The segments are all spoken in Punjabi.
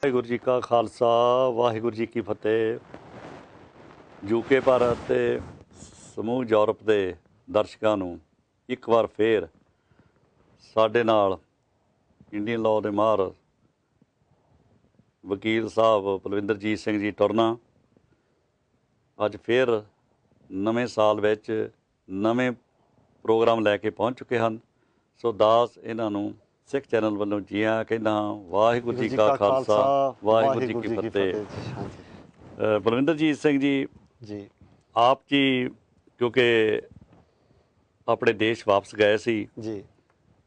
ਵਾਹਿਗੁਰੂ ਜੀ ਕਾ ਖਾਲਸਾ ਵਾਹਿਗੁਰੂ ਜੀ ਕੀ ਫਤਿਹ। ਯੂਕੇ ਭਾਰਤ ਤੇ ਸਮੂਹ ਯੂਰਪ ਦੇ ਦਰਸ਼ਕਾਂ ਨੂੰ ਇੱਕ ਵਾਰ ਫੇਰ ਸਾਡੇ ਨਾਲ ਇੰਡੀਅਨ ਲਾਅ ਦੇ ਮਾਹਰ ਵਕੀਲ ਸਾਹਿਬ ਬਲਵਿੰਦਰਜੀਤ ਸਿੰਘ ਜੀ ਟੁਰਨਾ ਅੱਜ ਫੇਰ ਨਵੇਂ ਸਾਲ ਵਿੱਚ ਨਵੇਂ ਪ੍ਰੋਗਰਾਮ ਲੈ ਕੇ ਪਹੁੰਚ ਚੁੱਕੇ ਹਨ। ਸੋ ਦਾਸ ਇਹਨਾਂ ਨੂੰ ਸਿੱਖ ਚੈਨਲ ਵੱਲੋਂ ਜੀ ਆਇਆਂ ਕਹਿੰਦਾ ਹਾਂ। ਵਾਹਿਗੁਰੂ ਜੀ ਕਾ ਖਾਲਸਾ ਵਾਹਿਗੁਰੂ ਜੀ ਕੀ ਫਤਿਹ। ਬਲਵਿੰਦਰਜੀਤ ਸਿੰਘ ਜੀ ਆਪ ਜੀ ਕਿਉਂਕਿ ਆਪਣੇ ਦੇਸ਼ ਵਾਪਸ ਗਏ ਸੀ ਜੀ,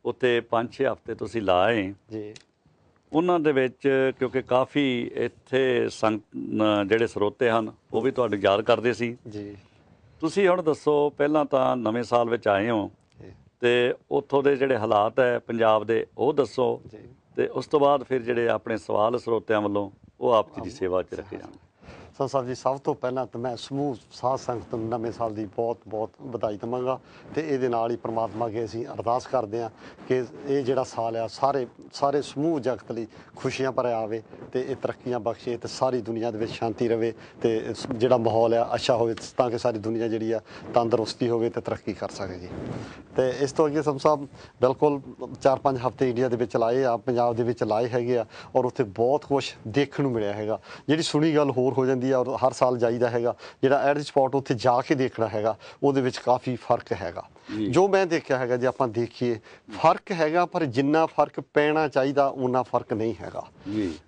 ਉੱਥੇ 5-6 ਹਫ਼ਤੇ ਤੁਸੀਂ ਲਾਏ ਜੀ। ਉਹਨਾਂ ਦੇ ਵਿੱਚ ਕਿਉਂਕਿ ਕਾਫੀ ਇੱਥੇ ਜਿਹੜੇ ਸਰੋਤੇ ਹਨ ਉਹ ਵੀ ਤੁਹਾਨੂੰ ਯਾਦ ਕਰਦੇ ਸੀ ਜੀ। ਤੁਸੀਂ ਹੁਣ ਦੱਸੋ, ਪਹਿਲਾਂ ਤਾਂ ਨਵੇਂ ਸਾਲ ਵਿੱਚ ਆਏ ਹੋ ਤੇ ਉੱਥੋਂ ਦੇ ਜਿਹੜੇ ਹਾਲਾਤ ਹੈ ਪੰਜਾਬ ਦੇ ਉਹ ਦੱਸੋ ਤੇ ਉਸ ਤੋਂ ਬਾਅਦ ਫਿਰ ਜਿਹੜੇ ਆਪਣੇ ਸਵਾਲ ਸਰੋਤਿਆਂ ਵੱਲੋਂ ਉਹ ਆਪ ਜੀ ਦੀ ਸੇਵਾ 'ਚ ਰੱਖੇ ਜਾਣ। ਸੋ ਸਾਹਿਬ ਜੀ, ਸਭ ਤੋਂ ਪਹਿਲਾਂ ਤਾਂ ਮੈਂ ਸਮੂਹ ਸਾਧ ਸੰਗਤ ਨੂੰ ਨਵੇਂ ਸਾਲ ਦੀ ਬਹੁਤ ਬਹੁਤ ਵਧਾਈ ਦੇਵਾਂਗਾ ਅਤੇ ਇਹਦੇ ਨਾਲ ਹੀ ਪਰਮਾਤਮਾ ਅੱਗੇ ਅਸੀਂ ਅਰਦਾਸ ਕਰਦੇ ਹਾਂ ਕਿ ਇਹ ਜਿਹੜਾ ਸਾਲ ਆ ਸਾਰੇ ਸਮੂਹ ਜਗਤ ਲਈ ਖੁਸ਼ੀਆਂ ਭਰਿਆ ਆਵੇ ਅਤੇ ਇਹ ਤਰੱਕੀਆਂ ਬਖਸ਼ੇ ਅਤੇ ਸਾਰੀ ਦੁਨੀਆ ਦੇ ਵਿੱਚ ਸ਼ਾਂਤੀ ਰਹੇ ਅਤੇ ਜਿਹੜਾ ਮਾਹੌਲ ਆ ਅੱਛਾ ਹੋਵੇ ਤਾਂ ਕਿ ਸਾਰੀ ਦੁਨੀਆ ਜਿਹੜੀ ਆ ਤੰਦਰੁਸਤੀ ਹੋਵੇ ਅਤੇ ਤਰੱਕੀ ਕਰ ਸਕੇ ਜੀ। ਅਤੇ ਇਸ ਤੋਂ ਅੱਗੇ ਸਮ ਸਾਹਿਬ ਬਿਲਕੁਲ 4-5 ਹਫ਼ਤੇ ਇੰਡੀਆ ਦੇ ਵਿੱਚ ਲਾਏ ਆ, ਪੰਜਾਬ ਦੇ ਵਿੱਚ ਲਾਏ ਹੈਗੇ ਆ ਔਰ ਉੱਥੇ ਬਹੁਤ ਕੁਛ ਦੇਖਣ ਨੂੰ ਮਿਲਿਆ ਹੈਗਾ। ਜਿਹੜੀ ਸੁਣੀ ਗੱਲ ਹੋਰ ਹੋ ਜਾਂਦੀ ਔਰ ਹਰ ਸਾਲ ਜਾਈਦਾ ਹੈਗਾ, ਜਿਹੜਾ ਐਟ ਦੀ ਸਪੌਟ ਉੱਥੇ ਜਾ ਕੇ ਦੇਖਣਾ ਹੈਗਾ ਉਹਦੇ ਵਿੱਚ ਕਾਫੀ ਫਰਕ ਹੈਗਾ। ਜੋ ਮੈਂ ਦੇਖਿਆ ਹੈਗਾ, ਜੇ ਆਪਾਂ ਦੇਖੀਏ ਫਰਕ ਹੈਗਾ, ਪਰ ਜਿੰਨਾ ਫਰਕ ਪੈਣਾ ਚਾਹੀਦਾ ਉਨਾ ਫਰਕ ਨਹੀਂ ਹੈਗਾ।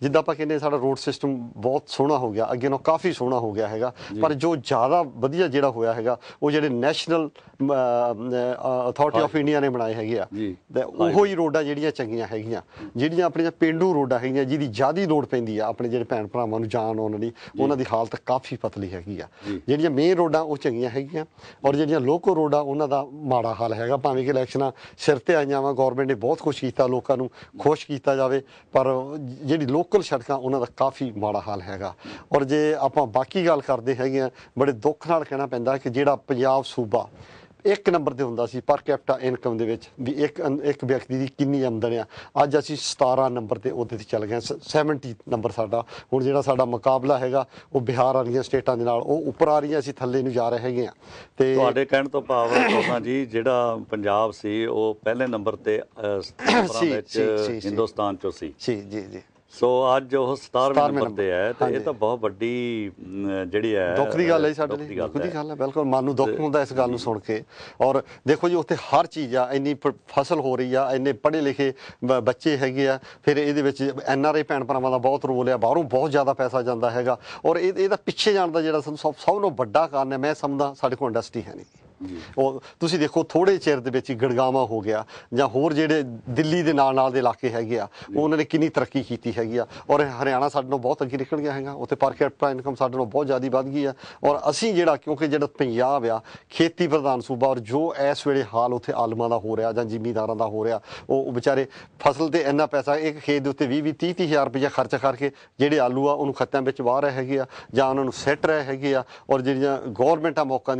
ਜਿੱਦਾਂ ਆਪਾਂ ਕਹਿੰਦੇ ਸਾਡਾ ਰੋਡ ਸਿਸਟਮ ਬਹੁਤ ਸੋਹਣਾ ਹੋ ਗਿਆ, ਅੱਗੇ ਨਾਲੋਂ ਕਾਫੀ ਸੋਹਣਾ ਹੋ ਗਿਆ ਹੈਗਾ, ਪਰ ਜੋ ਜ਼ਿਆਦਾ ਵਧੀਆ ਜਿਹੜਾ ਹੋਇਆ ਹੈਗਾ ਉਹ ਜਿਹੜੇ ਨੈਸ਼ਨਲ ਅਥਾਰਟੀ ਆਫ ਇੰਡੀਆ ਨੇ ਬਣਾਏ ਹੈਗੇ ਆ, ਤੇ ਉਹੋ ਹੀ ਰੋਡਾਂ ਜਿਹੜੀਆਂ ਚੰਗੀਆਂ ਹੈਗੀਆਂ। ਜਿਹੜੀਆਂ ਆਪਣੀਆਂ ਪੇਂਡੂ ਰੋਡਾਂ ਹੈਗੀਆਂ ਜਿਹਦੀ ਜ਼ਿਆਦਾ ਲੋੜ ਪੈਂਦੀ ਆ ਆਪਣੇ ਜਿਹੜੇ ਭੈਣ ਭਰਾਵਾਂ ਨੂੰ ਜਾਣ ਆਉਣ ਲਈ, ਉਹਨਾਂ ਦੀ ਹਾਲਤ ਕਾਫੀ ਪਤਲੀ ਹੈਗੀ ਆ। ਜਿਹੜੀਆਂ ਮੇਨ ਰੋਡਾਂ ਉਹ ਚੰਗੀਆਂ ਹੈਗੀਆਂ ਔਰ ਜਿਹੜੀਆਂ ਲੋਕਲ ਰੋਡਾਂ ਉਹਨਾਂ ਦਾ ਮਾੜਾ ਹਾਲ ਹੈਗਾ। ਭਾਵੇਂ ਕਿ ਇਲੈਕਸ਼ਨਾਂ ਸਿਰ 'ਤੇ ਆਈਆਂ ਵਾ, ਗੌਰਮੈਂਟ ਨੇ ਬਹੁਤ ਕੁਛ ਕੀਤਾ ਲੋਕਾਂ ਨੂੰ ਖੁਸ਼ ਕੀਤਾ ਜਾਵੇ, ਪਰ ਜਿਹੜੀ ਲੋਕਲ ਸੜਕਾਂ ਉਹਨਾਂ ਦਾ ਕਾਫੀ ਮਾੜਾ ਹਾਲ ਹੈਗਾ। ਔਰ ਜੇ ਆਪਾਂ ਬਾਕੀ ਗੱਲ ਕਰਦੇ ਹੈਗੇ ਆ, ਬੜੇ ਦੁੱਖ ਨਾਲ ਕਹਿਣਾ ਪੈਂਦਾ ਕਿ ਜਿਹੜਾ ਪੰਜਾਬ ਸੂਬਾ 1 ਨੰਬਰ 'ਤੇ ਹੁੰਦਾ ਸੀ ਪਰ ਕੈਪੀਟਾ ਇਨਕਮ ਦੇ ਵਿੱਚ ਵੀ ਇੱਕ ਵਿਅਕਤੀ ਦੀ ਕਿੰਨੀ ਆਮਦਨ ਆ, ਅੱਜ ਅਸੀਂ 17 ਨੰਬਰ 'ਤੇ ਉਹਦੇ 'ਤੇ ਚੱਲ ਗਏ। 70 ਨੰਬਰ ਸਾਡਾ ਹੁਣ ਜਿਹੜਾ ਸਾਡਾ ਮੁਕਾਬਲਾ ਹੈਗਾ ਉਹ ਬਿਹਾਰ ਵਾਲੀਆਂ ਸਟੇਟਾਂ ਦੇ ਨਾਲ, ਉਹ ਉੱਪਰ ਆ ਰਹੀਆਂ, ਅਸੀਂ ਥੱਲੇ ਨੂੰ ਜਾ ਰਹੇ ਹੈਗੇ ਹਾਂ। ਅਤੇ ਤੁਹਾਡੇ ਕਹਿਣ ਤੋਂ ਭਾਵ ਟੁਰਨਾ ਜੀ, ਜਿਹੜਾ ਪੰਜਾਬ ਸੀ ਉਹ ਪਹਿਲੇ ਨੰਬਰ 'ਤੇ ਹਿੰਦੁਸਤਾਨ 'ਚੋਂ ਸੀ ਜੀ। ਸੋ ਅੱਜ ਉਹ 17ਵੇਂ ਨੰਬਰ 'ਤੇ ਹੈ ਤੇ ਇਹ ਤਾਂ ਬਹੁਤ ਵੱਡੀ ਜਿਹੜੀ ਹੈ ਦੁੱਖ ਦੀ ਗੱਲ ਹੈ ਸਾਡੇ ਲਈ, ਦੁੱਖ ਦੀ ਗੱਲ ਹੈ। ਬਿਲਕੁਲ ਮਨ ਨੂੰ ਦੁੱਖ ਹੁੰਦਾ ਇਸ ਗੱਲ ਨੂੰ ਸੁਣ ਕੇ। ਔਰ ਦੇਖੋ ਜੀ, ਉੱਥੇ ਹਰ ਚੀਜ਼ ਆ, ਇੰਨੀ ਫਸਲ ਹੋ ਰਹੀ ਆ, ਇੰਨੇ ਪੜ੍ਹੇ ਲਿਖੇ ਬੱਚੇ ਹੈਗੇ ਆ, ਫਿਰ ਇਹਦੇ ਵਿੱਚ NRI ਭੈਣ ਭਰਾਵਾਂ ਦਾ ਬਹੁਤ ਰੋਲ ਆ, ਬਾਹਰੋਂ ਬਹੁਤ ਜ਼ਿਆਦਾ ਪੈਸਾ ਜਾਂਦਾ ਹੈਗਾ। ਔਰ ਇਹਦਾ ਪਿੱਛੇ ਜਾਣ ਦਾ ਜਿਹੜਾ ਸਭ ਤੋਂ ਵੱਡਾ ਕਾਰਨ ਹੈ, ਮੈਂ ਸਮਝਦਾ ਸਾਡੇ ਕੋਲ ਇੰਡਸਟਰੀ ਹੈ ਨਹੀਂ। ਉਹ ਤੁਸੀਂ ਦੇਖੋ ਥੋੜ੍ਹੇ ਚਿਰ ਦੇ ਵਿੱਚ ਹੀ ਗੜਗਾਵਾਂ ਹੋ ਗਿਆ ਜਾਂ ਹੋਰ ਜਿਹੜੇ ਦਿੱਲੀ ਦੇ ਨਾਲ ਦੇ ਇਲਾਕੇ ਹੈਗੇ ਆ, ਉਹਨਾਂ ਨੇ ਕਿੰਨੀ ਤਰੱਕੀ ਕੀਤੀ ਹੈਗੀ ਆ। ਔਰ ਹਰਿਆਣਾ ਸਾਡੇ ਨਾਲ ਬਹੁਤ ਅੱਗੇ ਨਿਕਲ ਗਿਆ ਹੈਗਾ, ਉੱਥੇ ਪਰ ਕੈਪੀਟਾ ਇਨਕਮ ਸਾਡੇ ਨਾਲ ਬਹੁਤ ਜ਼ਿਆਦਾ ਵੱਧ ਗਈ ਆ। ਔਰ ਅਸੀਂ ਕਿਉਂਕਿ ਜਿਹੜਾ ਪੰਜਾਬ ਆ ਖੇਤੀ ਪ੍ਰਧਾਨ ਸੂਬਾ, ਔਰ ਜੋ ਇਸ ਵੇਲੇ ਹਾਲ ਉੱਥੇ ਆਲਮਾਂ ਦਾ ਹੋ ਰਿਹਾ ਜਾਂ ਜ਼ਿਮੀਂਦਾਰਾਂ ਦਾ ਹੋ ਰਿਹਾ, ਉਹ ਵਿਚਾਰੇ ਫਸਲ 'ਤੇ ਇੰਨਾ ਪੈਸਾ ਇੱਕ ਖੇਤ ਦੇ ਉੱਤੇ 20-30 ਹਜ਼ਾਰ ਰੁਪਈਆ ਖਰਚ ਕਰਕੇ ਜਿਹੜੇ ਆਲੂ ਆ ਉਹਨੂੰ ਖੱਤਿਆਂ ਵਿੱਚ ਵਾਹ ਰਹੇ ਹੈਗੇ ਆ ਜਾਂ ਉਹਨਾਂ ਨੂੰ ਸਿੱਟ ਰਹੇ ਹੈਗੇ ਆ। ਔਰ ਜਿਹੜੀਆਂ ਗੌਰਮੈਂਟਾਂ ਮੌਕੇ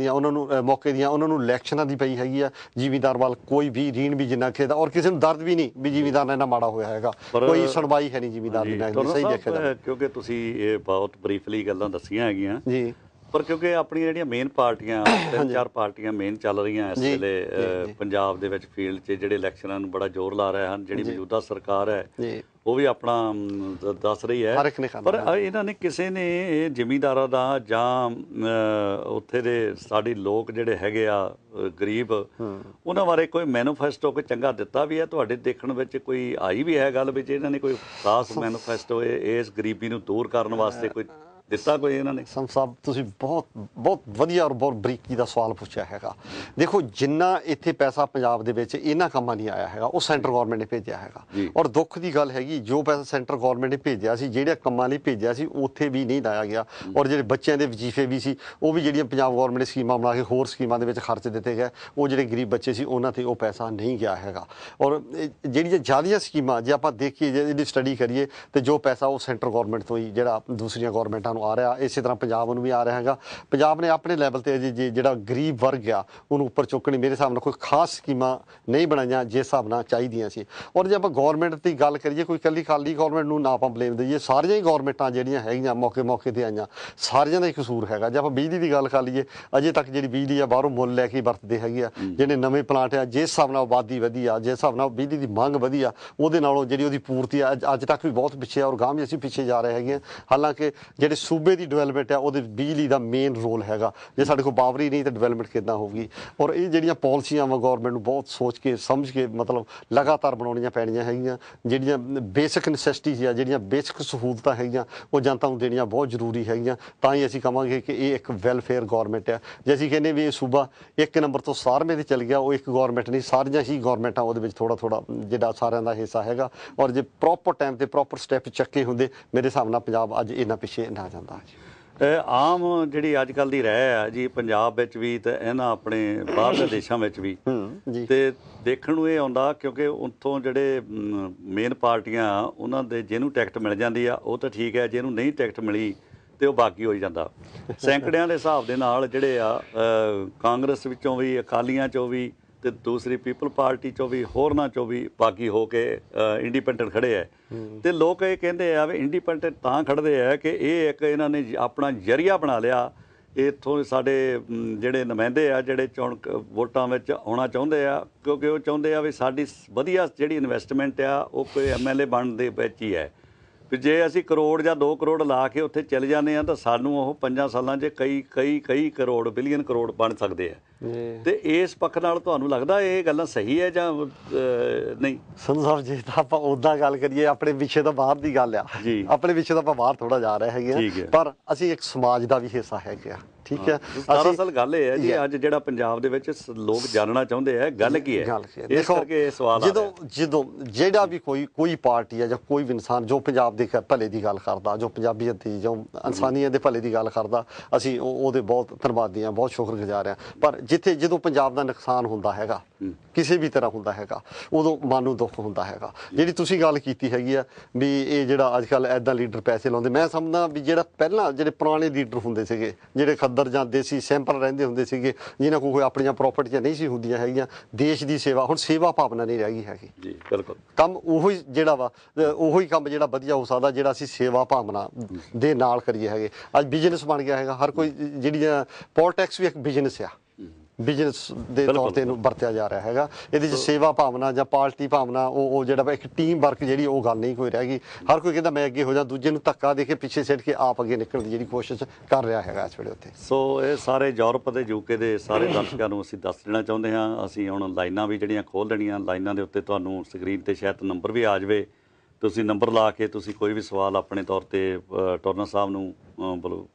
ਦੀਆਂ ਉਹਨਾਂ ਨੂੰ ਇਲੈਕਸ਼ਨਾਂ ਦੀ ਪਈ ਹੈਗੀ ਆ, ਜ਼ਿਮੀਂਦਾਰ ਵੱਲ ਕੋਈ ਵੀ ਰੀਣ ਵੀ ਜਿੰਨਾ ਖੇਦਾ, ਔਰ ਕਿਸੇ ਨੂੰ ਦਰਦ ਵੀ ਨਹੀਂ ਵੀ ਜ਼ਿਮੀਂਦਾਰ ਨਾਲ ਇੰਨਾ ਮਾੜਾ ਹੋਇਆ ਹੈਗਾ, ਕੋਈ ਸੁਣਵਾਈ ਹੈ ਨਹੀਂ ਜ਼ਿਮੀਂਦਾਰ ਦੀ। ਸਹੀ ਦੇਖਿਆ ਜਾਵੇ ਕਿਉਂਕਿ ਤੁਸੀਂ ਇਹ ਬਹੁਤ ਬਰੀਫਲੀ ਗੱਲਾਂ ਦੱਸੀਆਂ ਹੈਗੀਆਂ ਜੀ, ਪਰ ਕਿਉਂਕਿ ਆਪਣੀਆਂ ਜਿਹੜੀਆਂ ਮੇਨ ਪਾਰਟੀਆਂ 3-4 ਪਾਰਟੀਆਂ ਮੇਨ ਚੱਲ ਰਹੀਆਂ ਇਸ ਵੇਲੇ ਪੰਜਾਬ ਦੇ ਵਿੱਚ ਫੀਲਡ 'ਚ, ਜਿਹੜੇ ਇਲੈਕਸ਼ਨਾਂ ਨੂੰ ਬੜਾ ਜ਼ੋਰ ਲਾ ਰਹੇ ਹਨ। ਜਿਹੜੀ ਮੌਜੂਦਾ ਸਰਕਾਰ ਹੈ ਉਹ ਵੀ ਆਪਣਾ ਦੱਸ ਰਹੀ ਹੈ, ਪਰ ਇਹਨਾਂ ਨੇ ਕਿਸੇ ਨੇ ਜ਼ਿਮੀਂਦਾਰਾਂ ਦਾ ਜਾਂ ਉੱਥੇ ਦੇ ਸਾਡੇ ਲੋਕ ਜਿਹੜੇ ਹੈਗੇ ਆ ਗਰੀਬ, ਉਹਨਾਂ ਬਾਰੇ ਕੋਈ ਮੈਨੀਫੈਸਟੋ ਕੋਈ ਚੰਗਾ ਦਿੱਤਾ ਵੀ ਹੈ? ਤੁਹਾਡੇ ਦੇਖਣ ਵਿੱਚ ਕੋਈ ਆਈ ਵੀ ਹੈ ਗੱਲ ਵਿੱਚ ਇਹਨਾਂ ਨੇ ਕੋਈ ਖਾਸ ਮੈਨੀਫੈਸਟੋ ਇਸ ਗਰੀਬੀ ਨੂੰ ਦੂਰ ਕਰਨ ਵਾਸਤੇ ਕੋਈ ਦਿੱਤਾ ਕੋਈ ਇਹਨਾਂ ਨੇ? ਸਾਹਿਬ ਤੁਸੀਂ ਬਹੁਤ ਵਧੀਆ ਔਰ ਬਹੁਤ ਬਰੀਕੀ ਦਾ ਸਵਾਲ ਪੁੱਛਿਆ ਹੈਗਾ। ਦੇਖੋ, ਜਿੰਨਾ ਇੱਥੇ ਪੈਸਾ ਪੰਜਾਬ ਦੇ ਵਿੱਚ ਇਹਨਾਂ ਕੰਮਾਂ ਨਹੀਂ ਆਇਆ ਹੈਗਾ ਉਹ ਸੈਂਟਰ ਗੌਰਮੈਂਟ ਨੇ ਭੇਜਿਆ ਹੈਗਾ। ਔਰ ਦੁੱਖ ਦੀ ਗੱਲ ਹੈਗੀ, ਜੋ ਪੈਸਾ ਸੈਂਟਰ ਗੌਰਮੈਂਟ ਨੇ ਭੇਜਿਆ ਸੀ, ਜਿਹੜੇ ਕੰਮਾਂ ਲਈ ਭੇਜਿਆ ਸੀ ਉੱਥੇ ਵੀ ਨਹੀਂ ਲਾਇਆ ਗਿਆ। ਔਰ ਜਿਹੜੇ ਬੱਚਿਆਂ ਦੇ ਵਜ਼ੀਫੇ ਵੀ ਸੀ ਉਹ ਵੀ ਜਿਹੜੀਆਂ ਪੰਜਾਬ ਗੌਰਮੈਂਟ ਨੇ ਸਕੀਮਾਂ ਬਣਾ ਕੇ ਹੋਰ ਸਕੀਮਾਂ ਦੇ ਵਿੱਚ ਖਰਚ ਦਿੱਤੇ ਗਏ, ਉਹ ਜਿਹੜੇ ਗਰੀਬ ਬੱਚੇ ਸੀ ਉਹਨਾਂ 'ਤੇ ਉਹ ਪੈਸਾ ਨਹੀਂ ਗਿਆ ਹੈਗਾ। ਔਰ ਜਿਹੜੀਆਂ ਜ਼ਿਆਦੀਆਂ ਸਕੀਮਾਂ ਜੇ ਆਪਾਂ ਦੇਖੀਏ, ਜੇ ਇਹਦੀ ਸਟੱਡੀ ਕਰੀਏ, ਤਾਂ ਜੋ ਪੈਸਾ ਉਹ ਸੈਂਟਰ ਗੌਰਮੈਂਟ ਤੋਂ ਹੀ ਜਿਹੜਾ ਦੂਸਰੀਆਂ ਗੌਰਮੈਂਟਾਂ ਨੂੰ ਆ ਰਿਹਾ, ਇਸੇ ਤਰ੍ਹਾਂ ਪੰਜਾਬ ਨੂੰ ਵੀ ਆ ਰਿਹਾ ਹੈਗਾ। ਪੰਜਾਬ ਨੇ ਆਪਣੇ ਲੈਵਲ ਤੇ ਜਿਹੜਾ ਗਰੀਬ ਵਰਗ ਆ ਉਹਨੂੰ ਉੱਪਰ ਚੁੱਕਣੀ ਮੇਰੇ ਹਿਸਾਬ ਨਾਲ ਕੋਈ ਖਾਸ ਸਕੀਮਾਂ ਨਹੀਂ ਬਣਾਈਆਂ ਜਿਸ ਹਿਸਾਬ ਨਾਲ ਚਾਹੀਦੀਆਂ ਸੀ। ਔਰ ਜੇ ਆਪਾਂ ਗੌਰਮੈਂਟ ਦੀ ਗੱਲ ਕਰੀਏ, ਕੋਈ ਇਕੱਲੀ ਖਾਲੀ ਗੌਰਮੈਂਟ ਨੂੰ ਨਾ ਆਪਾਂ ਬਲੇਮ ਦਈਏ, ਸਾਰੀਆਂ ਹੀ ਗੌਰਮੈਂਟਾਂ ਜਿਹੜੀਆਂ ਹੈਗੀਆਂ ਮੌਕੇ ਤੇ ਆਈਆਂ, ਸਾਰਿਆਂ ਦਾ ਹੀ ਕਸੂਰ ਹੈਗਾ। ਜੇ ਆਪਾਂ ਬਿਜਲੀ ਦੀ ਗੱਲ ਕਰ ਲਈਏ, ਅਜੇ ਤੱਕ ਜਿਹੜੀ ਬਿਜਲੀ ਆ ਬਾਹਰੋਂ ਮੁੱਲ ਲੈ ਕੇ ਵਰਤਦੇ ਹੈਗੇ ਆ। ਜਿਹੜੇ ਨਵੇਂ ਪਲਾਂਟ ਆ, ਜਿਸ ਹਿਸਾਬ ਨਾਲ ਆਬਾਦੀ ਵਧੀ ਆ, ਜਿਸ ਹਿਸਾਬ ਨਾਲ ਬਿਜਲੀ ਦੀ ਮੰਗ ਵਧੀ ਆ, ਉਹਦੇ ਨਾਲੋਂ ਜਿਹੜੀ ਉਹਦੀ ਪੂਰਤੀ ਆ ਅੱਜ ਤੱਕ ਵੀ ਬਹੁਤ ਪਿੱਛੇ ਆ, ਔਰ ਗਾਂਹ ਵੀ ਅਸੀਂ ਪਿੱਛੇ ਜਾ ਰਹੇ ਹੈਗੇ ਹਾਂ। ਹਾਲਾਂਕਿ ਜਿਹੜੇ ਸੂਬੇ ਦੀ ਡਿਵੈਲਪਮੈਂਟ ਆ ਉਹਦੇ ਬਿਜਲੀ ਦਾ ਮੇਨ ਰੋਲ ਹੈਗਾ। ਜੇ ਸਾਡੇ ਕੋਲ ਪਾਵਰ ਹੀ ਨਹੀਂ ਤਾਂ ਡਿਵੈਲਪਮੈਂਟ ਕਿੱਦਾਂ ਹੋਊਗੀ। ਔਰ ਇਹ ਜਿਹੜੀਆਂ ਪਾਲਿਸੀਆਂ ਵਾ ਗੌਰਮੈਂਟ ਨੂੰ ਬਹੁਤ ਸੋਚ ਕੇ ਸਮਝ ਕੇ ਮਤਲਬ ਲਗਾਤਾਰ ਬਣਾਉਣੀਆਂ ਪੈਣੀਆਂ ਹੈਗੀਆਂ। ਜਿਹੜੀਆਂ ਬੇਸਿਕ ਨੈਸੈਸਿਟੀਜ਼ ਆ, ਜਿਹੜੀਆਂ ਬੇਸਿਕ ਸਹੂਲਤਾਂ ਹੈਗੀਆਂ, ਉਹ ਜਨਤਾ ਨੂੰ ਦੇਣੀਆਂ ਬਹੁਤ ਜ਼ਰੂਰੀ ਹੈਗੀਆਂ। ਤਾਂ ਹੀ ਅਸੀਂ ਕਹਾਂਗੇ ਕਿ ਇਹ ਇੱਕ ਵੈਲਫੇਅਰ ਗੌਰਮੈਂਟ ਆ। ਜੇ ਅਸੀਂ ਕਹਿੰਦੇ ਵੀ ਇਹ ਸੂਬਾ 1 ਨੰਬਰ ਤੋਂ 17ਵੇਂ ਤੇ ਚੱਲ ਗਿਆ, ਉਹ ਇੱਕ ਗੌਰਮੈਂਟ ਨਹੀਂ, ਸਾਰੀਆਂ ਹੀ ਗੌਰਮੈਂਟਾਂ ਉਹਦੇ ਵਿੱਚ ਥੋੜਾ ਜਿਹੜਾ ਸਾਰਿਆਂ ਦਾ ਹਿੱਸਾ ਹੈਗਾ। ਔਰ ਜੇ ਪ੍ਰੋਪਰ ਟਾਈਮ ਤੇ ਪ੍ਰੋਪਰ ਸਟੈਪ ਚੱਕੇ ਹੁੰਦੇ, ਮੇਰੇ ਹਿਸਾਬ ਨਾਲ ਪੰਜਾਬ ਅੱਜ ਇੰਨਾ ਪਿੱਛੇ ਨਾ ਜਾਂਦਾ। ਆਮ ਜਿਹੜੀ ਅੱਜ ਕੱਲ੍ਹ ਦੀ ਰਹਿ ਆ ਜੀ ਪੰਜਾਬ ਵਿੱਚ ਵੀ ਤੇ ਇਹਨਾਂ ਆਪਣੇ ਬਾਹਰਲੇ ਦੇਸ਼ਾਂ ਵਿੱਚ ਵੀ ਤੇ ਦੇਖਣ ਨੂੰ ਇਹ ਆਉਂਦਾ, ਕਿਉਂਕਿ ਉੱਥੋਂ ਜਿਹੜੇ ਮੇਨ ਪਾਰਟੀਆਂ ਉਹਨਾਂ ਦੇ ਜਿਹਨੂੰ ਟਿਕਟ ਮਿਲ ਜਾਂਦੀ ਆ ਉਹ ਤਾਂ ਠੀਕ ਹੈ, ਜਿਹਨੂੰ ਨਹੀਂ ਟਿਕਟ ਮਿਲੀ ਤੇ ਉਹ ਬਾਕੀ ਹੋ ਜਾਂਦਾ। ਸੈਂਕੜਿਆਂ ਦੇ ਹਿਸਾਬ ਦੇ ਨਾਲ ਜਿਹੜੇ ਆ ਕਾਂਗਰਸ ਵਿੱਚੋਂ ਵੀ, ਅਕਾਲੀਆਂ 'ਚੋਂ ਵੀ ਤੇ ਦੂਸਰੀ ਪੀਪਲ ਪਾਰਟੀ 'ਚੋਂ ਵੀ, ਹੋਰਨਾਂ 'ਚੋਂ ਵੀ ਬਾਕੀ ਹੋ ਕੇ ਇੰਡੀਪੈਂਡੈਂਟ ਖੜੇ ਹੈ। ਤੇ ਲੋਕ ਇਹ ਕਹਿੰਦੇ ਆ ਵੀ ਇੰਡੀਪੈਂਡੈਂਟ ਤਾਂ ਖੜਦੇ ਆ ਕਿ ਇਹ ਇੱਕ ਇਹਨਾਂ ਨੇ ਆਪਣਾ ਜ਼ਰੀਆ ਬਣਾ ਲਿਆ। ਇੱਥੋਂ ਸਾਡੇ ਜਿਹੜੇ ਨੁਮਾਇੰਦੇ ਆ, ਜਿਹੜੇ ਚੋਣ ਵੋਟਾਂ ਵਿੱਚ ਆਉਣਾ ਚਾਹੁੰਦੇ ਆ, ਕਿਉਂਕਿ ਉਹ ਚਾਹੁੰਦੇ ਆ ਵੀ ਸਾਡੀ ਵਧੀਆ ਜਿਹੜੀ ਇਨਵੈਸਟਮੈਂਟ ਆ ਉਹ ਕੋਈ MLA ਬਣਨ ਦੇ ਵਿੱਚ ਹੀ ਹੈ। ਵੀ ਜੇ ਅਸੀਂ ਕਰੋੜ ਜਾਂ 2 ਕਰੋੜ ਲਾ ਕੇ ਉੱਥੇ ਚਲੇ ਜਾਂਦੇ ਹਾਂ ਤਾਂ ਸਾਨੂੰ ਉਹ 5 ਸਾਲਾਂ 'ਚ ਕਈ ਕਰੋੜ, ਬਿਲੀਅਨ ਕਰੋੜ ਬਣ ਸਕਦੇ ਆ। ਤੇ ਇਸ ਪੱਖ ਨਾਲ ਤੁਹਾਨੂੰ ਲੱਗਦਾ ਇਹ ਗੱਲਾਂ ਸਹੀ ਹੈ ਜਾਂ ਨਹੀਂ? ਸੰਧੂ ਸਾਹਿਬ, ਜੇ ਤਾਂ ਆਪਾਂ ਉੱਦਾਂ ਗੱਲ ਕਰੀਏ, ਆਪਣੇ ਵਿਸ਼ੇ ਤੋਂ ਬਾਹਰ ਦੀ ਗੱਲ ਆ, ਆਪਣੇ ਵਿਸ਼ੇ ਤੋਂ ਆਪਾਂ ਬਾਹਰ ਥੋੜਾ ਜਾ ਰਹੇ ਹੈਗੇ ਆ, ਪਰ ਅਸੀਂ ਇੱਕ ਸਮਾਜ ਦਾ ਵੀ ਹਿੱਸਾ ਹੈਗੇ ਆ। ਠੀਕ ਹੈ, ਦਰਅਸਲ ਗੱਲ ਇਹ ਹੈ ਜੀ, ਅੱਜ ਜਿਹੜਾ ਪੰਜਾਬ ਦੇ ਵਿੱਚ ਲੋਕ ਜਾਣਨਾ ਚਾਹੁੰਦੇ ਆ ਗੱਲ ਕੀ ਹੈ, ਇਸ ਕਰਕੇ ਇਹ ਸਵਾਲ ਆ ਰਿਹਾ। ਜਦੋਂ ਜਿਹੜਾ ਵੀ ਕੋਈ ਪਾਰਟੀ ਹੈ ਜਾਂ ਕੋਈ ਵੀ ਇਨਸਾਨ ਜੋ ਪੰਜਾਬ ਦੇ ਭਲੇ ਦੀ ਗੱਲ ਕਰਦਾ, ਜੋ ਪੰਜਾਬੀਅਤ ਦੀ, ਜੋ ਇਨਸਾਨੀਅਤ ਦੇ ਭਲੇ ਦੀ ਗੱਲ ਕਰਦਾ, ਅਸੀਂ ਉਹਦੇ ਬਹੁਤ ਧੰਨਵਾਦੀ ਹਾਂ, ਬਹੁਤ ਸ਼ੁਕਰਗੁਜ਼ਾਰ ਹਾਂ। ਪਰ ਜਦੋਂ ਪੰਜਾਬ ਦਾ ਨੁਕਸਾਨ ਹੁੰਦਾ ਹੈਗਾ, ਕਿਸੇ ਵੀ ਤਰ੍ਹਾਂ ਹੁੰਦਾ ਹੈਗਾ, ਉਦੋਂ ਮਨ ਨੂੰ ਦੁੱਖ ਹੁੰਦਾ ਹੈਗਾ। ਜਿਹੜੀ ਤੁਸੀਂ ਗੱਲ ਕੀਤੀ ਹੈਗੀ ਆ ਵੀ ਇਹ ਜਿਹੜਾ ਅੱਜ ਕੱਲ੍ਹ ਇੱਦਾਂ ਲੀਡਰ ਪੈਸੇ ਲਾਉਂਦੇ, ਮੈਂ ਸਮਝਦਾ ਵੀ ਜਿਹੜਾ ਪਹਿਲਾਂ ਜਿਹੜੇ ਪੁਰਾਣੇ ਲੀਡਰ ਹੁੰਦੇ ਸੀਗੇ, ਜਿਹੜੇ ਖੱਦਰ ਜਾਂ ਦੇਸੀ ਸਿੰਪਲ ਰਹਿੰਦੇ ਹੁੰਦੇ ਸੀਗੇ, ਜਿਨ੍ਹਾਂ ਕੋਲ ਕੋਈ ਆਪਣੀਆਂ ਪ੍ਰਾਪਰਟੀਆਂ ਨਹੀਂ ਸੀ ਹੁੰਦੀਆਂ ਹੈਗੀਆਂ, ਦੇਸ਼ ਦੀ ਸੇਵਾ, ਹੁਣ ਸੇਵਾ ਭਾਵਨਾ ਨਹੀਂ ਰਹਿ ਗਈ ਹੈਗੀ। ਜੀ ਬਿਲਕੁਲ, ਕੰਮ ਉਹੀ ਜਿਹੜਾ ਵਾ, ਉਹੀ ਕੰਮ ਜਿਹੜਾ ਵਧੀਆ ਹੋ ਸਕਦਾ ਜਿਹੜਾ ਅਸੀਂ ਸੇਵਾ ਭਾਵਨਾ ਦੇ ਨਾਲ ਕਰੀਏ ਹੈਗੇ। ਅੱਜ ਬਿਜ਼ਨਸ ਬਣ ਗਿਆ ਹੈਗਾ, ਹਰ ਕੋਈ ਜਿਹੜੀਆਂ ਪੋਲਿਟਿਕਸ ਵੀ ਇੱਕ ਬਿਜ਼ਨਸ ਆ, ਬਿਜ਼ਨਸ ਦੇ ਤੌਰ ਤੇ ਇਹਨੂੰ ਵਰਤਿਆ ਜਾ ਰਿਹਾ ਹੈਗਾ। ਇਹਦੇ 'ਚ ਸੇਵਾ ਭਾਵਨਾ ਜਾਂ ਪਾਰਟੀ ਭਾਵਨਾ, ਉਹ ਜਿਹੜਾ ਇੱਕ ਟੀਮ ਵਰਕ ਜਿਹੜੀ ਉਹ ਗੱਲ ਨਹੀਂ ਕੋਈ ਰਹਿ ਗਈ। ਹਰ ਕੋਈ ਕਹਿੰਦਾ ਮੈਂ ਅੱਗੇ ਹੋ ਜਾ, ਦੂਜੇ ਨੂੰ ਧੱਕਾ ਦੇ ਕੇ ਪਿੱਛੇ ਸਿੱਟ ਕੇ ਆਪ ਅੱਗੇ ਨਿਕਲਣ ਦੀ ਜਿਹੜੀ ਕੋਸ਼ਿਸ਼ ਕਰ ਰਿਹਾ ਹੈਗਾ ਇਸ ਵੇਲੇ ਉੱਥੇ। ਸੋ ਇਹ ਸਾਰੇ ਯੂਰਪ ਅਤੇ UK ਦੇ ਸਾਰੇ ਦਰਸ਼ਕਾਂ ਨੂੰ ਅਸੀਂ ਦੱਸ ਦੇਣਾ ਚਾਹੁੰਦੇ ਹਾਂ। ਅਸੀਂ ਹੁਣ ਲਾਈਨਾਂ ਵੀ ਜਿਹੜੀਆਂ ਖੋਲ੍ਹ ਦੇਣੀਆਂ, ਲਾਈਨਾਂ ਦੇ ਉੱਤੇ ਤੁਹਾਨੂੰ ਸਕਰੀਨ 'ਤੇ ਸ਼ਾਇਦ ਨੰਬਰ ਵੀ ਆ ਜਾਵੇ, ਤੁਸੀਂ ਨੰਬਰ ਲਾ ਕੇ ਤੁਸੀਂ ਕੋਈ ਵੀ ਸਵਾਲ ਆਪਣੇ ਤੌਰ 'ਤੇ ਟੋਰਨਾ ਸਾਹਿਬ ਨੂੰ,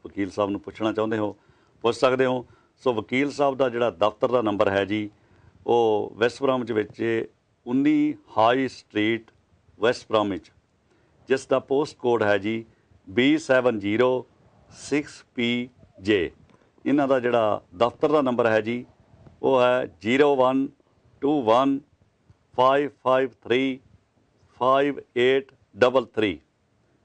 ਵਕੀਲ ਸਾਹਿਬ ਨੂੰ ਪੁੱਛਣਾ ਚਾਹੁੰਦੇ ਹੋ, ਪੁੱਛ ਸਕਦੇ ਹੋ। ਸੋ ਵਕੀਲ ਸਾਹਿਬ ਦਾ ਜਿਹੜਾ ਦਫ਼ਤਰ ਦਾ ਨੰਬਰ ਹੈ ਜੀ, ਉਹ ਵੈਸਟ ਬ੍ਰਾਮਿਚ ਵਿੱਚ 19 ਹਾਈ ਸਟਰੀਟ, ਵੈਸਟ ਬ੍ਰਾਮਿਚ, ਜਿਸ ਦਾ ਪੋਸਟ ਕੋਡ ਹੈ ਜੀ B706PJ। ਇਹਨਾਂ ਦਾ ਜਿਹੜਾ ਦਫ਼ਤਰ ਦਾ ਨੰਬਰ ਹੈ ਜੀ, ਉਹ ਹੈ 0121553583।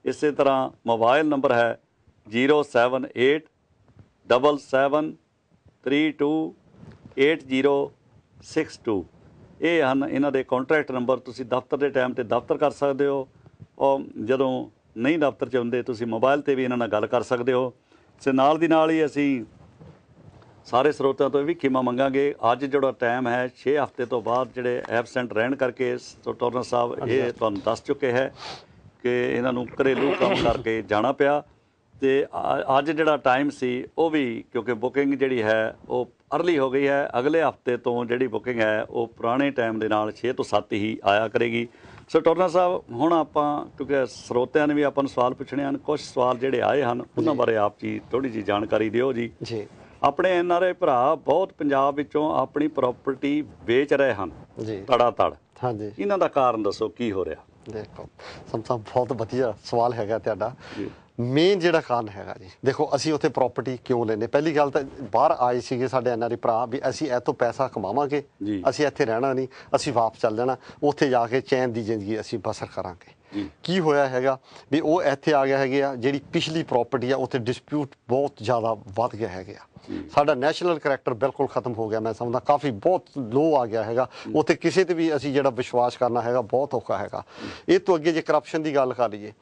ਇਸੇ ਤਰ੍ਹਾਂ ਮੋਬਾਈਲ ਨੰਬਰ ਹੈ 07877328062। ਇਹ ਹਨ ਇਹਨਾਂ ਦੇ ਕੰਟਰੈਕਟ ਨੰਬਰ। ਤੁਸੀਂ ਦਫ਼ਤਰ ਦੇ ਟਾਈਮ 'ਤੇ ਦਫ਼ਤਰ ਕਰ ਸਕਦੇ ਹੋ, ਔਰ ਜਦੋਂ ਨਹੀਂ ਦਫ਼ਤਰ 'ਚ ਹੁੰਦੇ ਤੁਸੀਂ ਮੋਬਾਈਲ 'ਤੇ ਵੀ ਇਹਨਾਂ ਨਾਲ ਗੱਲ ਕਰ ਸਕਦੇ ਹੋ। ਤੇ ਨਾਲ ਦੀ ਨਾਲ ਹੀ ਅਸੀਂ ਸਾਰੇ ਸਰੋਤਿਆਂ ਤੋਂ ਇਹ ਵੀ ਖਿਮਾ ਮੰਗਾਂਗੇ, ਅੱਜ ਜਿਹੜਾ ਟਾਈਮ ਹੈ 6 ਹਫ਼ਤੇ ਤੋਂ ਬਾਅਦ ਜਿਹੜੇ ਐਬਸੈਂਟ ਰਹਿਣ ਕਰਕੇ ਟੋਰਨਾ ਸਾਹਿਬ ਇਹ ਤੁਹਾਨੂੰ ਦੱਸ ਚੁੱਕੇ ਹੈ ਕਿ ਇਹਨਾਂ ਨੂੰ ਘਰੇਲੂ ਕੰਮ ਕਰਕੇ ਜਾਣਾ ਪਿਆ। ਤੇ ਅੱਜ ਜਿਹੜਾ ਟਾਈਮ ਸੀ ਉਹ ਵੀ ਕਿਉਂਕਿ ਬੁਕਿੰਗ ਜਿਹੜੀ ਹੈ ਉਹ ਅਰਲੀ ਹੋ ਗਈ ਹੈ। ਅਗਲੇ ਹਫ਼ਤੇ ਤੋਂ ਜਿਹੜੀ ਬੁਕਿੰਗ ਹੈ ਉਹ ਪੁਰਾਣੇ ਟਾਈਮ ਦੇ ਨਾਲ 6 ਤੋਂ 7 ਹੀ ਆਇਆ ਕਰੇਗੀ। ਸੋ ਟੋਰਨਾ ਸਾਹਿਬ, ਹੁਣ ਆਪਾਂ ਕਿਉਂਕਿ ਸਰੋਤਿਆਂ ਨੇ ਵੀ ਆਪਾਂ ਨੂੰ ਸਵਾਲ ਪੁੱਛਣੇ ਹਨ, ਕੁਝ ਸਵਾਲ ਜਿਹੜੇ ਆਏ ਹਨ ਉਹਨਾਂ ਬਾਰੇ ਆਪ ਜੀ ਥੋੜ੍ਹੀ ਜਿਹੀ ਜਾਣਕਾਰੀ ਦਿਓ ਜੀ। ਆਪਣੇ NRI ਭਰਾ ਬਹੁਤ ਪੰਜਾਬ ਵਿੱਚੋਂ ਆਪਣੀ ਪ੍ਰਾਪਰਟੀ ਵੇਚ ਰਹੇ ਹਨ ਧੜਾ ਧੜ। ਹਾਂਜੀ, ਇਹਨਾਂ ਦਾ ਕਾਰਨ ਦੱਸੋ ਕੀ ਹੋ ਰਿਹਾ? ਦੇਖੋ ਸਮਝਾ, ਬਹੁਤ ਵਧੀਆ ਸਵਾਲ ਹੈਗਾ ਤੁਹਾਡਾ। ਮੇਨ ਜਿਹੜਾ ਕਾਰਨ ਹੈਗਾ ਜੀ, ਦੇਖੋ ਅਸੀਂ ਉੱਥੇ ਪ੍ਰਾਪਰਟੀ ਕਿਉਂ ਲੈਂਦੇ? ਪਹਿਲੀ ਗੱਲ ਤਾਂ ਬਾਹਰ ਆਏ ਸੀਗੇ ਸਾਡੇ NRI ਭਰਾ ਵੀ ਅਸੀਂ ਇੱਥੋਂ ਪੈਸਾ ਕਮਾਵਾਂਗੇ, ਅਸੀਂ ਇੱਥੇ ਰਹਿਣਾ ਨਹੀਂ, ਅਸੀਂ ਵਾਪਸ ਚੱਲ ਜਾਣਾ, ਉੱਥੇ ਜਾ ਕੇ ਚੈਨ ਦੀ ਜ਼ਿੰਦਗੀ ਅਸੀਂ ਬਸਰ ਕਰਾਂਗੇ। ਕੀ ਹੋਇਆ ਹੈਗਾ ਵੀ ਉਹ ਇੱਥੇ ਆ ਗਿਆ ਹੈਗੇ ਆ, ਜਿਹੜੀ ਪਿਛਲੀ ਪ੍ਰਾਪਰਟੀ ਆ ਉੱਥੇ ਡਿਸਪਿਊਟ ਬਹੁਤ ਜ਼ਿਆਦਾ ਵੱਧ ਗਿਆ ਹੈਗੇ ਆ। ਸਾਡਾ ਨੈਸ਼ਨਲ ਕਰੈਕਟਰ ਬਿਲਕੁਲ ਖਤਮ ਹੋ ਗਿਆ, ਮੈਂ ਸਮਝਦਾ ਕਾਫੀ ਬਹੁਤ ਲੋ ਆ ਗਿਆ ਹੈਗਾ। ਉੱਥੇ ਕਿਸੇ ਤੇ ਵੀ ਅਸੀਂ ਜਿਹੜਾ ਵਿਸ਼ਵਾਸ ਕਰਨਾ ਹੈਗਾ ਬਹੁਤ ਔਖਾ ਹੈਗਾ। ਇਹ ਤੋਂ ਅੱਗੇ ਜੇ ਕਰਪਸ਼ਨ ਦੀ ਗੱਲ ਕਰ ਲਈਏ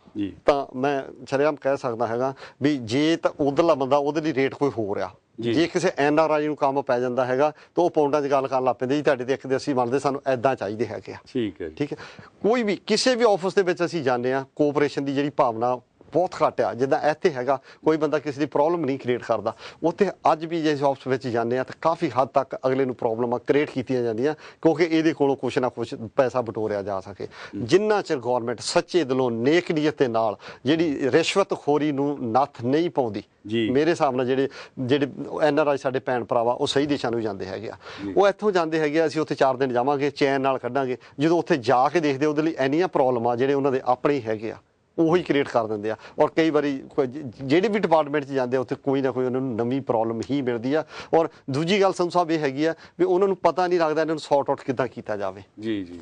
ਤਾਂ ਮੈਂ ਸ਼ਰੇਆਮ ਕਹਿ ਸਕਦਾ ਹੈਗਾ ਵੀ ਜੇ ਤਾਂ ਉਧਰਲਾ ਬੰਦਾ ਉਹਦੇ ਲਈ ਰੇਟ ਕੋਈ ਹੋ ਰਿਹਾ, ਜੇ ਕਿਸੇ NRI ਨੂੰ ਕੰਮ ਪੈ ਜਾਂਦਾ ਹੈਗਾ ਤਾਂ ਉਹ ਪੌਂਡਾਂ 'ਚ ਗੱਲ ਕਰਨ ਲੱਗ ਪੈਂਦੇ ਜੀ ਤੁਹਾਡੇ ਦੇਖਦੇ ਅਸੀਂ ਮੰਨਦੇ ਸਾਨੂੰ ਐਦਾਂ ਚਾਹੀਦੇ ਹੈਗੇ ਆ। ਠੀਕ ਹੈ। ਕੋਈ ਵੀ ਕਿਸੇ ਵੀ ਆਫਿਸ ਦੇ ਵਿੱਚ ਅਸੀਂ ਜਾਂਦੇ ਹਾਂ, ਕੋਆਪਰੇਸ਼ਨ ਦੀ ਜਿਹੜੀ ਭਾਵਨਾ ਬਹੁਤ ਘੱਟ ਆ। ਜਿੱਦਾਂ ਇੱਥੇ ਹੈਗਾ ਕੋਈ ਬੰਦਾ ਕਿਸੇ ਦੀ ਪ੍ਰੋਬਲਮ ਨਹੀਂ ਕ੍ਰੀਏਟ ਕਰਦਾ, ਉੱਥੇ ਅੱਜ ਵੀ ਜੇ ਆਫਿਸ ਵਿੱਚ ਜਾਂਦੇ ਆ ਤਾਂ ਕਾਫੀ ਹੱਦ ਤੱਕ ਅਗਲੇ ਨੂੰ ਪ੍ਰੋਬਲਮਾਂ ਕ੍ਰੀਏਟ ਕੀਤੀਆਂ ਜਾਂਦੀਆਂ ਕਿਉਂਕਿ ਇਹਦੇ ਕੋਲੋਂ ਕੁਛ ਨਾ ਕੁਛ ਪੈਸਾ ਬਟੋਰਿਆ ਜਾ ਸਕੇ। ਜਿੰਨਾ ਚਿਰ ਗੌਰਮੈਂਟ ਸੱਚੇ ਦਿਲੋਂ ਨੇਕ ਨੀਅਤ ਦੇ ਨਾਲ ਜਿਹੜੀ ਰਿਸ਼ਵਤਖੋਰੀ ਨੂੰ ਨੱਥ ਨਹੀਂ ਪਾਉਂਦੀ, ਮੇਰੇ ਹਿਸਾਬ ਨਾਲ ਜਿਹੜੇ NRI ਸਾਡੇ ਭੈਣ ਭਰਾਵਾ ਉਹ ਸਹੀ ਦਿਸ਼ਾ ਨੂੰ ਜਾਂਦੇ ਹੈਗੇ ਆ। ਉਹ ਇੱਥੋਂ ਜਾਂਦੇ ਹੈਗੇ ਆ, ਅਸੀਂ ਉੱਥੇ 4 ਦਿਨ ਜਾਵਾਂਗੇ, ਚੈਨ ਨਾਲ ਕੱਢਾਂਗੇ। ਜਦੋਂ ਉੱਥੇ ਜਾ ਕੇ ਦੇਖਦੇ ਉਹਦੇ ਲਈ ਇੰਨੀਆਂ ਪ੍ਰੋਬਲਮਾਂ ਜਿਹੜੇ ਉਹਨਾਂ ਦੇ ਆਪਣੇ ਹੀ ਹੈਗੇ ਆ ਉਹੀ ਕ੍ਰੀਏਟ ਕਰ ਦਿੰਦੇ ਆ। ਔਰ ਕਈ ਵਾਰੀ ਜਿਹੜੇ ਵੀ ਡਿਪਾਰਟਮੈਂਟ 'ਚ ਜਾਂਦੇ ਆ ਉੱਥੇ ਕੋਈ ਨਾ ਕੋਈ ਉਹਨਾਂ ਨੂੰ ਨਵੀਂ ਪ੍ਰੋਬਲਮ ਹੀ ਮਿਲਦੀ ਆ। ਔਰ ਦੂਜੀ ਗੱਲ ਸੰਧੂ ਸਾਹਿਬ ਇਹ ਹੈਗੀ ਆ ਵੀ ਉਹਨਾਂ ਨੂੰ ਪਤਾ ਨਹੀਂ ਲੱਗਦਾ ਇਹਨਾਂ ਨੂੰ ਸੌਟ ਆਊਟ ਕਿੱਦਾਂ ਕੀਤਾ ਜਾਵੇ।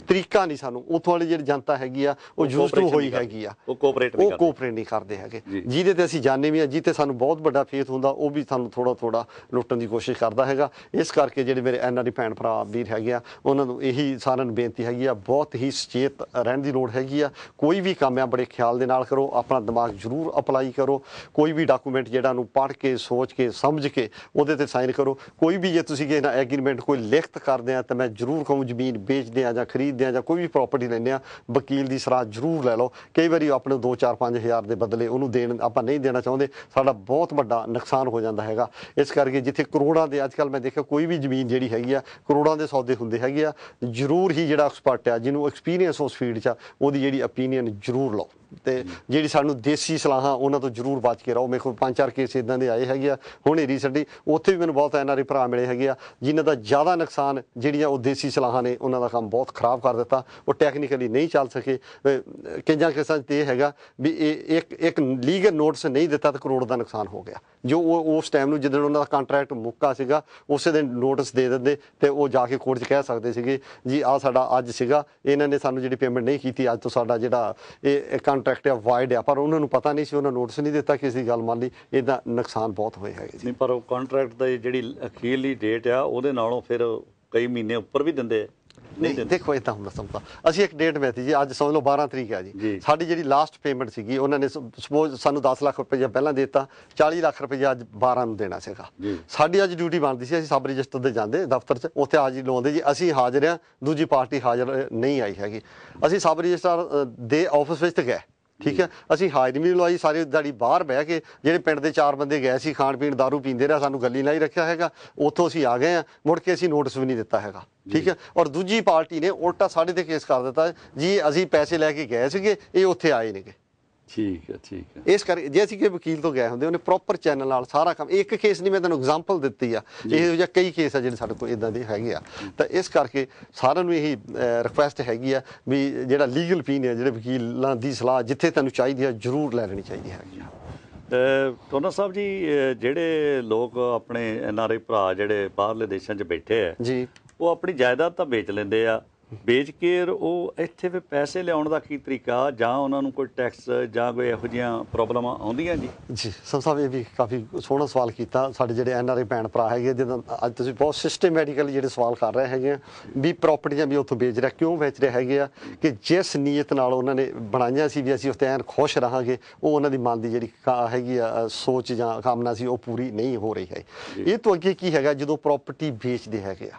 ਤਰੀਕਾ ਨਹੀਂ ਸਾਨੂੰ ਉੱਥੋਂ ਵਾਲੀ ਜਿਹੜੀ ਜਨਤਾ ਹੈਗੀ ਆ ਉਹ ਯੂਜ਼ਡ ਟੂ ਹੋਈ ਹੈਗੀ ਆ, ਉਹ ਕੋਆਪਰੇਟ ਨਹੀਂ ਕਰਦੇ ਹੈਗੇ। ਜਿਹਦੇ ਤੇ ਅਸੀਂ ਜਾਣੇ ਵੀ ਆ, ਜਿਹਦੇ ਸਾਨੂੰ ਬਹੁਤ ਵੱਡਾ ਫੇਥ ਹੁੰਦਾ, ਉਹ ਵੀ ਸਾਨੂੰ ਥੋੜਾ ਲੁੱਟਣ ਦੀ ਕੋਸ਼ਿਸ਼ ਕਰਦਾ ਹੈਗਾ। ਇਸ ਕਰਕੇ ਜਿਹੜੇ ਮੇਰੇ NRI ਭੈਣ ਭਰਾ ਵੀਰ ਹੈਗੇ ਆ ਉਹਨਾਂ ਨੂੰ ਇਹੀ ਸਾਰਿਆਂ ਨੂੰ ਬੇਨਤੀ ਹੈਗੀ ਆ, ਬਹੁਤ ਹੀ ਸੁਚੇਤ ਰਹਿਣ ਦੀ ਲੋੜ ਹੈਗੀ ਆ। ਕੋਈ ਵੀ ਕੰਮ ਆ ਬੜੇ ਖਿਆਲ ਦੇ ਨਾਲ ਕਰੋ, ਆਪਣਾ ਦਿਮਾਗ ਜ਼ਰੂਰ ਅਪਲਾਈ ਕਰੋ। ਕੋਈ ਵੀ ਡਾਕੂਮੈਂਟ ਜਿਹੜਾ ਨੂੰ ਪੜ੍ਹ ਕੇ ਸੋਚ ਕੇ ਸਮਝ ਕੇ ਉਹਦੇ ਤੇ ਸਾਈਨ ਕਰੋ। ਕੋਈ ਵੀ ਜੇ ਤੁਸੀਂ ਕਿਸੇ ਨਾਲ ਐਗਰੀਮੈਂਟ ਕੋਈ ਲਿਖਤ ਕਰਦੇ ਆ ਤਾਂ ਮੈਂ ਜ਼ਰੂਰ ਕਹੂੰ ਜ਼ਮੀਨ ਵੇਚਦੇ ਆ ਜਾਂ ਖਰੀਦਦੇ ਆ ਜਾਂ ਕੋਈ ਵੀ ਪ੍ਰਾਪਰਟੀ ਲੈਂਦੇ ਆ, ਵਕੀਲ ਦੀ ਸਲਾਹ ਜ਼ਰੂਰ ਲੈ ਲਓ। ਕਈ ਵਾਰੀ ਆਪਣੇ 2-4-5 ਹਜ਼ਾਰ ਦੇ ਬਦਲੇ ਉਹਨੂੰ ਆਪਾਂ ਨਹੀਂ ਦੇਣਾ ਚਾਹੁੰਦੇ, ਸਾਡਾ ਬਹੁਤ ਵੱਡਾ ਨੁਕਸਾਨ ਹੋ ਜਾਂਦਾ ਹੈਗਾ। ਇਸ ਕਰਕੇ ਜਿੱਥੇ ਕਰੋੜਾਂ ਦੇ ਅੱਜ ਕੱਲ੍ਹ ਮੈਂ ਦੇਖਿਆ ਕੋਈ ਵੀ ਜ਼ਮੀਨ ਜਿਹੜੀ ਹੈਗੀ ਆ ਕਰੋੜਾਂ ਦੇ ਸੌਦੇ ਹੁੰਦੇ ਹੈਗੇ ਆ, ਜ਼ਰੂਰ ਹੀ ਜਿਹੜਾ ਐਕਸਪਰਟ ਆ ਜਿਹਨੂੰ ਐਕਸਪੀਰੀਅੰਸ ਉਸ ਫੀਲਡ 'ਚ ਆ ਉਹਦੀ ਜਿਹੜੀ ਓਪੀਨੀਅਨ ਜ਼ਰੂਰ ਲਓ। ਤੇ ਜਿਹੜੀ ਸਾਨੂੰ ਦੇਸੀ ਸਲਾਹਾਂ ਉਹਨਾਂ ਤੋਂ ਜ਼ਰੂਰ ਬਚ ਕੇ ਰਹੋ। ਮੇਰੇ ਕੋਲ 5-4 ਕੇਸ ਇੱਦਾਂ ਦੇ ਆਏ ਹੈਗੇ ਆ ਹੁਣੇ ਰੀਸੈਂਟਲੀ, ਉੱਥੇ ਵੀ ਮੈਨੂੰ ਬਹੁਤ NRI ਭਰਾ ਮਿਲੇ ਹੈਗੇ ਆ ਜਿਨ੍ਹਾਂ ਦਾ ਜ਼ਿਆਦਾ ਨੁਕਸਾਨ ਜਿਹੜੀਆਂ ਉਹ ਦੇਸੀ ਸਲਾਹਾਂ ਨੇ ਉਹਨਾਂ ਦਾ ਕੰਮ ਬਹੁਤ ਖਰਾਬ ਕਰ ਦਿੱਤਾ। ਉਹ ਟੈਕਨੀਕਲੀ ਨਹੀਂ ਚੱਲ ਸਕੇ। ਕਈਆਂ ਕੇਸਾਂ 'ਚ ਇਹ ਹੈਗਾ ਵੀ ਇਹ ਇੱਕ ਲੀਗਲ ਨੋਟਿਸ ਨਹੀਂ ਦਿੱਤਾ ਤਾਂ ਕਰੋੜ ਦਾ ਨੁਕਸਾਨ ਹੋ ਗਿਆ। ਜੋ ਉਹ ਉਸ ਟਾਈਮ ਨੂੰ ਜਦੋਂ ਉਹਨਾਂ ਦਾ ਕੰਟਰੈਕਟ ਮੁੱਕਾ ਸੀਗਾ ਉਸੇ ਦਿਨ ਨੋਟਿਸ ਦੇ ਦਿੰਦੇ ਤੇ ਉਹ ਜਾ ਕੇ ਕੋਰਟ 'ਚ ਕਹਿ ਸਕਦੇ ਸੀਗੇ ਜੀ ਆਹ ਸਾਡਾ ਅੱਜ ਸੀਗਾ, ਇਹਨਾਂ ਨੇ ਸਾਨੂੰ ਜਿਹੜੀ ਪੇਮੈਂਟ ਨਹੀਂ ਕੀਤੀ, ਅੱਜ ਤੋਂ ਸਾਡਾ ਜਿਹੜਾ ਇਹ ਕੰਟਰੈਕਟ ਆ ਵਾਇਡ ਆ। ਪਰ ਉਹਨਾਂ ਨੂੰ ਪਤਾ ਨਹੀਂ ਸੀ, ਉਹਨਾਂ ਨੋਟਿਸ ਨਹੀਂ ਦਿੱਤਾ, ਕਿਸੇ ਦੀ ਗੱਲ ਮੰਨ ਲਈ। ਇਹਦਾ ਨੁਕਸਾਨ ਬਹੁਤ ਹੋਏ ਹੈਗੇ ਜੀ। ਨਹੀਂ ਪਰ ਉਹ ਕੰਟਰੈਕਟ ਦੀ ਜਿਹੜੀ ਅਖੀਰਲੀ ਡੇਟ ਆ ਉਹਦੇ ਨਾਲੋਂ ਫਿਰ ਕਈ ਮਹੀਨੇ ਉੱਪਰ ਵੀ ਦਿੰਦੇ ਆ। ਨਹੀਂ ਦੇਖੋ ਇੱਦਾਂ ਹੁੰਦਾ ਸਮਝਾ, ਅਸੀਂ ਇੱਕ ਡੇਟ ਮਿਲਤੀ ਜੀ, ਅੱਜ ਸਮਝ ਲਓ 12 ਤਰੀਕ ਹੈ ਜੀ। ਸਾਡੀ ਜਿਹੜੀ ਲਾਸਟ ਪੇਮੈਂਟ ਸੀਗੀ ਉਹਨਾਂ ਨੇ ਸਪੋਜ਼ ਸਾਨੂੰ 10 ਲੱਖ ਰੁਪਈਆ ਪਹਿਲਾਂ ਦੇ ਦਿੱਤਾ, 40 ਲੱਖ ਰੁਪਈਆ ਅੱਜ 12 ਨੂੰ ਦੇਣਾ ਸੀਗਾ। ਸਾਡੀ ਅੱਜ ਡਿਊਟੀ ਬਣਦੀ ਸੀ, ਅਸੀਂ ਸਬ ਰਜਿਸਟਰ ਦੇ ਜਾਂਦੇ ਦਫ਼ਤਰ 'ਚ, ਉੱਥੇ ਹਾਜ਼ਰੀ ਲਵਾਉਂਦੇ ਜੀ ਅਸੀਂ ਹਾਜ਼ਰ ਹਾਂ, ਦੂਜੀ ਪਾਰਟੀ ਹਾਜ਼ਰ ਨਹੀਂ ਆਈ ਹੈਗੀ। ਅਸੀਂ ਸਬ ਰਜਿਸਟਰ ਦੇ ਆਫਿਸ ਵਿੱਚ ਗਏ, ਠੀਕ ਹੈ, ਅਸੀਂ ਹਾਜ਼ਰੀ ਵੀ ਲਵਾਈ, ਸਾਰੀ ਦਿਹਾੜੀ ਬਾਹਰ ਬਹਿ ਕੇ ਜਿਹੜੇ ਪਿੰਡ ਦੇ 4 ਬੰਦੇ ਗਏ ਸੀ ਖਾਣ ਪੀਣ ਦਾਰੂ ਪੀਂਦੇ ਰਿਹਾ, ਸਾਨੂੰ ਗੱਲੀ ਨਾਲ ਹੀ ਰੱਖਿਆ ਹੈਗਾ। ਉੱਥੋਂ ਅਸੀਂ ਆ ਗਏ ਹਾਂ, ਮੁੜ ਕੇ ਅਸੀਂ ਨੋਟਿਸ ਵੀ ਨਹੀਂ ਦਿੱਤਾ ਹੈਗਾ, ਠੀਕ ਹੈ। ਔਰ ਦੂਜੀ ਪਾਰਟੀ ਨੇ ਉਲਟਾ ਸਾਡੇ ਤੇ ਕੇਸ ਕਰ ਦਿੱਤਾ ਜੀ ਅਸੀਂ ਪੈਸੇ ਲੈ ਕੇ ਗਏ ਸੀਗੇ, ਇਹ ਉੱਥੇ ਆਏ ਨੇਗੇ। ਠੀਕ ਹੈ। ਇਸ ਕਰਕੇ ਜੇ ਅਸੀਂ ਕਿ ਵਕੀਲ ਤੋਂ ਗਏ ਹੁੰਦੇ ਉਹਨੇ ਪ੍ਰੋਪਰ ਚੈਨਲ ਨਾਲ ਸਾਰਾ ਕੰਮ, ਇੱਕ ਕੇਸ ਨਹੀਂ ਮੈਂ ਤੁਹਾਨੂੰ ਐਗਜ਼ਾਮਪਲ ਦਿੱਤੀ ਆ, ਇਹੋ ਜਿਹਾ ਕਈ ਕੇਸ ਆ ਜਿਹੜੇ ਸਾਡੇ ਕੋਲ ਇਦਾਂ ਦੇ ਹੈਗੇ ਆ। ਤਾਂ ਇਸ ਕਰਕੇ ਸਾਰਿਆਂ ਨੂੰ ਇਹੀ ਰਿਕੁਐਸਟ ਹੈਗੀ ਆ ਵੀ ਜਿਹੜਾ ਲੀਗਲ ਓਪੀਨੀਅਨ ਜਿਹੜੇ ਵਕੀਲਾਂ ਦੀ ਸਲਾਹ ਜਿੱਥੇ ਤੁਹਾਨੂੰ ਚਾਹੀਦੀ ਆ ਜ਼ਰੂਰ ਲੈ ਲੈਣੀ ਚਾਹੀਦੀ ਹੈਗੀ ਆ। ਟੋਨਾ ਸਾਹਿਬ ਜੀ, ਜਿਹੜੇ ਲੋਕ ਆਪਣੇ NRI ਭਰਾ ਜਿਹੜੇ ਬਾਹਰਲੇ ਦੇਸ਼ਾਂ 'ਚ ਬੈਠੇ ਆ ਜੀ, ਉਹ ਆਪਣੀ ਜਾਇਦਾਦ ਤਾਂ ਵੇਚ ਲੈਂਦੇ ਆ, ਵੇਚ ਕੇ ਉਹ ਇੱਥੇ ਫਿਰ ਪੈਸੇ ਲਿਆਉਣ ਦਾ ਕੀ ਤਰੀਕਾ, ਜਾਂ ਉਹਨਾਂ ਨੂੰ ਕੋਈ ਟੈਕਸ ਜਾਂ ਕੋਈ ਇਹੋ ਜਿਹੀਆਂ ਪ੍ਰੋਬਲਮਾਂ ਆਉਂਦੀਆਂ ਜੀ? ਜੀ ਸਾਹਿਬ ਇਹ ਵੀ ਕਾਫੀ ਸੋਹਣਾ ਸਵਾਲ ਕੀਤਾ। ਸਾਡੇ ਜਿਹੜੇ NRI ਭੈਣ ਭਰਾ ਹੈਗੇ ਜਿੱਦਾਂ ਅੱਜ ਤੁਸੀਂ ਬਹੁਤ ਸਿਸਟਮੈਟਿਕਲੀ ਜਿਹੜੇ ਸਵਾਲ ਕਰ ਰਹੇ ਹੈਗੇ ਆ ਵੀ ਪ੍ਰਾਪਰਟੀਆਂ ਵੀ ਉੱਥੋਂ ਵੇਚ ਰਿਹਾ, ਕਿਉਂ ਵੇਚ ਰਹੇ ਹੈਗੇ ਆ ਕਿ ਜਿਸ ਨੀਅਤ ਨਾਲ ਉਹਨਾਂ ਨੇ ਬਣਾਈਆਂ ਸੀ ਵੀ ਅਸੀਂ ਉੱਥੇ ਐਨ ਖੁਸ਼ ਰਹਾਂਗੇ, ਉਹ ਉਹਨਾਂ ਦੀ ਮਨ ਦੀ ਜਿਹੜੀ ਹੈਗੀ ਆ ਸੋਚ ਜਾਂ ਕਾਮਨਾ ਸੀ ਉਹ ਪੂਰੀ ਨਹੀਂ ਹੋ ਰਹੀ ਹੈ। ਇਹ ਤੋਂ ਅੱਗੇ ਕੀ ਹੈਗਾ, ਜਦੋਂ ਪ੍ਰਾਪਰਟੀ ਵੇਚਦੇ ਹੈਗੇ ਆ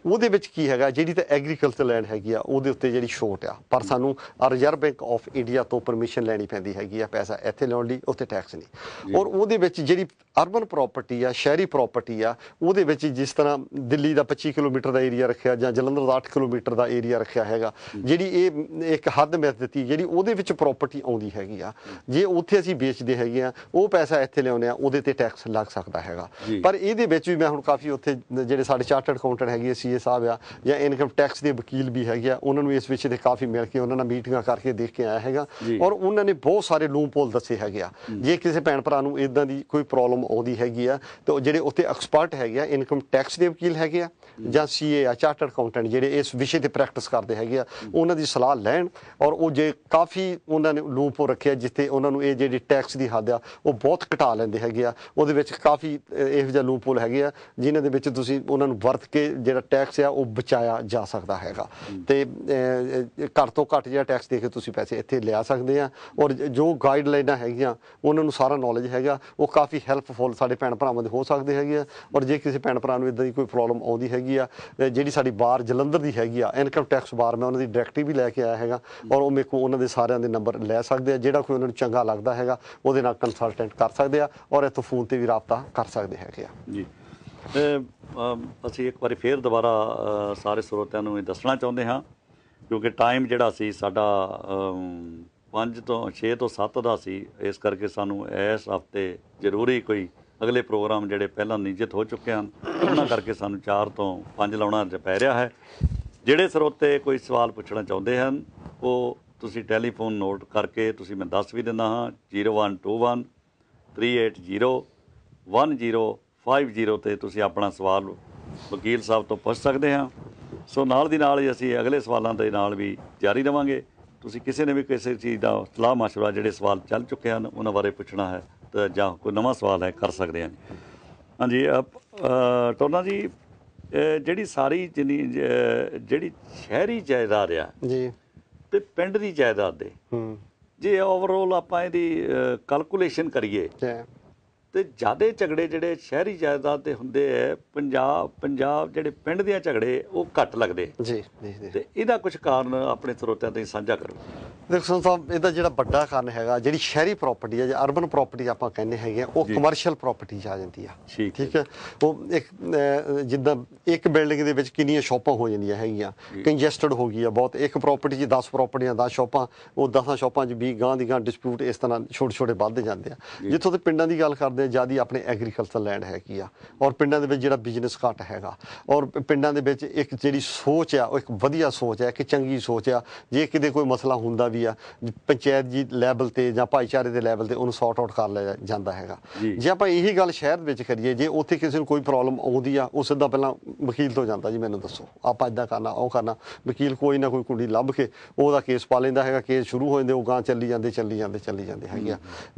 ਉਹਦੇ ਵਿੱਚ ਕੀ ਹੈਗਾ, ਜਿਹੜੀ ਤਾਂ ਐਗਰੀਕਲਚਰ ਲੈਂਡ ਹੈਗੀ ਆ ਉਹਦੇ ਉੱਤੇ ਜਿਹੜੀ ਛੋਟ ਆ, ਪਰ ਸਾਨੂੰ ਰਿਜ਼ਰਵ ਬੈਂਕ ਆਫ ਇੰਡੀਆ ਤੋਂ ਪਰਮਿਸ਼ਨ ਲੈਣੀ ਪੈਂਦੀ ਹੈਗੀ ਆ ਪੈਸਾ ਇੱਥੇ ਲਾਉਣ ਲਈ, ਉੱਥੇ ਟੈਕਸ ਨਹੀਂ। ਔਰ ਉਹਦੇ ਵਿੱਚ ਜਿਹੜੀ ਅਰਬਨ ਪ੍ਰਾਪਰਟੀ ਆ, ਸ਼ਹਿਰੀ ਪ੍ਰਾਪਰਟੀ ਆ, ਉਹਦੇ ਵਿੱਚ ਜਿਸ ਤਰ੍ਹਾਂ ਦਿੱਲੀ ਦਾ 25 ਕਿਲੋਮੀਟਰ ਦਾ ਏਰੀਆ ਰੱਖਿਆ ਜਾਂ ਜਲੰਧਰ ਦਾ 8 ਕਿਲੋਮੀਟਰ ਦਾ ਏਰੀਆ ਰੱਖਿਆ ਹੈਗਾ, ਜਿਹੜੀ ਇਹ ਇੱਕ ਹੱਦ ਮਿੱਥ ਦਿੱਤੀ ਜਿਹੜੀ ਉਹਦੇ ਵਿੱਚ ਪ੍ਰਾਪਰਟੀ ਆਉਂਦੀ ਹੈਗੀ ਆ, ਜੇ ਉੱਥੇ ਅਸੀਂ ਵੇਚਦੇ ਹੈਗੇ ਆ ਉਹ ਪੈਸਾ ਇੱਥੇ ਲਿਆਉਂਦੇ ਆ ਉਹਦੇ ਤੇ ਟੈਕਸ ਲੱਗ ਸਕਦਾ ਹੈਗਾ। ਪਰ ਇਹਦੇ ਵਿੱਚ ਵੀ ਮੈਂ ਹੁਣ ਕਾਫੀ ਉੱਥੇ ਜਿਹੜੇ ਸਾਡੇ ਚਾਰਟਰਡ ਅਕਾਊਂਟੈਂਟ ਹੈਗੀ ਸੀਏ ਸਾਹਿਬ ਆ ਜਾਂ ਇਨਕਮ ਟੈਕਸ ਦੇ ਵਕੀਲ ਵੀ ਹੈਗੇ ਆ, ਉਹਨਾਂ ਨੂੰ ਇਸ ਵਿਸ਼ੇ 'ਤੇ ਕਾਫੀ ਮਿਲ ਕੇ ਉਹਨਾਂ ਨਾਲ ਮੀਟਿੰਗਾਂ ਕਰਕੇ ਦੇਖ ਕੇ ਆਇਆ ਹੈਗਾ ਔਰ ਉਹਨਾਂ ਨੇ ਬਹੁਤ ਸਾਰੇ ਲੂਪਹੋਲ ਦੱਸੇ ਹੈਗੇ ਆ। ਜੇ ਕਿਸੇ ਭੈਣ ਭਰਾ ਨੂੰ ਇੱਦਾਂ ਦੀ ਕੋਈ ਪ੍ਰੋਬਲਮ ਆਉਂਦੀ ਹੈਗੀ ਆ ਤਾਂ ਜਿਹੜੇ ਉੱਥੇ ਐਕਸਪਰਟ ਹੈਗੇ ਆ, ਇਨਕਮ ਟੈਕਸ ਦੇ ਵਕੀਲ ਹੈਗੇ ਆ ਜਾਂ ਸੀਏ ਆ, ਚਾਰਟਰਡ ਅਕਾਊਂਟੈਂਟ ਜਿਹੜੇ ਇਸ ਵਿਸ਼ੇ 'ਤੇ ਪ੍ਰੈਕਟਿਸ ਕਰਦੇ ਹੈਗੇ ਆ, ਉਹਨਾਂ ਦੀ ਸਲਾਹ ਲੈਣ। ਔਰ ਉਹ ਜੇ ਕਾਫੀ ਉਹਨਾਂ ਨੇ ਲੂਪਹੋਲ ਰੱਖਿਆ ਜਿੱਥੇ ਉਹਨਾਂ ਨੂੰ ਇਹ ਜਿਹੜੀ ਟੈਕਸ ਦੀ ਹੱਦ ਆ ਉਹ ਬਹੁਤ ਘਟਾ ਲੈਂਦੇ ਹੈਗੇ ਆ, ਉਹਦੇ ਵਿੱਚ ਕਾਫੀ ਇਹੋ ਜਿਹਾ ਲੂਪਹੋਲ ਹੈਗੇ ਆ ਜਿਨ੍ਹਾਂ ਦੇ ਵਿੱਚ ਤੁਸੀਂ ਉਹਨਾਂ ਨੂੰ ਵਰਤ ਕੇ ਜਿਹੜਾ ਟੈਕਸ ਆ ਉਹ ਬਚਾਇਆ ਜਾ ਸਕਦਾ ਹੈਗਾ ਤੇ ਘੱਟ ਤੋਂ ਘੱਟ ਜਿਹੜਾ ਟੈਕਸ ਦੇ ਕੇ ਤੁਸੀਂ ਪੈਸੇ ਇੱਥੇ ਲਿਆ ਸਕਦੇ ਆ। ਔਰ ਜੋ ਗਾਈਡਲਾਈਨਾਂ ਹੈਗੀਆਂ ਉਹਨਾਂ ਨੂੰ ਸਾਰਾ ਨੌਲੇਜ ਹੈਗਾ, ਉਹ ਕਾਫੀ ਹੈਲਪਫੁਲ ਸਾਡੇ ਭੈਣ ਭਰਾਵਾਂ ਦੇ ਹੋ ਸਕਦੇ ਹੈਗੇ ਆ। ਔਰ ਜੇ ਕਿਸੇ ਭੈਣ ਭਰਾ ਨੂੰ ਇੱਦਾਂ ਦੀ ਕੋਈ ਪ੍ਰੋਬਲਮ ਆਉਂਦੀ ਹੈਗੀ ਆ, ਜਿਹੜੀ ਸਾਡੀ ਬਾਰ ਜਲੰਧਰ ਦੀ ਹੈਗੀ ਆ ਇਨਕਮ ਟੈਕਸ ਬਾਰ, ਮੈਂ ਉਹਨਾਂ ਦੀ ਡਾਇਰੈਕਟਰੀ ਵੀ ਲੈ ਕੇ ਆਇਆ ਹੈਗਾ ਔਰ ਉਹ ਮੇਰੇ ਕੋਲ ਉਹਨਾਂ ਦੇ ਸਾਰਿਆਂ ਦੇ ਨੰਬਰ ਲੈ ਸਕਦੇ ਆ। ਜਿਹੜਾ ਕੋਈ ਉਹਨਾਂ ਨੂੰ ਚੰਗਾ ਲੱਗਦਾ ਹੈਗਾ ਉਹਦੇ ਨਾਲ ਕੰਸਲਟੈਂਟ ਕਰ ਸਕਦੇ ਆ ਔਰ ਇੱਥੋਂ ਫੋਨ 'ਤੇ ਵੀ ਰਾਬਤਾ ਕਰ ਸਕਦੇ ਹੈਗੇ ਆ ਜੀ। ਅਸੀਂ ਇੱਕ ਵਾਰੀ ਫੇਰ ਦੁਬਾਰਾ ਸਾਰੇ ਸਰੋਤਿਆਂ ਨੂੰ ਇਹ ਦੱਸਣਾ ਚਾਹੁੰਦੇ ਹਾਂ ਕਿਉਂਕਿ ਟਾਈਮ ਜਿਹੜਾ ਸੀ ਸਾਡਾ 5 ਤੋਂ 6 ਤੋਂ 7 ਦਾ ਸੀ, ਇਸ ਕਰਕੇ ਸਾਨੂੰ ਇਸ ਹਫ਼ਤੇ ਜ਼ਰੂਰੀ ਕੋਈ ਅਗਲੇ ਪ੍ਰੋਗਰਾਮ ਜਿਹੜੇ ਪਹਿਲਾਂ ਨਿਯਤ ਹੋ ਚੁੱਕੇ ਹਨ ਉਹਨਾਂ ਕਰਕੇ ਸਾਨੂੰ 4 ਤੋਂ 5 ਲਾਉਣਾ ਪੈ ਰਿਹਾ ਹੈ। ਜਿਹੜੇ ਸਰੋਤੇ ਕੋਈ ਸਵਾਲ ਪੁੱਛਣਾ ਚਾਹੁੰਦੇ ਹਨ ਉਹ ਤੁਸੀਂ ਟੈਲੀਫੋਨ ਨੋਟ ਕਰਕੇ ਤੁਸੀਂ ਮੈਂ ਦੱਸ ਵੀ ਦਿੰਦਾ ਹਾਂ 0121 380 1050 ਤੇ ਤੁਸੀਂ ਆਪਣਾ ਸਵਾਲ ਵਕੀਲ ਸਾਹਿਬ ਤੋਂ ਪੁੱਛ ਸਕਦੇ ਹਾਂ। ਸੋ ਨਾਲ ਦੀ ਨਾਲ ਹੀ ਅਸੀਂ ਅਗਲੇ ਸਵਾਲਾਂ ਦੇ ਨਾਲ ਵੀ ਜਾਰੀ ਰਵਾਂਗੇ। ਤੁਸੀਂ ਕਿਸੇ ਨੇ ਵੀ ਕਿਸੇ ਚੀਜ਼ ਦਾ ਸਲਾਹ ਮਸ਼ਵਰਾ ਜਿਹੜੇ ਸਵਾਲ ਚੱਲ ਚੁੱਕੇ ਹਨ ਉਹਨਾਂ ਬਾਰੇ ਪੁੱਛਣਾ ਹੈ ਤਾਂ ਜਾਂ ਕੋਈ ਨਵਾਂ ਸਵਾਲ ਹੈ ਕਰ ਸਕਦੇ ਹਨ। ਹਾਂਜੀ ਟੋਨਾ ਜੀ, ਜਿਹੜੀ ਸਾਰੀ ਜਿਹੜੀ ਸ਼ਹਿਰੀ ਜਾਇਦਾਦ ਆ ਜੀ ਤੇ ਪਿੰਡ ਦੀ ਜਾਇਦਾਦ ਦੇ ਜੇ ਓਵਰਆਲ ਆਪਾਂ ਇਹਦੀ ਕੈਲਕੂਲੇਸ਼ਨ ਕਰੀਏ ਤੇ ਜ਼ਿਆਦਾ ਝਗੜੇ ਜਿਹੜੇ ਸ਼ਹਿਰੀ ਜਾਇਦਾਦ ਦੇ ਹੁੰਦੇ ਹੈ, ਪੰਜਾਬ ਜਿਹੜੇ ਪਿੰਡ ਦੀਆਂ ਝਗੜੇ ਉਹ ਘੱਟ ਲੱਗਦੇ ਜੀ ਤੇ ਇਹਦਾ ਕੁਝ ਕਾਰਨ ਆਪਣੇ ਸਰੋਤਿਆਂ ਤੇ ਸਾਂਝਾ ਕਰੋ। ਦੇਖੋ ਸੰਤ ਸਾਹਿਬ, ਇਹਦਾ ਜਿਹੜਾ ਵੱਡਾ ਕਾਰਨ ਹੈਗਾ ਜਿਹੜੀ ਸ਼ਹਿਰੀ ਪ੍ਰਾਪਰਟੀ ਆ ਜਾਂ ਅਰਬਨ ਪ੍ਰਾਪਰਟੀ ਆਪਾਂ ਕਹਿੰਦੇ ਹੈਗੇ ਆ ਉਹ ਕਮਰਸ਼ੀਅਲ ਪ੍ਰਾਪਰਟੀ 'ਚ ਆ ਜਾਂਦੀ ਆ। ਠੀਕ ਹੈ, ਉਹ ਇੱਕ ਜਿੱਦਾਂ ਇੱਕ ਬਿਲਡਿੰਗ ਦੇ ਵਿੱਚ ਕਿੰਨੀਆਂ ਸ਼ਾਪਾਂ ਹੋ ਜਾਂਦੀਆਂ ਹੈਗੀਆਂ, ਕੰਜੈਸਟਡ ਹੋ ਗਈ ਆ ਬਹੁਤ। ਇੱਕ ਪ੍ਰਾਪਰਟੀ 'ਚ 10 ਪ੍ਰਾਪਰਟੀਆਂ 10 ਸ਼ਾਪਾਂ, ਉਹ 10 ਸ਼ਾਪਾਂ 'ਚ 20 ਗਾਂ ਦੀ ਗਾਂ ਡਿਸਪਿਊਟ ਇਸ ਤਰ੍ਹਾਂ ਛੋਟੇ ਵੱਧਦੇ ਜਾਂਦੇ ਆ। ਜਿੱਥੋਂ ਤੇ ਪਿੰਡਾਂ ਦੀ ਗੱਲ ਕਰਦੇ ਆ ਜਿਆਦਾ ਆਪਣੇ ਐਗਰੀਕਲਚਰ ਲੈਂਡ ਹੈਗੀ ਆ ਔਰ ਪਿੰਡਾਂ ਦੇ ਵਿੱਚ ਜਿਹੜਾ ਬਿਜ਼ਨਸ ਘੱਟ ਹੈਗਾ ਔਰ ਪਿੰਡਾਂ ਦੇ ਵਿੱਚ ਇੱਕ ਜਿਹੜੀ ਸੋਚ ਆ ਉਹ ਇੱਕ ਵਧੀਆ ਸੋਚ ਹੈ, ਇੱਕ ਚੰਗੀ ਸੋਚ ਆ। ਜੇ ਕਿਤੇ ਕੋਈ ਮਸਲਾ ਹੁੰਦਾ ਵੀ ਆ ਪੰਚਾਇਤ ਜੀ ਲੈਵਲ ਤੇ ਜਾਂ ਭਾਈਚਾਰੇ ਦੇ ਲੈਵਲ ਤੇ ਉਹਨੂੰ ਸੌਰਟ ਆਊਟ ਕਰ ਲਿਆ ਜਾਂਦਾ ਹੈਗਾ। ਜੇ ਆਪਾਂ ਇਹੀ ਗੱਲ ਸ਼ਹਿਰ ਵਿੱਚ ਕਰੀਏ, ਜੇ ਉੱਥੇ ਕਿਸੇ ਨੂੰ ਕੋਈ ਪ੍ਰੋਬਲਮ ਆਉਂਦੀ ਆ ਉਹ ਸਿੱਧਾ ਪਹਿਲਾਂ ਵਕੀਲ ਤੋਂ ਜਾਂਦਾ, ਜੀ ਮੈਨੂੰ ਦੱਸੋ ਆਪਾਂ ਇੱਦਾਂ ਕਰਨਾ ਉਹ ਕਰਨਾ। ਵਕੀਲ ਕੋਈ ਨਾ ਕੋਈ ਕੁੰਡੀ ਲੱਭ ਕੇ ਉਹਦਾ ਕੇਸ ਪਾ ਲੈਂਦਾ ਹੈਗਾ, ਕੇਸ ਸ਼ੁਰੂ ਹੋ ਜਾਂਦੇ, ਉਹ ਗਾਂ ਚੱਲੀ ਜਾਂਦੇ ਹੈਗੇ ਆ।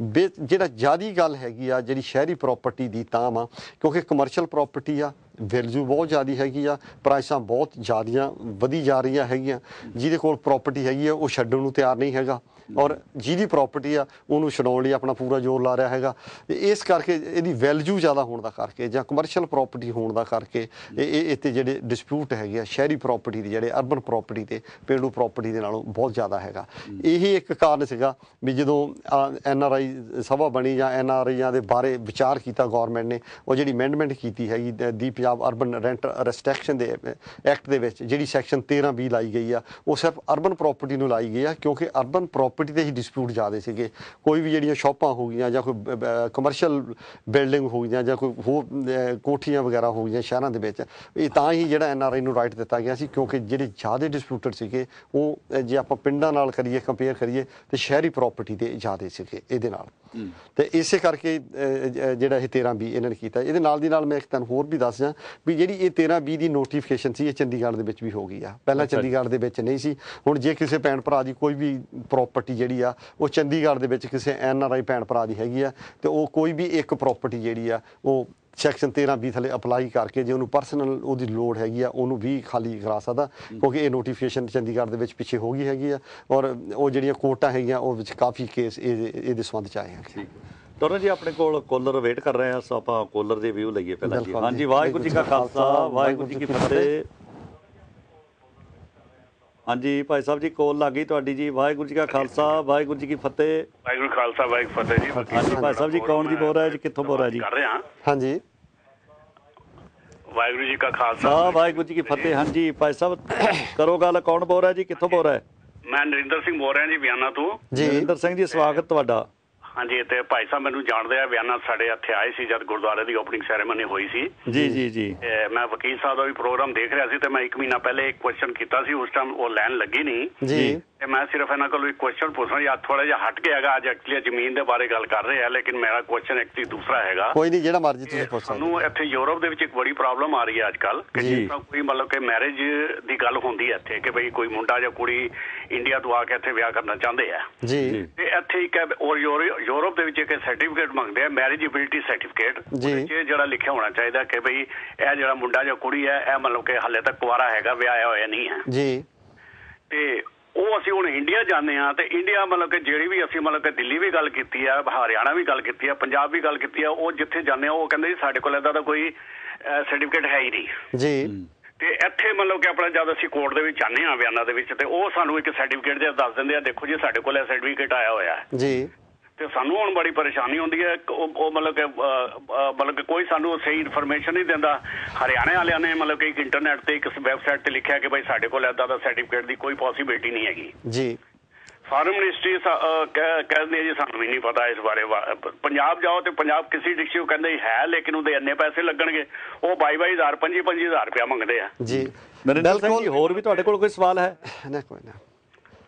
ਜਿਹੜਾ ਜ਼ਿਆਦਾ ਗੱਲ ਹੈਗੀ ਆ ਜਿਹੜੀ ਸ਼ਹਿਰੀ ਪ੍ਰਾਪਰਟੀ ਦੀ ਤਾਂ ਵਾ ਕਿਉਂਕਿ ਕਮਰਸ਼ੀਅਲ ਪ੍ਰਾਪਰਟੀ ਆ, ਵੈਲਿਊ ਬਹੁਤ ਜ਼ਿਆਦਾ ਹੈਗੀ ਆ, ਪ੍ਰਾਈਸਾਂ ਬਹੁਤ ਜ਼ਿਆਦੀਆਂ ਵਧੀ ਜਾ ਰਹੀਆਂ ਹੈਗੀਆਂ। ਜਿਹਦੇ ਕੋਲ ਪ੍ਰਾਪਰਟੀ ਹੈਗੀ ਆ ਉਹ ਛੱਡਣ ਨੂੰ ਤਿਆਰ ਨਹੀਂ ਹੈਗਾ ਔਰ ਜਿਹਦੀ ਪ੍ਰਾਪਰਟੀ ਆ ਉਹਨੂੰ ਛਡਾਉਣ ਲਈ ਆਪਣਾ ਪੂਰਾ ਜ਼ੋਰ ਲਾ ਰਿਹਾ ਹੈਗਾ। ਇਸ ਕਰਕੇ ਇਹਦੀ ਵੈਲਿਊ ਜ਼ਿਆਦਾ ਹੋਣ ਦਾ ਕਰਕੇ ਜਾਂ ਕਮਰਸ਼ੀਅਲ ਪ੍ਰਾਪਰਟੀ ਹੋਣ ਦਾ ਕਰਕੇ ਇੱਥੇ ਜਿਹੜੇ ਡਿਸਪਿਊਟ ਹੈਗੇ ਆ ਸ਼ਹਿਰੀ ਪ੍ਰਾਪਰਟੀ ਦੇ ਜਿਹੜੇ ਅਰਬਨ ਪ੍ਰਾਪਰਟੀ ਤੇ ਪੇਂਡੂ ਪ੍ਰਾਪਰਟੀ ਦੇ ਨਾਲੋਂ ਬਹੁਤ ਜ਼ਿਆਦਾ ਹੈਗਾ। ਇਹੀ ਇੱਕ ਕਾਰਨ ਸੀਗਾ ਵੀ ਜਦੋਂ NRI ਸਭਾ ਬਣੀ ਜਾਂ NRIਆਂ ਦੇ ਬਾਰੇ ਵਿਚਾਰ ਕੀਤਾ ਗੌਰਮੈਂਟ ਨੇ, ਉਹ ਜਿਹੜੀ ਅਮੈਂਡਮੈਂਟ ਕੀਤੀ ਹੈਗੀ ਦੀ ਪੰਜਾਬ ਅਰਬਨ ਰੈਂਟ ਰੈਸਟ੍ਰਿਕਸ਼ਨ ਦੇ ਐਕਟ ਦੇ ਵਿੱਚ ਜਿਹੜੀ ਸੈਕਸ਼ਨ 13B ਲਾਈ ਗਈ ਆ ਉਹ ਸਿਰਫ ਅਰਬਨ ਪ੍ਰਾਪਰਟੀ ਨੂੰ ਲਾਈ ਗਈ ਆ ਕਿਉਂਕਿ ਅਰਬਨ ਪ੍ਰਾਪਰਟੀ ਤੇ ਹੀ ਡਿਸਪਿਊਟ ਜ਼ਿਆਦਾ ਸੀਗੇ। ਕੋਈ ਵੀ ਜਿਹੜੀਆਂ ਸ਼ਾਪਾਂ ਹੋ ਗਈਆਂ ਜਾਂ ਕੋਈ ਕਮਰਸ਼ੀਅਲ ਬਿਲਡਿੰਗ ਹੋ ਗਈਆਂ ਜਾਂ ਕੋਈ ਹੋਰ ਕੋਠੀਆਂ ਵਗੈਰਾ ਹੋ ਗਈਆਂ ਸ਼ਹਿਰਾਂ ਦੇ ਵਿੱਚ, ਇਹ ਤਾਂ ਹੀ ਜਿਹੜਾ NRI ਨੂੰ ਰਾਈਟ ਦਿੱਤਾ ਗਿਆ ਸੀ ਕਿਉਂਕਿ ਜਿਹੜੇ ਜ਼ਿਆਦਾ ਡਿਸਪਿਊਟਡ ਸੀਗੇ ਉਹ ਜੇ ਆਪਾਂ ਪਿੰਡਾਂ ਨਾਲ ਕਰੀਏ ਕੰਪੇਅਰ ਕਰੀਏ ਤੇ ਸ਼ਹਿਰੀ ਪ੍ਰਾਪਰਟੀ ਤੇ ਜ਼ਿਆਦਾ ਸੀਗੇ ਇਹਦੇ ਨਾਲ। ਤੇ ਇਸੇ ਕਰਕੇ ਜਿਹੜਾ ਇਹ 13B ਇਹਨਾਂ ਨੇ ਕੀਤਾ। ਇਹਦੇ ਨਾਲ ਦੀ ਨਾਲ ਮੈਂ ਇੱਕ ਤੁਹਾਨੂੰ ਹੋਰ ਵੀ ਦੱਸ ਜਾਂ ਵੀ ਜਿਹੜੀ ਇਹ 13B ਦੀ ਨੋਟੀਫਿਕੇਸ਼ਨ ਸੀ ਇਹ ਚੰਡੀਗੜ੍ਹ ਦੇ ਵਿੱਚ ਵੀ ਹੋ ਗਈ ਆ, ਪਹਿਲਾਂ ਚੰਡੀਗੜ੍ਹ ਦੇ ਵਿੱਚ ਨਹੀਂ ਸੀ। ਹੁਣ ਜੇ ਕਿਸੇ ਭੈਣ ਭਰਾ ਦੀ ਕੋਈ ਵੀ ਪ੍ਰਾਪਰਟੀ ਜਿਹੜੀ ਆ ਉਹ ਚੰਡੀਗੜ੍ਹ ਦੇ ਵਿੱਚ ਕਿਸੇ NRI ਭੈਣ ਭਰਾ ਦੀ ਹੈਗੀ ਆ ਤੇ ਉਹ ਕੋਈ ਵੀ ਇੱਕ ਪ੍ਰਾਪਰਟੀ ਜਿਹੜੀ ਆ ਉਹ ਸੈਕਸ਼ਨ 13B ਥੱਲੇ ਅਪਲਾਈ ਕਰਕੇ ਜੇ ਉਹਨੂੰ ਪਰਸਨਲ ਉਹਦੀ ਲੋੜ ਹੈਗੀ ਆ ਉਹਨੂੰ ਵੀ ਖਾਲੀ ਕਰਾ ਸਕਦਾ ਕਿਉਂਕਿ ਇਹ ਨੋਟੀਫਿਕੇਸ਼ਨ ਚੰਡੀਗੜ੍ਹ ਦੇ ਵਿੱਚ ਪਿੱਛੇ ਹੋ ਗਈ ਹੈਗੀ ਆ ਔਰ ਉਹ ਜਿਹੜੀਆਂ ਕੋਰਟਾਂ ਹੈਗੀਆਂ ਉਹ ਵਿੱਚ ਕਾਫੀ ਕੇਸ ਇਹਦੇ ਸੰਬੰਧ 'ਚ ਆਏ ਹਨ। ਟੋਨਾ ਜੀ ਆਪਣੇ ਕੋਲ ਕੋਲਰ ਵੇਟ ਕਰ ਰਹੇ ਆ, ਸੋ ਆਪਾਂ ਕੋਲਰ ਦੇ ਵਿਊ ਲਈਏ ਪਹਿਲਾਂ ਜੀ। ਹਾਂਜੀ, ਵਾਹਿਗੁਰੂ ਜੀ ਕਾ ਖਾਲਸਾ ਵਾਹਿਗੁਰੂ ਜੀ ਕੀ ਫਤਿਹ। ਹਾਂਜੀ ਭਾਈ ਸਾਹਿਬ ਜੀ, ਕੋਲ ਲੱਗ ਗਈ ਤੁਹਾਡੀ ਜੀ। ਵਾਹਿਗੁਰੂ ਜੀ ਕਾ ਖਾਲਸਾ ਵਾਹਿਗੁਰੂ ਜੀ ਕੀ ਫਤਿਹ। ਵਾਹਿਗੁਰੂ ਖਾਲਸਾ ਵਾਹਿਗੁਰੂ ਫਤਿਹ ਜੀ। ਹਾਂਜੀ ਭਾਈ ਸਾਹਿਬ ਜੀ, ਕੌਣ ਜੀ ਬੋਲ ਰਿਹਾ ਜੀ, ਕਿੱਥੋਂ ਬੋਲ ਰਿਹਾ ਜੀ? ਕਰ ਰਹੇ ਹਾਂ। ਹਾਂਜੀ, ਵਾਹਿਗੁਰੂ ਜੀ ਕਾ ਖਾਲਸਾ ਵਾਹਿਗੁਰੂ ਜੀ ਕੀ ਫਤਿਹ। ਹਾਂਜੀ ਭਾਈ ਸਾਹਿਬ ਕਰੋ ਗੱਲ, ਕੌਣ ਬੋਲ ਰਿਹਾ ਜੀ, ਕਿੱਥੋਂ ਬੋਲ ਰਿਹਾ? ਮੈਂ ਨਰਿੰਦਰ ਸਿੰਘ ਬੋਲ ਰਿਹਾ ਜੀ ਬਿਆਨਾ ਤੋਂ। ਜੀ ਨਰਿੰਦਰ ਸਿੰਘ ਜੀ, ਸਵਾਗਤ ਤੁਹਾਡਾ। ਹਾਂਜੀ ਤੇ ਭਾਈ ਸਾਹਿਬ ਮੈਨੂੰ ਜਾਣਦੇ ਆ ਬਿਆਨਾ ਸਾਡੇ ਇੱਥੇ ਆਏ ਸੀ ਜਦ ਗੁਰਦੁਆਰੇ ਦੀ ਓਪਨਿੰਗ ਸੈਰੇਮਨੀ ਹੋਈ ਸੀ ਜੀ ਜੀ ਜੀ ਮੈਂ ਵਕੀਲ ਸਾਹਿਬ ਦਾ ਵੀ ਪ੍ਰੋਗਰਾਮ ਦੇਖ ਰਿਹਾ ਸੀ ਤੇ ਮੈਂ 1 ਮਹੀਨਾ ਪਹਿਲੇ ਇੱਕ ਕੁਐਸਚਨ ਕੀਤਾ ਸੀ ਉਸ ਟਾਈਮ ਉਹ ਲਾਈਨ ਲੱਗੀ ਨਹੀਂ ਜੀ ਤੇ ਮੈਂ ਸਿਰਫ ਇਹਨਾਂ ਕੋਲ ਇੱਕ ਕੁਐਸਚਨ ਪੁੱਛਣਾ ਜਾਂ ਥੋੜਾ ਜਿਹਾ ਹਟ ਕੇ ਹੈਗਾ ਅੱਜ ਐਕਚੁਅਲੀ ਜ਼ਮੀਨ ਦੇ ਬਾਰੇ ਗੱਲ ਕਰ ਰਹੇ ਆ ਲੇਕਿਨ ਮੇਰਾ ਕੁਐਸਚਨ ਐਕਚੁਅਲੀ ਦੂਸਰਾ ਹੈਗਾ ਕੋਈ ਨਹੀਂ ਜਿਹੜਾ ਮਰਜ਼ੀ ਤੁਸੀਂ ਪੁੱਛ ਸਕਦੇ ਸਾਨੂੰ ਇੱਥੇ ਯੂਰਪ ਦੇ ਵਿੱਚ ਇੱਕ ਬੜੀ ਪ੍ਰੋਬਲਮ ਆ ਰਹੀ ਹੈ ਅੱਜ ਕੱਲ ਕਿ ਜਿਸ ਤਰ੍ਹਾਂ ਕੋਈ ਮਤਲਬ ਕਿ ਮੈਰਿਜ ਦੀ ਗੱਲ ਹੁੰਦੀ ਹੈ ਇੱਥੇ ਕਿ ਬਈ ਕੋਈ ਮੁੰਡਾ ਜਾਂ ਕੁੜੀ ਇੰਡੀਆ ਤੋਂ ਆ ਕੇ ਇੱਥੇ ਵਿਆਹ ਕਰਨਾ ਚਾਹੁੰਦੇ ਆ ਜੀ ਤੇ ਇੱਥੇ ਇੱਕ ਔਰ ਯੂਰਪ ਦੇ ਵਿੱਚ ਇੱਕ ਸਰਟੀਫਿਕੇਟ ਮੰਗਦੇ ਆ ਮੈਰਿਜੇਬਿਲਿਟੀ ਸਰਟੀਫਿਕੇਟ ਜਿਹੜਾ ਲਿਖਿਆ ਹੋਣਾ ਚਾਹੀਦਾ ਕਿ ਬਈ ਇਹ ਜਿਹੜਾ ਮੁੰਡਾ ਜਾਂ ਕੁੜੀ ਹੈ ਇਹ ਮਤਲਬ ਕਿ ਹਾਲੇ ਤੱਕ ਕੁਆਰਾ ਹੈਗਾ ਵਿਆਹਿਆ ਹੋਇਆ ਨਹੀਂ ਹੈ ਜੀ ਤੇ ਉਹ ਅਸੀਂ ਹੁਣ ਇੰਡੀਆ ਜਾਂਦੇ ਹਾਂ ਤੇ ਇੰਡੀਆ ਮਤਲਬ ਕਿ ਜਿਹੜੀ ਵੀ ਅਸੀਂ ਮਤਲਬ ਕਿ ਦਿੱਲੀ ਵੀ ਗੱਲ ਕੀਤੀ ਆ ਹਰਿਆਣਾ ਵੀ ਗੱਲ ਕੀਤੀ ਆ ਪੰਜਾਬ ਵੀ ਗੱਲ ਕੀਤੀ ਆ ਉਹ ਜਿੱਥੇ ਜਾਂਦੇ ਆ ਉਹ ਕਹਿੰਦੇ ਜੀ ਸਾਡੇ ਕੋਲ ਏਦਾਂ ਦਾ ਕੋਈ ਸਰਟੀਫਿਕੇਟ ਹੈ ਹੀ ਨਹੀਂ ਜੀ ਤੇ ਇੱਥੇ ਮਤਲਬ ਕਿ ਆਪਣਾ ਜਦ ਅਸੀਂ ਕੋਰਟ ਦੇ ਵਿੱਚ ਜਾਂਦੇ ਹਾਂ ਬਿਆਨਾਂ ਦੇ ਵਿੱਚ ਤੇ ਉਹ ਸਾਨੂੰ ਇੱਕ ਸਰਟੀਫਿਕੇਟ ਜਿਹਾ ਦੱਸ ਦਿੰਦੇ ਆ ਦੇਖੋ ਜੀ ਸਾਡੇ ਕੋਲ ਇਹ ਸਰਟੀਫਿਕੇਟ ਆਇਆ ਹੋਇਆ ਹੈ ਜੀ ਤੇ ਸਾਨੂੰ ਹੁਣ ਬੜੀ ਪਰੇਸ਼ਾਨੀ ਹੁੰਦੀ ਹੈ ਉਹ ਮਤਲਬ ਕਿ ਕੋਈ ਸਾਨੂੰ ਸਹੀ ਇਨਫੋਰਮੇਸ਼ਨ ਨਹੀਂ ਦਿੰਦਾ ਹਰਿਆਣੇ ਵਾਲਿਆਂ ਨੇ ਮਤਲਬ ਕਿ ਇੱਕ ਇੰਟਰਨੈਟ ਤੇ ਇੱਕ ਵੈਬਸਾਈਟ ਤੇ ਲਿਖਿਆ ਕਿ ਭਾਈ ਸਾਡੇ ਕੋਲ ਏਦਾਂ ਦਾ ਸਰਟੀਫਿਕੇਟ ਦੀ ਕੋਈ ਪੋਸੀਬਿਲਿਟੀ ਨਹੀਂ ਹੈਗੀ ਜੀ ਫਾਰਮ ਮਿਨਿਸਟਰੀ ਕਹਿੰਦੇ ਜੀ ਸਾਨੂੰ ਵੀ ਨਹੀਂ ਪਤਾ ਇਸ ਬਾਰੇ ਪੰਜਾਬ ਜਾਓ ਤੇ ਪੰਜਾਬ ਕਿਸੇ ਡਿਸਟ੍ਰਿਕਟ ਕਹਿੰਦੇ ਹੈ ਲੇਕਿਨ ਉਹਦੇ ਇੰਨੇ ਪੈਸੇ ਲੱਗਣਗੇ ਉਹ 22,000 25,000 ਰੁਪਇਆ ਮੰਗਦੇ ਆ ਜੀ ਨਰਿੰਦਰ ਸਿੰਘ ਜੀ ਹੋਰ ਵੀ ਤੁਹਾਡੇ ਕੋਲ ਕੋਈ ਸਵਾਲ ਹੈ ਨਾ ਕੋਈ ਨਾ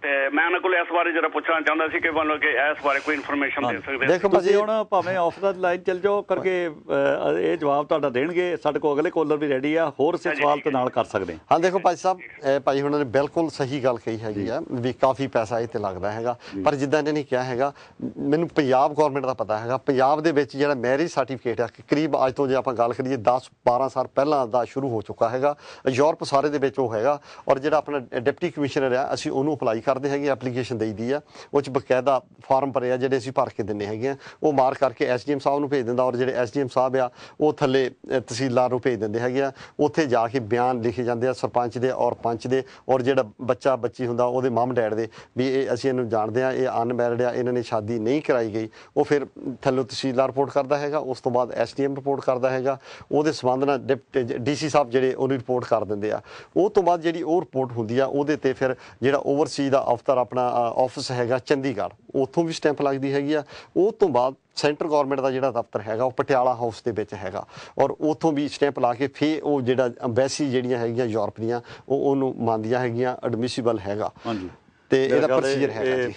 ਤੇ ਮੈਂ ਉਹਨਾਂ ਕੋਲ ਇਸ ਬਾਰੇ ਜਰਾ ਪੁੱਛਣਾ ਚਾਹੁੰਦਾ ਸੀ ਕਿ ਮਤਲਬ ਕਿ ਇਸ ਬਾਰੇ ਕੋਈ ਇਨਫੋਰਮੇਸ਼ਨ ਦੇ ਸਕਦੇ ਦੇਖੋ ਤੁਸੀਂ ਹੁਣ ਭਾਵੇਂ ਆਫ ਦਾ ਲਾਈਨ ਚੱਲ ਜਾਓ ਕਰਕੇ ਇਹ ਜਵਾਬ ਤੁਹਾਡਾ ਦੇਣਗੇ ਸਾਡੇ ਕੋਲ ਅਗਲੇ ਕਾਲਰ ਵੀ ਰੈਡੀ ਆ ਹੋਰ ਸੇ ਸਵਾਲ ਤੇ ਨਾਲ ਕਰ ਸਕਦੇ ਹਾਂ ਦੇਖੋ ਭਾਈ ਸਾਹਿਬ ਭਾਈ ਉਹਨਾਂ ਨੇ ਬਿਲਕੁਲ ਸਹੀ ਗੱਲ ਕਹੀ ਹੈਗੀ ਆ ਵੀ ਕਾਫੀ ਪੈਸਾ ਇਹ ਤੇ ਲੱਗਦਾ ਹੈਗਾ ਪਰ ਜਿੱਦਾਂ ਇਹਨਾਂ ਨੇ ਕਿਹਾ ਹੈਗਾ ਮੈਨੂੰ ਪੰਜਾਬ ਗਵਰਨਮੈਂਟ ਦਾ ਪਤਾ ਹੈਗਾ ਪੰਜਾਬ ਦੇ ਵਿੱਚ ਜਿਹੜਾ ਮੈਰਿਜ ਸਰਟੀਫਿਕੇਟ ਆ ਕਰੀਬ ਅੱਜ ਤੋਂ ਜੇ ਆਪਾਂ ਗੱਲ ਕਰੀਏ 10-12 ਸਾਲ ਪਹਿਲਾਂ ਦਾ ਸ਼ੁਰੂ ਹੋ ਚੁੱਕਾ ਹੈਗਾ ਯੂਰਪ ਸਾਰੇ ਦੇ ਵਿੱਚ ਉਹ ਹੈਗਾ ਔਰ ਜਿਹੜਾ ਆਪਣਾ ਡਿਪਟੀ ਕਮਿਸ਼ਨਰ ਆ ਅਸੀਂ ਉਹਨੂੰ ਅਪਲਾਈ ਕਰਦੇ ਹੈਗੇ ਐਪਲੀਕੇਸ਼ਨ ਦੇਈਦੀ ਆ ਉਹ 'ਚ ਬਕਾਇਦਾ ਫਾਰਮ ਭਰੇ ਆ ਜਿਹੜੇ ਅਸੀਂ ਭਰ ਕੇ ਦਿੰਦੇ ਹੈਗੇ ਆ ਉਹ ਮਾਰਕ ਕਰਕੇ SDM ਸਾਹਿਬ ਨੂੰ ਭੇਜ ਦਿੰਦਾ ਔਰ ਜਿਹੜੇ SDM ਸਾਹਿਬ ਆ ਉਹ ਥੱਲੇ ਤਹਿਸੀਲਦਾਰ ਨੂੰ ਭੇਜ ਦਿੰਦੇ ਹੈਗੇ ਆ ਉੱਥੇ ਜਾ ਕੇ ਬਿਆਨ ਲਿਖੇ ਜਾਂਦੇ ਆ ਸਰਪੰਚ ਦੇ ਔਰ ਪੰਚ ਦੇ ਔਰ ਜਿਹੜਾ ਬੱਚਾ ਬੱਚੀ ਹੁੰਦਾ ਉਹਦੇ ਮਮ ਡੈਡ ਦੇ ਵੀ ਇਹ ਅਸੀਂ ਇਹਨੂੰ ਜਾਣਦੇ ਆ ਇਹ ਅਨਮੈਰਿਡ ਆ ਇਹਨਾਂ ਨੇ ਸ਼ਾਦੀ ਨਹੀਂ ਕਰਾਈ ਗਈ ਉਹ ਫਿਰ ਥੱਲੇ ਤਹਿਸੀਲਦਾਰ ਰਿਪੋਰਟ ਕਰਦਾ ਹੈਗਾ ਉਸ ਤੋਂ ਬਾਅਦ SDM ਰਿਪੋਰਟ ਕਰਦਾ ਹੈਗਾ ਉਹਦੇ ਸੰਬੰਧ ਨਾਲ DC ਸਾਹਿਬ ਜਿਹੜੇ ਉਹਨੂੰ ਰਿਪੋਰਟ ਕਰ ਦਿੰਦੇ ਆ ਉਹ ਤੋਂ ਬਾਅਦ ਜਿਹੜੀ ਉਹ ਰਿਪੋਰਟ ਹੁੰਦੀ ਆ ਉਹਦੇ ਤੇ ਫਿਰ ਜਿਹੜਾ ਓਵਰਸੀ ਦਾ ਅਫਸਰ ਆਪਣਾ ਆਫਿਸ ਹੈਗਾ ਚੰਡੀਗੜ੍ਹ ਉੱਥੋਂ ਵੀ ਸਟੈਂਪ ਲੱਗਦੀ ਹੈਗੀ ਆ ਉਹ ਤੋਂ ਬਾਅਦ ਸੈਂਟਰ ਗਵਰਨਮੈਂਟ ਦਾ ਜਿਹੜਾ ਦਫ਼ਤਰ ਹੈਗਾ ਉਹ ਪਟਿਆਲਾ ਹਾਊਸ ਦੇ ਵਿੱਚ ਹੈਗਾ ਔਰ ਉੱਥੋਂ ਵੀ ਸਟੈਂਪ ਲਾ ਕੇ ਫਿਰ ਉਹ ਜਿਹੜਾ ਅੰਬੈਸੀ ਜਿਹੜੀਆਂ ਹੈਗੀਆਂ ਯੂਰਪ ਦੀਆਂ ਉਹਨੂੰ ਮੰਨਦੀਆਂ ਹੈਗੀਆਂ ਐਡਮਿਸਿਬਲ ਹੈਗਾ ਹਾਂਜੀ ਤੇ ਇਹਦਾ ਪ੍ਰੋਸੀਜਰ ਹੈਗਾ ਜੀ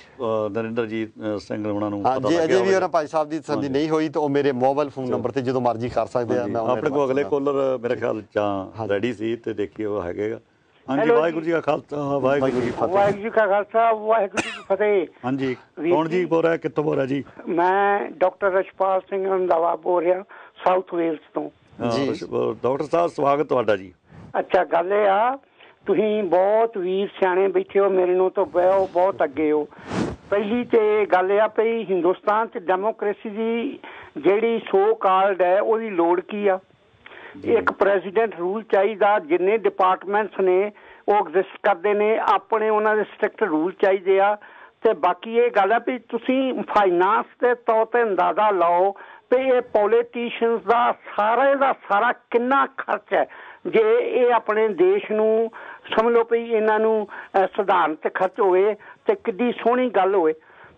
ਨਰਿੰਦਰਜੀਤ ਸਿੰਘ ਉਹਨਾਂ ਨੂੰ ਪਤਾ ਲੱਗਿਆ ਜੇ ਵੀ ਉਹਨਾਂ ਭਾਈ ਸਾਹਿਬ ਦੀ ਸੰਧੀ ਨਹੀਂ ਹੋਈ ਤਾਂ ਉਹ ਮੇਰੇ ਮੋਬਾਈਲ ਫੋਨ ਨੰਬਰ ਤੇ ਜਦੋਂ ਮਰਜ਼ੀ ਕਰ ਸਕਦੇ ਆ ਮੈਂ ਆਪਣੇ ਕੋਲ ਅਗਲੇ ਕਾਲਰ ਮੇਰੇ ਖਿਆਲ ਚ ਰੈਡੀ ਸੀ ਤੇ ਦੇਖੀਏ ਉਹ ਹੈਗੇਗਾ ਹਾਂਜੀ ਵਾਹਿਗੁਰੂ ਜੀ ਕਾ ਖਾਲਸਾ ਵਾਹਿਗੁਰੂ ਜੀ ਵਾਹਿਗੁਰੂ ਜੀ ਕਾ ਖਾਲਸਾ ਵਾਹਿਗੁਰੂ ਜੀ ਕੀ ਫਤਿਹ ਹਾਂਜੀ ਕੌਣ ਜੀ ਬੋਲ ਰਿਹਾ ਕਿੱਥੋਂ ਬੋਲ ਰਿਹਾ ਜੀ ਮੈਂ ਡਾਕਟਰ ਰਸ਼ਪਾਲ ਸਿੰਘ ਰੰਧਾਵਾ ਬੋਲ ਰਿਹਾ ਸਾਊਥ ਵੇਲਸ ਤੋਂ ਜੀ ਡਾਕਟਰ ਸਾਹਿਬ ਸਵਾਗਤ ਤੁਹਾਡਾ ਜੀ ਅੱਛਾ ਗੱਲ ਇਹ ਆ ਤੁਸੀਂ ਬਹੁਤ ਵੀਰ ਸਿਆਣੇ ਬੈਠੇ ਹੋ ਮੇਰੇ ਨੂੰ ਤਾਂ ਬਹੁਤ ਅੱਗੇ ਹੋ ਪਹਿਲੀ ਤੇ ਗੱਲ ਇਹ ਆ ਵੀ ਹਿੰਦੁਸਤਾਨ 'ਚ ਡੈਮੋਕ੍ਰੇਸੀ ਦੀ ਜਿਹੜੀ ਸੋ ਕਾਲਡ ਹੈ ਉਹਦੀ ਲੋੜ ਕੀ ਆ ਇੱਕ ਪ੍ਰੈਜ਼ੀਡੈਂਟ ਰੂਲ ਚਾਹੀਦਾ ਜਿੰਨੇ ਡਿਪਾਰਟਮੈਂਟਸ ਨੇ ਉਹ ਐਗਜ਼ਿਸਟ ਕਰਦੇ ਨੇ ਆਪਣੇ ਉਹਨਾਂ ਦੇ ਸਟ੍ਰਿਕਟ ਰੂਲ ਚਾਹੀਦੇ ਆ ਤੇ ਬਾਕੀ ਇਹ ਗੱਲ ਹੈ ਵੀ ਤੁਸੀਂ ਫਾਈਨਾਂਸ ਦੇ ਤੌਰ ਤੇ ਅੰਦਾਜ਼ਾ ਲਾਓ ਵੀ ਇਹ ਪੋਲੀਟੀਸ਼ੀਅਨਸ ਦਾ ਸਾਰਾ ਕਿੰਨਾ ਖਰਚ ਹੈ ਜੇ ਇਹ ਆਪਣੇ ਦੇਸ਼ ਨੂੰ ਸਮਝ ਲਓ ਵੀ ਇਹਨਾਂ ਨੂੰ ਸੁਧਾਰਨ ਤੇ ਖਰਚ ਹੋਵੇ ਤੇ ਕਿੱਡੀ ਸੋਹਣੀ ਗੱਲ ਹੋਵੇ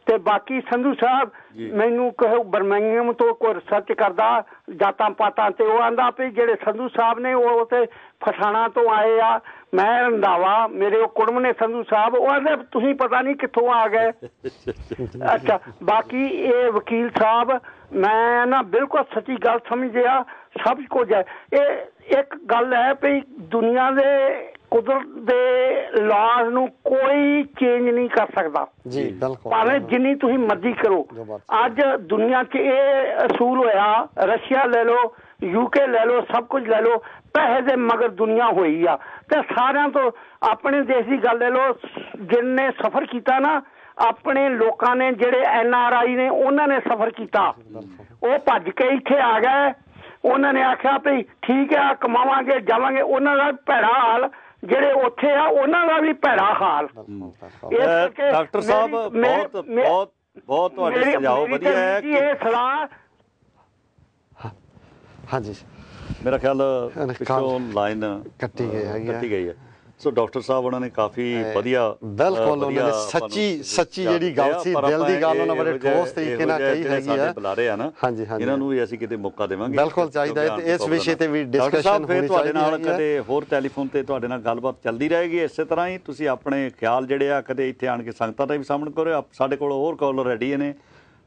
ਤੇ ਬਾਕੀ ਸੰਧੂ ਸਾਹਿਬ ਮੈਨੂੰ ਕਹੋ ਬਰਮਿੰਘਮ ਤੋਂ ਕੋਈ ਰਿਸਰਚ ਕਰਦਾ ਜਾਤਾਂ ਪਾਤਾਂ ਤੇ ਉਹ ਆਂਦਾ ਵੀ ਜਿਹੜੇ ਸੰਧੂ ਸਾਹਿਬ ਨੇ ਉਹ ਤੇ ਫਸਾਣਾ ਤੋਂ ਆਏ ਆ ਮੈਂ ਰੰਧਾਵਾ ਮੇਰੇ ਉਹ ਕੁੜਮ ਨੇ ਸੰਧੂ ਸਾਹਿਬ ਉਹ ਆਂਦੇ ਤੁਸੀਂ ਪਤਾ ਨਹੀਂ ਕਿੱਥੋਂ ਆ ਗਏ ਅੱਛਾ ਬਾਕੀ ਇਹ ਵਕੀਲ ਸਾਹਿਬ ਮੈਂ ਨਾ ਬਿਲਕੁਲ ਸੱਚੀ ਗੱਲ ਸਮਝਿਆ ਸਭ ਕੁਝ ਹੈ ਇਹ ਇੱਕ ਗੱਲ ਹੈ ਵੀ ਦੁਨੀਆ ਦੇ ਕੁਦਰਤ ਦੇ ਲਾਜ਼ ਨੂੰ ਕੋਈ ਚੇਂਜ ਨਹੀਂ ਕਰ ਸਕਦਾ ਜੀ ਬਿਲਕੁਲ ਭਾਵੇਂ ਜਿੰਨੀ ਤੁਸੀਂ ਮਰਜ਼ੀ ਕਰੋ ਅੱਜ ਦੁਨੀਆ 'ਚ ਇਹ ਅਸੂਲ ਹੋਇਆ ਰਸ਼ੀਆ ਲੈ ਲਓ UK ਲੈ ਲਓ ਸਭ ਕੁਝ ਲੈ ਲਓ ਪੈਸੇ ਦੇ ਮਗਰ ਦੁਨੀਆ ਹੋਈ ਆ ਤੇ ਸਾਰਿਆਂ ਤੋਂ ਆਪਣੇ ਦੇਸ਼ ਦੀ ਗੱਲ ਲੈ ਲਓ ਜਿਨਨੇ ਸਫ਼ਰ ਕੀਤਾ ਨਾ ਆਪਣੇ ਲੋਕਾਂ ਨੇ ਜਿਹੜੇ NRI ਨੇ ਉਹਨਾਂ ਨੇ ਸਫ਼ਰ ਕੀਤਾ ਉਹ ਭੱਜ ਕੇ ਇੱਥੇ ਆ ਗਏ ਉਹਨਾਂ ਨੇ ਆਖਿਆ ਵੀ ਠੀਕ ਆ ਕਮਾਵਾਂਗੇ ਜਾਵਾਂਗੇ ਉਹਨਾਂ ਦਾ ਭੈੜਾ ਹਾਲ ਜਿਹੜੇ ਉੱਥੇ ਆ ਉਹਨਾਂ ਦਾ ਵੀ ਭੈੜਾ ਹਾਲ ਡਾਕਟਰ ਸਾਹਿਬ ਬਹੁਤ ਤੁਹਾਡੇ ਸੁਝਾਅ ਵਧੀਆ ਹੈ ਇਹ ਸਲਾਹ ਹਾਂਜੀ ਮੇਰਾ ਖਿਆਲ ਪਿੱਛੋਂ ਲਾਈਨ ਕੱਟੀ ਗਈ ਹੈ ਸੋ ਡਾਕਟਰ ਸਾਹਿਬ ਉਹਨਾਂ ਨੇ ਕਾਫੀ ਵਧੀਆ ਬਿਲਕੁਲ ਉਹਨਾਂ ਨੇ ਸੱਚੀ ਜਿਹੜੀ ਗੱਲ ਸੀ ਦਿਲ ਦੀ ਗੱਲ ਉਹਨਾਂ ਬੜੇ ਠੋਸ ਤਰੀਕੇ ਨਾਲ ਕਹੀ ਹੈਗੀ ਆ। ਬੁਲਾ ਰਹੇ ਆ ਨਾ, ਹਾਂਜੀ ਹਾਂਜੀ, ਇਹਨਾਂ ਨੂੰ ਵੀ ਅਸੀਂ ਕਿਤੇ ਮੌਕਾ ਦੇਵਾਂਗੇ। ਬਿਲਕੁਲ ਚਾਹੀਦਾ ਹੈ, ਇਸ ਵਿਸ਼ੇ ਤੇ ਵੀ ਡਿਸਕਸ਼ਨ ਹੋਣੀ ਤੁਹਾਡੇ ਨਾਲ ਕਦੇ ਹੋਰ ਟੈਲੀਫੋਨ ਤੇ ਤੁਹਾਡੇ ਨਾਲ ਗੱਲਬਾਤ ਚੱਲਦੀ ਰਹੇਗੀ। ਇਸੇ ਤਰ੍ਹਾਂ ਹੀ ਤੁਸੀਂ ਆਪਣੇ ਖਿਆਲ ਜਿਹੜੇ ਆ ਕਦੇ ਇੱਥੇ ਆਣ ਕੇ ਸੰਗਤਾਂ ਦਾ ਵੀ ਸਾਹਮਣੇ ਕਰੋ। ਸਾਡੇ ਕੋਲ ਹੋਰ ਕਾਲਰ ਰੈਡੀ ਨੇ,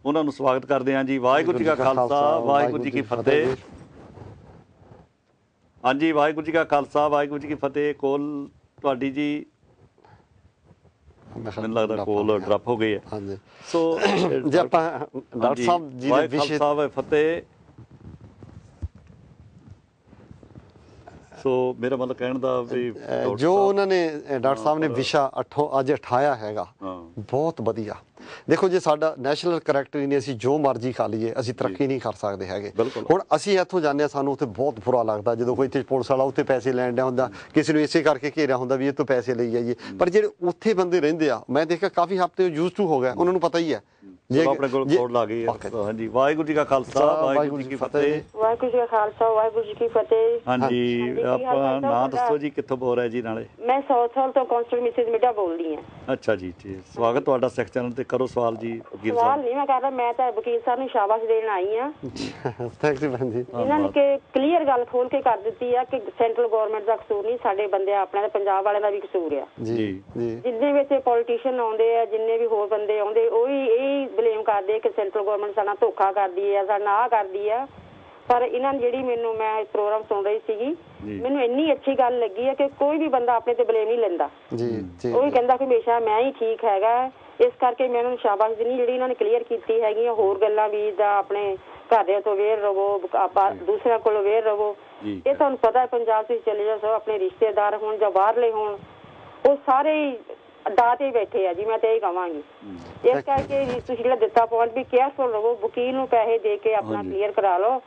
ਉਹਨਾਂ ਨੂੰ ਸਵਾਗਤ ਕਰਦੇ ਹਾਂ ਜੀ। ਵਾਹਿਗੁਰੂ ਜੀ ਕਾ ਖਾਲਸਾ, ਵਾਹਿਗੁਰੂ ਜੀ ਕੀ ਫਤਿਹ। ਹਾਂਜੀ, ਵਾਹਿਗੁਰੂ ਜੀ ਕਾ ਖਾਲਸਾ, ਵਾਹਿਗੁਰੂ ਜੀ ਕੀ ਫਤਿਹ। ਕੋਲ ਤੁਹਾਡੀ ਜੀ ਮੈਨੂੰ ਲੱਗਦਾ ਕੋਲ ਡਰਪ ਹੋ ਗਈ ਹੈ। ਹਾਂਜੀ, ਸੋ ਜੇ ਆਪਾਂ ਡਾਕਟਰ ਸਾਹਿਬ ਜੀ ਦੇ ਵਿਸ਼ੇ ਫਤਿਹ। ਸੋ ਮੇਰਾ ਮਤਲਬ ਕਹਿਣ ਦਾ ਵੀ ਜੋ ਉਹਨਾਂ ਨੇ ਡਾਕਟਰ ਸਾਹਿਬ ਨੇ ਵਿਸ਼ਾ ਅੱਜ ਉਠਾਇਆ ਹੈਗਾ ਬਹੁਤ ਵਧੀਆ। ਦੇਖੋ ਜੇ ਸਾਡਾ ਨੈਸ਼ਨਲ ਕਰੈਕਟਰ ਹੀ ਨਹੀਂ, ਅਸੀਂ ਜੋ ਮਰਜ਼ੀ ਖਾ ਲਈਏ, ਅਸੀਂ ਤਰੱਕੀ ਨਹੀਂ ਕਰ ਸਕਦੇ ਹੈਗੇ। ਹੁਣ ਅਸੀਂ ਇੱਥੋਂ ਜਾਂਦੇ ਹਾਂ, ਸਾਨੂੰ ਉੱਥੇ ਬਹੁਤ ਬੁਰਾ ਲੱਗਦਾ ਜਦੋਂ ਕੋਈ ਇੱਥੇ ਪੁਲਿਸ ਵਾਲਾ ਉੱਥੇ ਪੈਸੇ ਲੈਣ ਡਿਆ ਹੁੰਦਾ, ਕਿਸੇ ਨੂੰ ਇਸੇ ਕਰਕੇ ਘੇਰਿਆ ਹੁੰਦਾ ਵੀ ਇਹ ਤੋਂ ਪੈਸੇ ਲਈ ਜਾਈਏ। ਪਰ ਜਿਹੜੇ ਉੱਥੇ ਬੰਦੇ ਰਹਿੰਦੇ ਆ, ਮੈਂ ਦੇਖਿਆ ਕਾਫੀ ਹਫ਼ਤੇ ਯੂਜ਼ ਟੂ ਹੋ ਗਿਆ, ਉਹਨਾਂ ਨੂੰ ਪਤਾ ਹੀ ਹੈ। ਆਪਣੇ ਕੋਲ ਕੋਡ ਲਾ ਗਈ। ਹਾਂਜੀ, ਵਾਹਿਗੁਰੂ ਜੀ ਕਾ ਖਾਲਸਾ, ਵਾਹਿਗੁਰੂ ਜੀ ਕੀ ਫਤਿਹ। ਵਾਹਿਗੁਰੂ ਜੀ ਕਾ ਖਾਲਸਾ, ਵਾਹਿਗੁਰੂ ਜੀ ਕੀ ਫਤਿਹ। ਹਾਂਜੀ, ਆਪਣਾ ਨਾਮ ਦੱਸੋ ਜੀ, ਕਿੱਥੋਂ ਬੋਲ ਰਹੇ ਜੀ? ਨਾਲੇ ਮੈਂ ਸਾਊਥ ਹਾਲ ਤੋਂ ਕਾਂਸਟੇਬਲ ਮਿਸਿਸ ਮਿੱਡਾ ਬੋਲਦੀ ਹਾਂ। ਅੱਛਾ ਜੀ, ਸਵਾਗਤ ਤੁਹਾਡਾ ਸਿੱਖ ਚੈਨਲ ਤੇ। ਕਰੋ ਸਵਾਲ ਜੀ। ਸਵਾਲ ਨਹੀਂ ਮੈਂ ਕਰਦਾ, ਮੈਂ ਤਾਂ ਵਕੀਲ ਸਾਹਿਬ ਨੂੰ ਸ਼ਾਬਾਸ਼ ਦੇਣ ਆਈ ਹਾਂ। ਥੈਂਕ ਯੂ ਭੈਣ ਜੀ। ਇਹਨਾਂ ਨੇ ਕਿ ਕਲੀਅਰ ਗੱਲ ਖੋਲ ਕੇ ਕਰ ਦਿੱਤੀ ਆ ਕਿ ਸੈਂਟਰਲ ਗਵਰਨਮੈਂਟ ਦਾ ਕਸੂਰ ਨਹੀਂ, ਸਾਡੇ ਬੰਦੇ ਆਪਣੇ ਪੰਜਾਬ ਵਾਲਿਆਂ ਦਾ ਵੀ ਕਸੂਰ ਆ ਜੀ ਜੀ। ਜਿੰਨੇ ਵਿੱਚ ਪੋਲੀਟੀਸ਼ੀਅਨ ਆਉਂਦੇ ਆ, ਜਿੰਨੇ ਵੀ ਹੋਰ ਬੰਦੇ ਆਉਂਦੇ, ਉਹ ਵੀ ਇਹ ਬਲੇਮ ਕਰਦੇ ਕਿ ਸੈਂਟਰਲ ਗਵਰਨਮੈਂਟ ਸਾਡਾ ਧੋਖਾ ਕਰਦੀ ਆ, ਸਾਡਾ ਆਹ ਕਰਦੀ ਆ। ਪਰ ਇਹਨਾਂ ਨੇ ਜਿਹੜੀ ਮੈਨੂੰ, ਮੈਂ ਪ੍ਰੋਗਰਾਮ ਸੁਣ ਰਹੀ ਸੀਗੀ, ਮੈਨੂੰ ਇੰਨੀ ਅੱਛੀ ਗੱਲ ਲੱਗੀ ਹੈ ਕਿ ਕੋਈ ਵੀ ਬੰਦਾ ਆਪਣੇ ਤੇ ਬਲੇਮ ਨਹੀਂ ਲੈਂਦਾ। ਉਹ ਵੀ ਕਹਿੰਦਾ ਕਿ ਹਮੇਸ਼ਾ ਮੈਂ ਹੀ ਠੀਕ ਹੈਗਾ। ਇਸ ਕਰਕੇ ਮੈਂ ਇਹਨਾਂ ਨੂੰ ਸ਼ਾਬਾਸ਼ ਦਿੰਦੀ ਜਿਹੜੀ ਇਹਨਾਂ ਨੇ ਕਲੀਅਰ ਕੀਤੀ ਹੈਗੀਆਂ। ਹੋਰ ਗੱਲਾਂ ਵੀ ਦਾ ਆਪਣੇ ਘਰਦਿਆਂ ਤੋਂ ਅਵੇਅਰ ਰਵੋ, ਆਪਾਂ ਦੂਸਰਿਆਂ ਕੋਲ ਅਵੇਅਰ ਰਵੋ। ਇਹ ਤੁਹਾਨੂੰ ਪਤਾ ਪੰਜਾਬ ਤੁਸੀਂ ਚਲੇ ਜਾਓ, ਆਪਣੇ ਰਿਸ਼ਤੇਦਾਰ ਹੋਣ ਜਾਂ ਬਾਹਰਲੇ ਹੋਣ, ਉਹ ਸਾਰੇ ਦਾਅ ਤੇ ਬੈਠੇ ਆ ਜੀ। ਮੈਂ ਤਾਂ ਇਹ ਕਹਾਂਗੀ। ਇਸ ਕਰਕੇ ਤੁਸੀਂ ਜਿਹੜਾ ਦਿੱਤਾ ਪੁਆਇੰਟ ਵੀ ਕੇਅਰਫੁਲ ਰਹੋ, ਵਕੀਲ ਨੂੰ ਪੈਸੇ ਦੇ ਕੇ ਆਪਣਾ ਕਲੀਅਰ ਕਰਾ ਲਓ।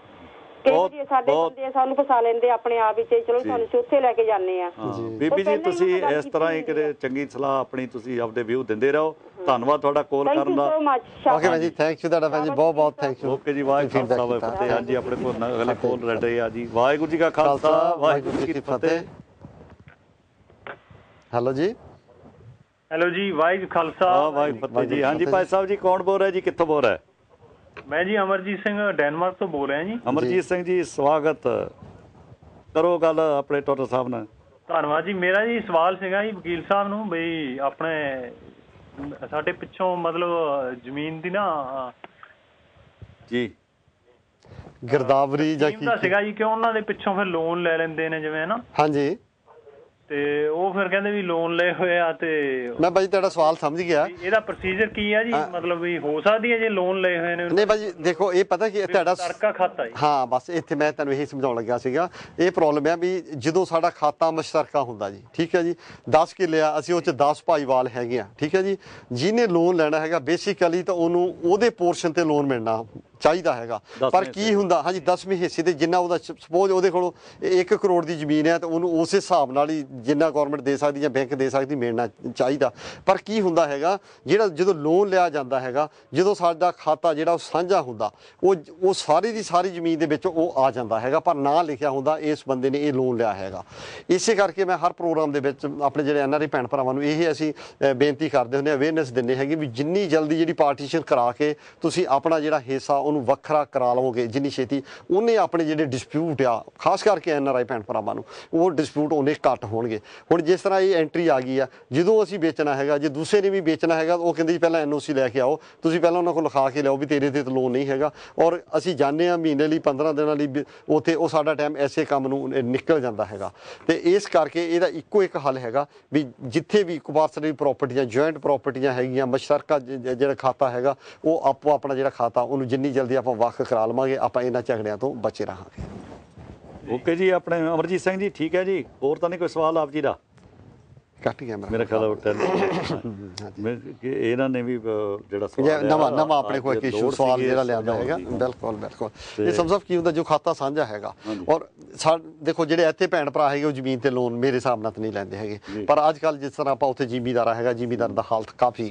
ਕਈ ਸਾਡੇ ਬੰਦੇ ਸਾਨੂੰ ਫਸਾ ਲੈਂਦੇ ਆਪਣੇ ਆਪ ਵਿੱਚ, ਚਲੋ ਤੁਹਾਨੂੰ ਉੱਥੇ ਲੈ ਕੇ ਜਾਂਦੇ ਆ। ਬੀਬੀ ਜੀ, ਤੁਸੀਂ ਇਸ ਤਰ੍ਹਾਂ ਹੀ ਕਿਤੇ ਚੰਗੀ ਸਲਾਹ ਆਪਣੀ ਤੁਸੀਂ ਆਪਦੇ ਵਿਊ ਦਿੰਦੇ ਰਹੋ। ਧੰਨਵਾਦ ਤੁਹਾਡਾ ਕਾਲ ਕਰਨ ਦਾ। ਓਕੇ ਭਾਈ ਜੀ, ਥੈਂਕ ਯੂ ਤੁਹਾਡਾ ਭਾਈ ਜੀ, ਬਹੁਤ ਬਹੁਤ ਥੈਂਕ ਯੂ। ਓਕੇ ਜੀ, ਵਾਹਿਗੁਰੂ ਸਾਹਿਬ ਫਤਿਹ। ਹਾਂਜੀ, ਆਪਣੇ ਕੋਲ ਅਗਲੇ ਕਾਲ ਰਹੇ ਆ ਜੀ। ਵਾਹਿਗੁਰੂ ਜੀ ਕਾ ਖਾਲਸਾ, ਵਾਹਿਗੁਰੂ ਜੀ ਕੀ ਫਤਿਹ। ਹੈਲੋ ਜੀ। ਹੈਲੋ ਜੀ, ਵਾਹਿਗੁਰੂ ਖਾਲਸਾ, ਵਾਹਿਗੁਰੂ ਫਤਿਹ ਜੀ। ਹਾਂਜੀ ਭਾਈ ਸਾਹਿਬ ਜੀ, ਕੌਣ ਬੋਲ ਰਿਹਾ ਜੀ, ਕਿੱਥੋਂ ਬੋਲ ਰਿਹਾ? ਮੈਂ ਜੀ ਅਮਰਜੀਤ ਸਿੰਘ ਡੈਨਮਾਰਕ ਤੋਂ ਬੋਲ ਰਿਹਾ ਜੀ। ਅਮਰਜੀਤ ਸਿੰਘ ਜੀ, ਸਵਾਗਤ ਕਰੋ ਗੱਲ ਆਪਣੇ ਟੋਟਲ ਸਾਹਿਬ ਨਾਲ। ਧੰਨਵਾਦ ਜੀ। ਮੇਰਾ ਜੀ ਸਵਾਲ ਸੀਗਾ ਜੀ ਵਕੀਲ ਸਾਹਿਬ ਨੂੰ, ਬਈ ਆਪਣੇ ਸਾਡੇ ਪਿੱਛੋਂ ਮਤਲਬ ਜ਼ਮੀਨ ਦੀ ਨਾ ਜੀ ਗਿਰਦਾਵਰੀ ਜਾਂ ਕੀ ਸੀਗਾ ਜੀ, ਕਿ ਉਹਨਾਂ ਦੇ ਪਿੱਛੋਂ ਫਿਰ ਲੋਨ ਲੈ ਲੈਂਦੇ ਨੇ ਜਿਵੇਂ ਨਾ। ਹਾਂਜੀ, ਤੇ ਉਹ ਫਿਰ ਕਹਿੰਦੇ ਵੀ ਲੋਨ ਲਏ ਹੋਏ ਆ। ਤੇ ਮੈਂ ਭਾਜੀ ਤੁਹਾਡਾ ਸਵਾਲ ਸਮਝ ਗਿਆ। ਇਹਦਾ ਪ੍ਰੋਸੀਜਰ ਕੀ ਹੈ ਜੀ? ਮਤਲਬ ਵੀ ਹੋ ਸਕਦੀ ਹੈ ਜੇ ਲੋਨ ਲਏ ਹੋਏ ਨੇ? ਨਹੀਂ ਭਾਜੀ, ਦੇਖੋ ਇਹ ਪਤਾ ਕਿ ਤੁਹਾਡਾ ਸਰਕਾ ਖਾਤਾ ਹੈ। ਹਾਂ, ਬਸ ਇੱਥੇ ਮੈਂ ਤੁਹਾਨੂੰ ਇਹੀ ਸਮਝਾਉਣ ਲੱਗਾ ਸੀਗਾ। ਇਹ ਪ੍ਰੋਬਲਮ ਹੈ ਵੀ ਜਦੋਂ ਸਾਡਾ ਖਾਤਾ ਮੁਸ਼ਤਰਕਾ ਹੁੰਦਾ ਜੀ, ਠੀਕ ਹੈ ਜੀ, 10 ਕਿੱਲੇ ਆ, ਅਸੀਂ ਉਹ 'ਚ 10 ਭਾਈਵਾਲ ਹੈਗੇ ਆ, ਠੀਕ ਹੈ ਜੀ। ਜਿਹਨੇ ਲੋਨ ਲੈਣਾ ਹੈਗਾ ਬੇਸਿਕਲੀ ਤਾਂ ਉਹਨੂੰ ਉਹਦੇ ਪੋਰਸ਼ਨ ਤੇ ਲੋਨ ਮਿਲਣਾ ਚਾਹੀਦਾ ਹੈਗਾ। ਪਰ ਕੀ ਹੁੰਦਾ, ਹਾਂਜੀ, 10ਵੇਂ ਹਿੱਸੇ ਤੇ ਜਿੰਨਾ ਉਹਦਾ ਸਪੋਜ਼ ਉਹਦੇ ਕੋਲੋਂ 1 ਕਰੋੜ ਦੀ ਜ਼ਮੀਨ ਹੈ ਤਾਂ ਉਹਨੂੰ ਉਸ ਹਿਸਾਬ ਨਾਲ ਹੀ ਜਿੰਨਾ ਗਵਰਨਮੈਂਟ ਦੇ ਸਕਦੀ ਜਾਂ ਬੈਂਕ ਦੇ ਸਕਦੀ ਮਿਲਣਾ ਚਾਹੀਦਾ। ਪਰ ਕੀ ਹੁੰਦਾ ਹੈਗਾ, ਜਿਹੜਾ ਜਦੋਂ ਲੋਨ ਲਿਆ ਜਾਂਦਾ ਹੈਗਾ, ਜਦੋਂ ਸਾਡਾ ਖਾਤਾ ਜਿਹੜਾ ਉਹ ਸਾਂਝਾ ਹੁੰਦਾ, ਉਹ ਸਾਰੀ ਦੀ ਸਾਰੀ ਜ਼ਮੀਨ ਦੇ ਵਿੱਚ ਉਹ ਆ ਜਾਂਦਾ ਹੈਗਾ, ਪਰ ਨਾਂ ਲਿਖਿਆ ਹੁੰਦਾ ਇਸ ਬੰਦੇ ਨੇ ਇਹ ਲੋਨ ਲਿਆ ਹੈਗਾ। ਇਸੇ ਕਰਕੇ ਮੈਂ ਹਰ ਪ੍ਰੋਗਰਾਮ ਦੇ ਵਿੱਚ ਆਪਣੇ ਜਿਹੜੇ NRI ਭੈਣ ਭਰਾਵਾਂ ਨੂੰ ਇਹ ਅਸੀਂ ਬੇਨਤੀ ਕਰਦੇ ਹੁੰਦੇ, ਅਵੇਅਰਨੈਸ ਦਿੰਦੇ ਹੈਗੇ ਵੀ ਜਿੰਨੀ ਜਲਦੀ ਜਿਹੜੀ ਪਾਰਟੀਸ਼ਨ ਕਰਾ ਕੇ ਤੁਸੀਂ ਆਪਣਾ ਜਿਹੜਾ ਹਿੱਸਾ ਉਹਨੂੰ ਵੱਖਰਾ ਕਰਾ ਲਵੋਗੇ, ਜਿੰਨੀ ਛੇਤੀ ਉਹਨੇ ਆਪਣੇ ਜਿਹੜੇ ਡਿਸਪਿਊਟ ਆ, ਖਾਸ ਕਰਕੇ NRI ਭੈਣ ਭਰਾਵਾਂ ਨੂੰ, ਉਹ ਡਿਸਪਿਊਟ ਉਹਨੇ ਘੱਟ ਹੋਣਗੇ। ਹੁਣ ਜਿਸ ਤਰ੍ਹਾਂ ਇਹ ਐਂਟਰੀ ਆ ਗਈ ਆ, ਜਦੋਂ ਅਸੀਂ ਵੇਚਣਾ ਹੈਗਾ, ਜੇ ਦੂਸਰੇ ਨੇ ਵੀ ਵੇਚਣਾ ਹੈਗਾ, ਉਹ ਕਹਿੰਦੇ ਜੀ ਪਹਿਲਾਂ NOC ਲੈ ਕੇ ਆਓ, ਤੁਸੀਂ ਪਹਿਲਾਂ ਉਹਨਾਂ ਕੋਲ ਲਿਖਾ ਕੇ ਲਿਆਓ ਵੀ ਤੇਰੇ ਤੇ ਲੋਨ ਨਹੀਂ ਹੈਗਾ। ਔਰ ਅਸੀਂ ਜਾਂਦੇ ਹਾਂ ਮਹੀਨੇ ਲਈ 15 ਦਿਨਾਂ ਲਈ ਉੱਥੇ, ਉਹ ਸਾਡਾ ਟਾਈਮ ਐਸੇ ਕੰਮ ਨੂੰ ਨਿਕਲ ਜਾਂਦਾ ਹੈਗਾ। ਤੇ ਇਸ ਕਰਕੇ ਇਹਦਾ ਇੱਕੋ ਇੱਕ ਹੱਲ ਹੈਗਾ ਵੀ ਜਿੱਥੇ ਵੀ ਕੁਪਾਰਸਰੀ ਪ੍ਰਾਪਰਟੀਆਂ, ਜੁਆਇੰਟ ਪ੍ਰਾਪਰਟੀਆਂ ਹੈਗੀਆਂ, ਮੁਸ਼ਤਰਕਾ ਜਿਹੜਾ ਖਾਤਾ ਹੈਗਾ, ਉਹ ਆਪੋ ਆਪਣਾ ਜਿਹੜਾ ਖਾਤਾ ਉਹਨੂੰ ਜਿੰਨੀ ਜਲਦੀ ਆਪਾਂ ਵੱਖ ਕਰਾ ਲਵਾਂਗੇ, ਆਪਾਂ ਇਹਨਾਂ ਝਗੜਿਆਂ ਤੋਂ ਬਚੇ ਰਹਾਂਗੇ। ਓਕੇ ਜੀ, ਆਪਣੇ ਅਮਰਜੀਤ ਸਿੰਘ ਜੀ, ਠੀਕ ਹੈ ਜੀ। ਹੋਰ ਤਾਂ ਨਹੀਂ ਕੋਈ ਸਵਾਲ ਆਪ ਜੀ ਦਾ? ਕੱਟ ਗਿਆ ਮੇਰਾ ਖਿਆਲ ਇਹਨਾਂ ਨੇ ਵੀ ਜਿਹੜਾ ਨਵਾਂ ਆਪਣੇ ਕੋਲ ਇੱਕ ਇਸ਼ੂ ਸਵਾਲ ਜਿਹੜਾ ਲਿਆਂਦਾ ਹੈਗਾ। ਬਿਲਕੁਲ ਬਿਲਕੁਲ, ਇਹ ਸਮਝੋ ਕੀ ਹੁੰਦਾ, ਜੋ ਖਾਤਾ ਸਾਂਝਾ ਹੈਗਾ। ਔਰ ਦੇਖੋ ਜਿਹੜੇ ਇੱਥੇ ਭੈਣ ਭਰਾ ਹੈਗੇ ਉਹ ਜ਼ਮੀਨ ਤੇ ਲੋਨ ਮੇਰੇ ਹਿਸਾਬ ਨਾਲ ਤਾਂ ਨਹੀਂ ਲੈਂਦੇ ਹੈਗੇ, ਪਰ ਅੱਜ ਕੱਲ੍ਹ ਜਿਸ ਤਰ੍ਹਾਂ ਆਪਾਂ ਉੱਥੇ ਜ਼ਿਮੀਦਾਰ ਹੈਗਾ, ਜ਼ਿਮੀਦਾਰ ਦਾ ਹਾਲਤ ਕਾਫੀ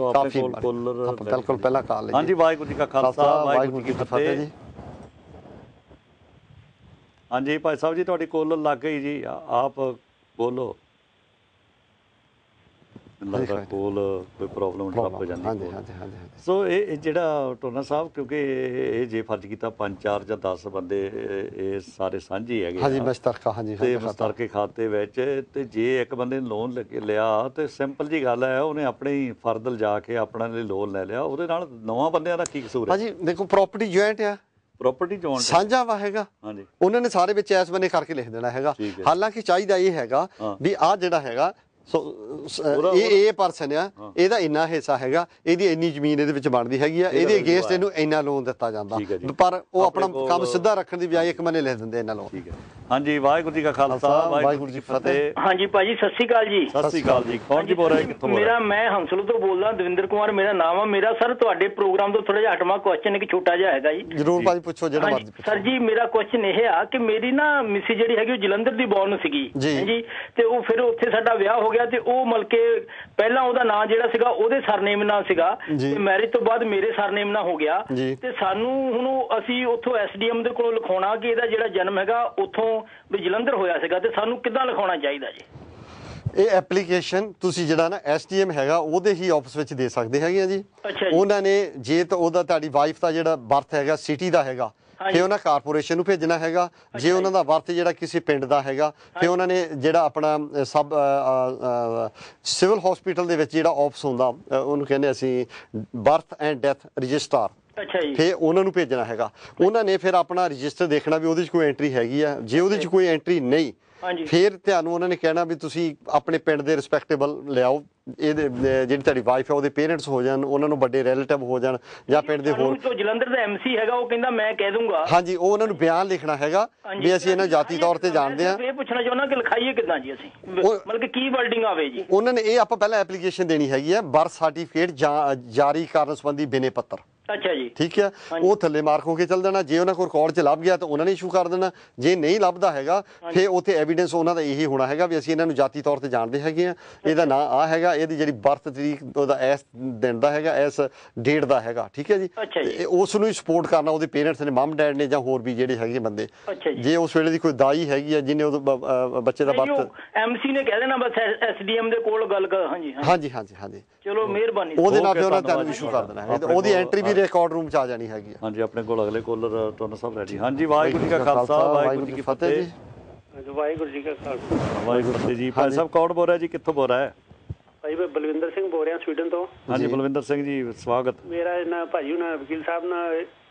ਬਿਲਕੁਲ ਪਹਿਲਾਂ ਕਾਲ। ਹਾਂਜੀ, ਵਾਹਿਗੁਰੂ ਜੀ ਕਾ ਖਾਲਸਾ, ਵਾਹਿਗੁਰੂ ਜੀ ਕੀ ਫਤਿਹ ਜੀ। ਹਾਂਜੀ ਭਾਈ ਸਾਹਿਬ ਜੀ, ਤੁਹਾਡੀ ਕੋਲ ਲੱਗ ਗਈ ਜੀ, ਆਪ ਬੋਲੋ। ਮੈਨੂੰ ਲੱਗਦਾ ਕੋਲ ਕੋਈ ਪ੍ਰੋਬਲਮ ਡਰਪ ਹੋ ਜਾਂਦੀ ਹਾਂਜੀ ਕੋਲ। ਹਾਂਜੀ ਹਾਂਜੀ ਹਾਂਜੀ ਸੋ ਇਹ ਜਿਹੜਾ ਟੋਨਾ ਸਾਹਿਬ, ਕਿਉਂਕਿ ਇਹ ਜੇ ਫਰਜ਼ ਕੀਤਾ 5 4 ਜਾਂ 10 ਬੰਦੇ ਇਹ ਸਾਰੇ ਸਾਂਝੇ ਹੈਗੇ ਹਾਂਜੀ ਆ ਮਸ਼ਤਰਕਾ ਹਾਂਜੀ ਤੇ ਮੁਸ਼ਤਰਕੇ ਖਾਤੇ ਵਿੱਚ, ਤੇ ਜੇ ਇੱਕ ਬੰਦੇ ਨੇ ਲੋਨ ਲਿਆ ਤੇ ਸਿੰਪਲ ਜੀ ਗੱਲ ਹੈ, ਉਹਨੇ ਆਪਣੇ ਹੀ ਫਰਦ ਲਿਜਾ ਕੇ ਆਪਣਾ ਲਈ ਲੋਨ ਲੈ ਲਿਆ, ਉਹਦੇ ਨਾਲ 9 ਬੰਦਿਆਂ ਦਾ ਕੀ ਕਸੂਰ ਹੈ? ਹਾਂਜੀ ਦੇਖੋ ਪ੍ਰਾਪਰਟੀ ਜੁਆਇੰਟ ਆ, ਪ੍ਰਾਪਰਟੀ ਜੋਨ ਸਾਂਝਾ ਵਾ ਹੈਗਾ, ਹਾਂਜੀ ਉਹਨਾਂ ਨੇ ਸਾਰੇ ਵਿੱਚ ਐਸ ਬੰਨੇ ਕਰਕੇ ਲਿਖ ਦੇਣਾ ਹੈਗਾ। ਠੀਕ ਹੈ। ਹਾਲਾਂਕਿ ਚਾਹੀਦਾ ਇਹ ਹੈਗਾ ਹਾਂ। ਵੀ ਆਹ ਜਿਹੜਾ ਹੈਗਾ ਇਹ ਪਰਸਨ ਆ, ਇਹਦਾ ਇੰਨਾ ਹਿੱਸਾ ਹੈਗਾ, ਇਹਦੀ ਇੰਨੀ ਜ਼ਮੀਨ ਇਹਦੇ ਵਿੱਚ ਬਣਦੀ ਹੈਗੀ ਆ, ਇਹਦੇ ਅਗੇਂਸਟ ਇਹਨੂੰ ਇੰਨਾ ਲੋਨ ਦਿੱਤਾ ਜਾਂਦਾ, ਠੀਕ ਹੈ ਜੀ। ਪਰ ਉਹ ਆਪਣਾ ਆਪਣੇ ਕੋਲ ਕੰਮ ਸਿੱਧਾ ਰੱਖਣ ਦੀ ਬਜਾਏ ਇੱਕ ਬੰਨੇ ਲਿਖ ਦਿੰਦੇ ਇਹਨਾਂ ਲੋਨ। ਠੀਕ ਹੈ। ਹਾਂਜੀ, ਵਾਹਿਗੁਰੂ ਜੀ ਕਾ ਖਾਲਸਾ, ਵਾਹਿਗੁਰੂ ਜੀ ਕੀ ਫਤਿਹ। ਹਾਂਜੀ ਭਾਜੀ, ਸਤਿ ਸ਼੍ਰੀ ਅਕਾਲ ਜੀ। ਸਤਿ ਸ਼੍ਰੀ ਅਕਾਲ ਜੀ। ਕੌਣ ਜੀ ਬੋਲ ਰਿਹਾ, ਕਿੱਥੋਂ ਬੋਲ ਰਿਹਾ? ਮੈਂ ਹੰਸਲੂ ਤੋਂ ਬੋਲਦਾ, ਦਵਿੰਦਰ ਕੁਮਾਰ ਮੇਰਾ ਨਾਮ ਆ। ਮੇਰਾ ਸਰ ਤੁਹਾਡੇ ਪ੍ਰੋਗਰਾਮ ਤੋਂ ਥੋੜਾ ਜਿਹਾ ਹਟਵਾ ਕੁਐਸਚਨ ਇੱਕ ਛੋਟਾ ਜਿਹਾ ਹੈਗਾ ਜੀ। ਜਰੂਰ ਭਾਜੀ ਪੁੱਛੋ, ਜਿਹੜਾ ਹਾਂਜੀ ਮਰਜ਼ੀ ਸਰ ਜੀ, ਮੇਰਾ ਕੁਐਸਚਨ ਇਹ ਆ ਕਿ ਮੇਰੀ ਨਾ ਮਿਸੀ ਜਿਹੜੀ ਹੈਗੀ ਉਹ ਜਲੰਧਰ ਦੀ ਬੌਰਨ ਸੀਗੀ ਜੀ, ਤੇ ਉਹ ਫਿਰ ਉੱਥੇ ਸਾਡਾ ਵਿਆਹ ਹੋ ਗਿਆ, ਤੇ ਉਹ ਮਤਲਬ ਕਿ ਪਹਿਲਾਂ ਉਹਦਾ ਨਾਂ ਜਿਹੜਾ ਸੀਗਾ ਉਹਦੇ ਸਰਨੇਮ ਨਾਲ ਸੀਗਾ, ਤੇ ਮੈਰਿਜ ਤੋਂ ਬਾਅਦ ਮੇਰੇ ਸਰਨੇਮ ਨਾਲ ਹੋ ਗਿਆ, ਤੇ ਸਾਨੂੰ ਹੁਣ ਅਸੀਂ ਉੱਥੋਂ ਐਸਡੀਐਮ ਦੇ ਕੋਲੋਂ ਲਿਖਾਉਣਾ ਕਿ ਇਹਦਾ ਜਿਹੜਾ ਜਨਮ ਹੈਗਾ ਉੱਥੋਂ ਵੀ ਜਲੰਧਰ ਹੋਇਆ ਸੀਗਾ, ਤੇ ਸਾਨੂੰ ਕਿੱਦਾਂ ਲਿਖਾਉਣਾ ਚਾਹੀਦਾ ਜੀ? ਇਹ ਐਪਲੀਕੇਸ਼ਨ ਤੁਸੀਂ ਜਿਹੜਾ ਨਾ ਐਸਡੀਐਮ ਹੈਗਾ ਉਹਦੇ ਹੀ ਆਫਿਸ ਵਿੱਚ ਦੇ ਸਕਦੇ ਹੈਗੇ ਆ ਜੀ। ਉਹਨਾਂ ਨੇ ਜੇ ਤਾਂ ਉਹਦਾ ਤੁਹਾਡੀ ਵਾਈਫ ਦਾ ਜਿਹੜਾ ਬਰਥ ਹੈਗਾ ਸਿਟੀ ਦਾ ਹੈਗਾ, ਫਿਰ ਉਹਨਾਂ ਕਾਰਪੋਰੇਸ਼ਨ ਨੂੰ ਭੇਜਣਾ ਹੈਗਾ। ਜੇ ਉਹਨਾਂ ਦਾ ਬਰਥ ਜਿਹੜਾ ਕਿਸੇ ਪਿੰਡ ਦਾ ਹੈਗਾ, ਫਿਰ ਉਹਨਾਂ ਨੇ ਜਿਹੜਾ ਆਪਣਾ ਸਬ ਸਿਵਲ ਹਸਪੀਟਲ ਦੇ ਵਿੱਚ ਜਿਹੜਾ ਆਫਿਸ ਹੁੰਦਾ, ਉਹਨੂੰ ਕਹਿੰਦੇ ਅਸੀਂ ਬਰਥ ਐਂਡ ਡੈਥ ਰਜਿਸਟਰ, ਫਿਰ ਉਹਨਾਂ ਨੂੰ ਭੇਜਣਾ ਹੈਗਾ। ਉਹਨਾਂ ਨੇ ਫਿਰ ਆਪਣਾ ਰਜਿਸਟਰ ਦੇਖਣਾ ਵੀ ਉਹਦੇ 'ਚ ਕੋਈ ਐਂਟਰੀ ਹੈਗੀ ਆ। ਜੇ ਉਹਦੇ 'ਚ ਕੋਈ ਐਂਟਰੀ ਨਹੀਂ, ਫਿਰ ਤੁਹਾਨੂੰ ਉਹਨਾਂ ਨੇ ਕਹਿਣਾ ਵੀ ਤੁਸੀਂ ਆਪਣੇ ਪਿੰਡ ਦੇ ਰਿਸਪੈਕਟੇਬਲ ਲਿਆਓ, ਇਹਦੇ ਜਿਹੜੀ ਤੁਹਾਡੀ ਵਾਈਫ ਹੈ ਉਹਦੇ ਪੇਰੈਂਟਸ ਹੋ ਜਾਣ, ਉਹਨਾਂ ਨੂੰ ਵੱਡੇ ਰਿਲੇਟਿਵ ਹੋ ਜਾਣ, ਜਾਂ ਪਿੰਡ ਦੇ ਹੋਰ ਜਲੰਧਰ ਦਾ ਐਮਸੀ ਹੈਗਾ, ਉਹ ਕਹਿੰਦਾ ਮੈਂ ਕਹਿ ਦੂੰਗਾ। ਹਾਂਜੀ, ਉਹ ਉਹਨਾਂ ਨੂੰ ਬਿਆਨ ਲਿਖਣਾ ਹੈਗਾ ਵੀ ਅਸੀਂ ਇਹਨਾਂ ਜਾਤੀ ਤੌਰ ਤੇ ਜਾਣਦੇ ਹਾਂ। ਇਹ ਪੁੱਛਣਾ ਚਾਹੁੰਦਾ ਕਿ ਲਿਖਾਈਏ ਕਿੱਦਾਂ ਜੀ ਅਸੀਂ, ਮਤਲਬ ਕਿ ਕੀ ਵਰਡਿੰਗ ਆਵੇ ਜੀ? ਉਹਨਾਂ ਨੇ ਇਹ ਆਪਾਂ ਪਹਿਲਾਂ ਐਪਲੀਕੇਸ਼ਨ ਦੇਣੀ ਹੈਗੀ ਹੈ, ਬਰਥ ਸਰਟੀਫਿਕੇਟ ਜਾਰੀ ਕਰਨ ਸੰਬੰਧੀ ਬਿਨੇ ਪੱਤਰ। ਅੱਛਾ ਜੀ, ਠੀਕ ਹੈ, ਉਹ ਥੱਲੇ ਮਾਰਕ ਹੋ ਕੇ ਚੱਲ ਜਾਣਾ। ਜੇ ਉਹਨਾਂ ਕੋਲ ਰਿਕਾਰਡ 'ਚ ਲੱਭ ਗਿਆ ਤਾਂ ਉਹਨਾਂ ਨੇ ਇਸ਼ੂ ਕਰ ਦੇਣਾ। ਜੇ ਨਹੀਂ ਲੱਭਦਾ ਹੈਗਾ, ਫਿਰ ਉੱਥੇ ਐਵੀਡੈਂਸ ਉਹਨਾਂ ਦਾ ਇਹੀ ਹੋਣਾ ਹੈਗਾ ਵੀ ਅਸੀਂ ਇਹਨਾਂ ਨੂੰ ਜਾਤੀ ਤੌਰ ਤੇ ਜਾਣਦੇ ਹੈਗੇ ਆ, ਇਹਦਾ ਨਾਂ ਆ ਹੈਗਾ, ਇਹਦੀ ਜਿਹੜੀ ਬਰਥ ਤਰੀਕ ਉਹਦਾ ਇਸ ਦਿਨ ਦਾ ਹੈਗਾ, ਇਸ ਡੇਟ ਦਾ ਹੈਗਾ। ਠੀਕ ਹੈ ਜੀ, ਉਸ ਨੂੰ ਹੀ ਸਪੋਰਟ ਕਰਨਾ, ਉਹਦੇ ਪੇਰੈਂਟਸ ਨੇ, ਮਮ ਡੈਡ ਨੇ, ਜਾਂ ਹੋਰ ਵੀ ਜਿਹੜੇ ਹੈਗੇ ਬੰਦੇ। ਜੇ ਉਸ ਵੇਲੇ ਦੀ ਕੋਈ ਦਾਈ ਹੈਗੀ ਆ ਜਿਹਨੇ ਉਹ ਬੱਚੇ ਦਾ ਬਰਥ, ਐਮਸੀ ਨੇ ਕਹਿ ਦੇਣਾ ਬਸ ਐਸਡੀਐਮ ਦੇ ਕੋਲ ਗੱਲ ਕਰ। ਹਾਂਜੀ ਹਾਂਜੀ ਹਾਂਜੀ ਹਾਂਜੀ, ਚਲੋ ਮਿਹਰਬਾਨੀ। ਉਹਦੇ ਨਾਲ ਫਿਰ ਉਹਨਾਂ ਤੁਹਾਨੂੰ ਇਸ਼ੂ ਕਰ ਦੇਣਾ ਹੈ, ਉਹਦੀ ਐਂਟਰੀ ਵੀ ਰਿਕਾਰਡ ਰੂਮ 'ਚ ਆ ਜਾਣੀ ਹੈਗੀ ਆ। ਹਾਂਜੀ, ਆਪਣੇ ਕੋਲ ਅਗਲੇ ਕਾਲਰ ਟੋਨਾ ਸਾਹਿਬ ਰੈਡੀ। ਹਾਂਜੀ, ਵਾਹਿਗੁਰੂ ਜੀ ਕਾ ਖਾਲਸਾ, ਵਾਹਿਗੁਰੂ ਜੀ ਕੀ ਫਤਿਹ ਜੀ। ਵਾਹਿਗੁਰੂ ਜੀ ਕਾ ਖਾਲਸਾ, ਵਾਹਿਗੁਰੂ ਜੀ। ਭਾਈ ਸਾਹਿਬ ਕੌਣ ਬੋਲ ਰਿਹਾ ਜੀ, ਕਿੱਥੋਂ ਬੋਲ ਰਿਹਾ ਹੈ? ਭਾਈ ਮੈਂ ਬਲਵਿੰਦਰ ਸਿੰਘ ਬੋਲ ਰਿਹਾ ਸਵੀਡਨ ਤੋਂ। ਹਾਂਜੀ ਬਲਵਿੰਦਰ ਸਿੰਘ ਜੀ, ਸਵਾਗਤ। ਮੇਰਾ ਇਹਨਾਂ ਭਾਜੀ ਉਹਨਾਂ ਵਕੀਲ ਸਾਹਿਬ ਨਾਲ